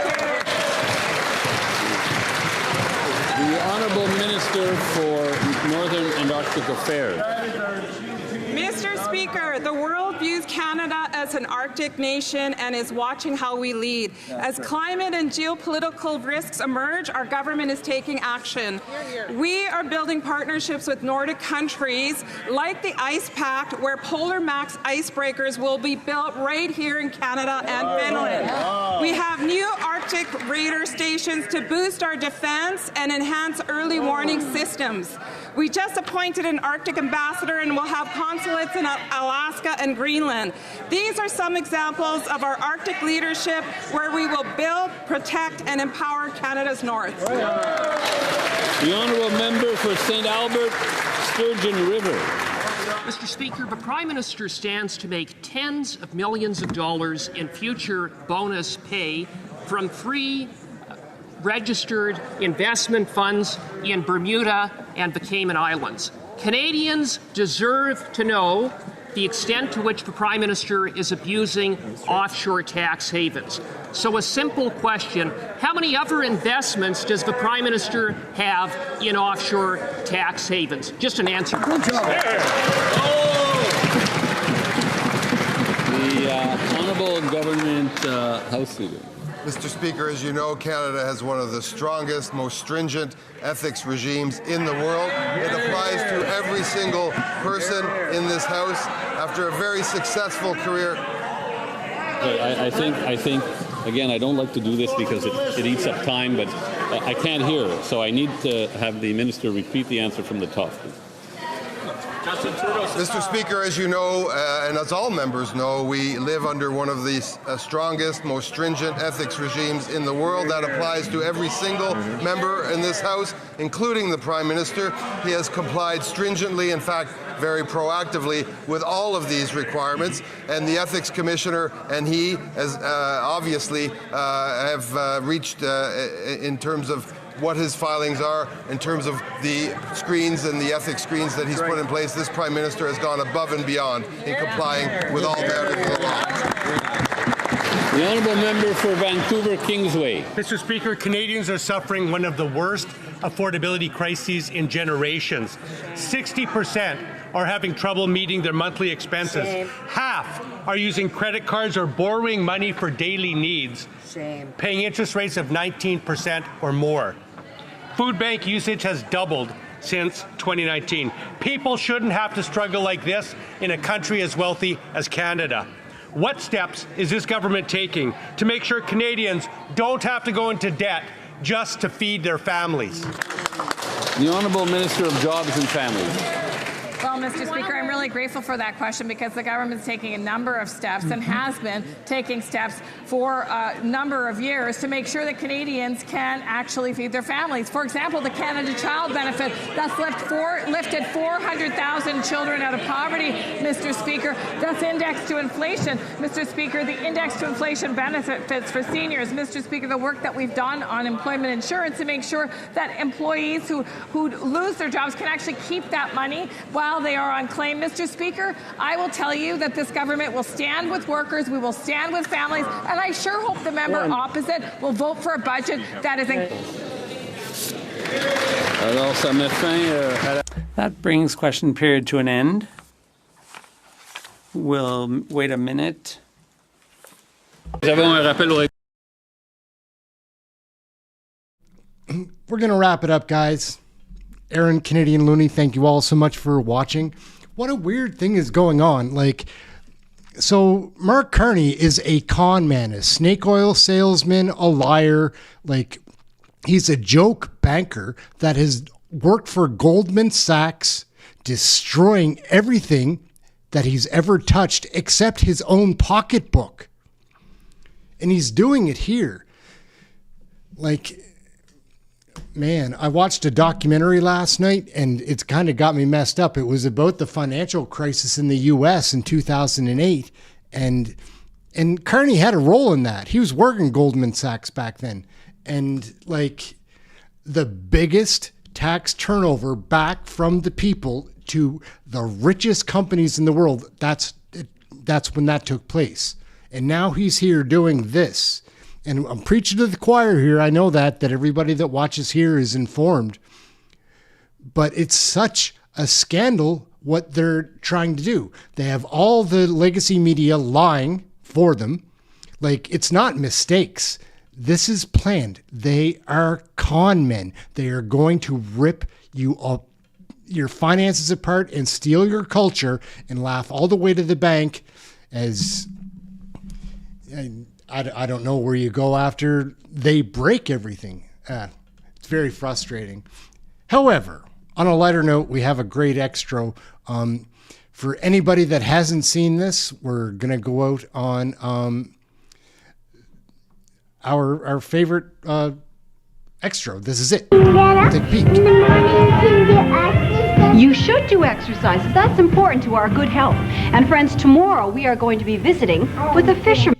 The Honourable Minister for Northern and Arctic Affairs. Mr. Speaker, the world views Canada as an Arctic nation and is watching how we lead. As climate and geopolitical risks emerge, our government is taking action. We are building partnerships with Nordic countries like the Ice Pact, where Polar Max icebreakers will be built right here in Canada and Finland. We have new Arctic radar stations to boost our defense and enhance early warning systems. We just appointed an Arctic ambassador and will have consulates in Alaska and Greenland. These are some examples of our Arctic leadership where we will build, protect, and empower Canada's north. The honourable member for St. Albert, Sturgeon River. Mr. Speaker, the Prime Minister stands to make tens of millions of dollars in future bonus pay from three registered investment funds in Bermuda and the Cayman Islands. Canadians deserve to know the extent to which the Prime Minister is abusing offshore tax havens. So a simple question, how many other investments does the Prime Minister have in offshore tax havens? Just an answer. Good job. The Honourable Government House Leader. Mr. Speaker, as you know, Canada has one of the strongest, most stringent ethics regimes in the world. It applies to every single person in this House after a very successful career. I think, again, I don't like to do this because it eats up time, but I can't hear, so I need to have the Minister repeat the answer from the top. Mr. Speaker, as you know, and as all members know, we live under one of the strongest, most stringent ethics regimes in the world. That applies to every single member in this House, including the Prime Minister. He has complied stringently, in fact, very proactively with all of these requirements, and the Ethics Commissioner and he, as obviously, have reached in terms of what his filings are, in terms of the screens and the ethics screens that he's put in place. This Prime Minister has gone above and beyond in complying with all boundaries of the law. The Honourable Member for Vancouver Kingsway. Mr. Speaker, Canadians are suffering one of the worst affordability crises in generations. 60% are having trouble meeting their monthly expenses. Shame. Half are using credit cards or borrowing money for daily needs, Shame. paying interest rates of 19% or more. Food bank usage has doubled since 2019. People shouldn't have to struggle like this in a country as wealthy as Canada. What steps is this government taking to make sure Canadians don't have to go into debt just to feed their families? The Honourable Minister of Jobs and Families. Well, Mr. Speaker, I'm really grateful for that question because the government's taking a number of steps and has been taking steps for a number of years to make sure that Canadians can actually feed their families. For example, the Canada Child Benefit that's lifted 400,000 children out of poverty, Mr. Speaker. That's indexed to inflation. Mr. Speaker, the index to inflation benefits for seniors. Mr. Speaker, the work that we've done on employment insurance to make sure that employees who lose their jobs can actually keep that money while they are on claim. Mr. Speaker, I will tell you that this government will stand with workers, we will stand with families, and I sure hope the member opposite will vote for a budget that is... That brings question period to an end. We'll wait a minute. We're going to wrap it up, guys. Aaron, Canadian Looney, thank you all so much for watching. What a weird thing is going on. So Mark Carney is a con man, a snake oil salesman, a liar. He's a joke banker that has worked for Goldman Sachs, destroying everything that he's ever touched except his own pocketbook. And he's doing it here. Man, I watched a documentary last night and it's kind of got me messed up. It was about the financial crisis in the US in 2008. And Carney had a role in that. He was working Goldman Sachs back then. And the biggest tax turnover back from the people to the richest companies in the world, that's when that took place. And now he's here doing this. And I'm preaching to the choir here. I know that everybody that watches here is informed. But it's such a scandal what they're trying to do. They have all the legacy media lying for them. It's not mistakes. This is planned. They are con men. They are going to rip you up, your finances apart and steal your culture and laugh all the way to the bank as... I don't know where you go after they break everything. It's very frustrating. However, on a lighter note, we have a great extra. For anybody that hasn't seen this, we're going to go out on our favorite extra. This is it. Take a peek. You should do exercises. That's important to our good health. And friends, tomorrow we are going to be visiting with a fisherman.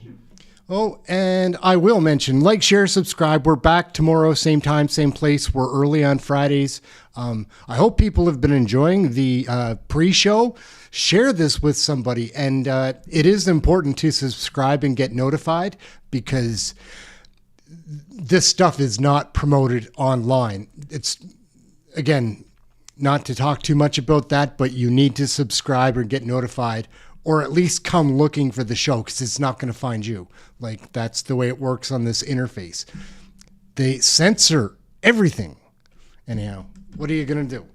Oh, and I will mention, like, share, subscribe. We're back tomorrow, same time, same place. We're early on Fridays. I hope people have been enjoying the pre-show. Share this with somebody. And it is important to subscribe and get notified because this stuff is not promoted online. It's, again, not to talk too much about that, but you need to subscribe or get notified, or at least come looking for the show because it's not going to find you. That's the way it works on this interface. They censor everything. Anyhow, what are you going to do?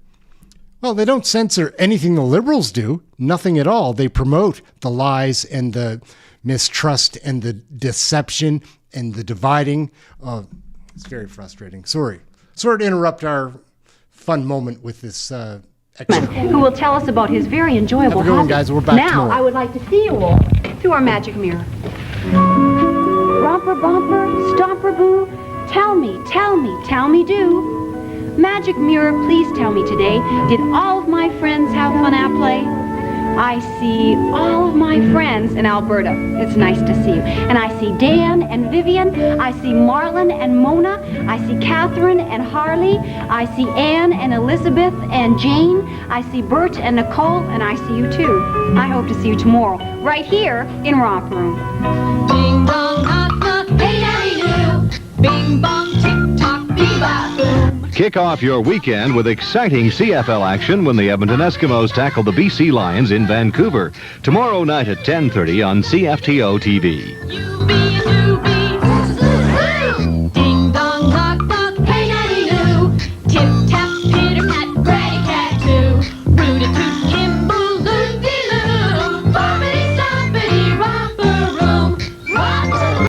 Well, they don't censor anything the Liberals do. Nothing at all. They promote the lies and the mistrust and the deception and the dividing. It's very frustrating. Sorry to interrupt our fun moment with this who will tell us about his very enjoyable hobby. Have a good one, guys. We're back now, tomorrow. I would like to see you all through our magic mirror. Romper, bumper, stomper, boo. Tell me, do. Magic mirror, please tell me today, did all of my friends have fun at play? I see all of my friends in Alberta. It's nice to see you. And I see Dan and Vivian. I see Marlon and Mona. I see Catherine and Harley. I see Anne and Elizabeth and Jane. I see Bert and Nicole, and I see you too. I hope to see you tomorrow, right here in Romp Room. Ding dong, knock knock, hey daddy do. Bing bong, tick tock, bebop boom. Kick off your weekend with exciting CFL action when the Edmonton Eskimos tackle the BC Lions in Vancouver. Tomorrow night at 10:30 on CFTO TV.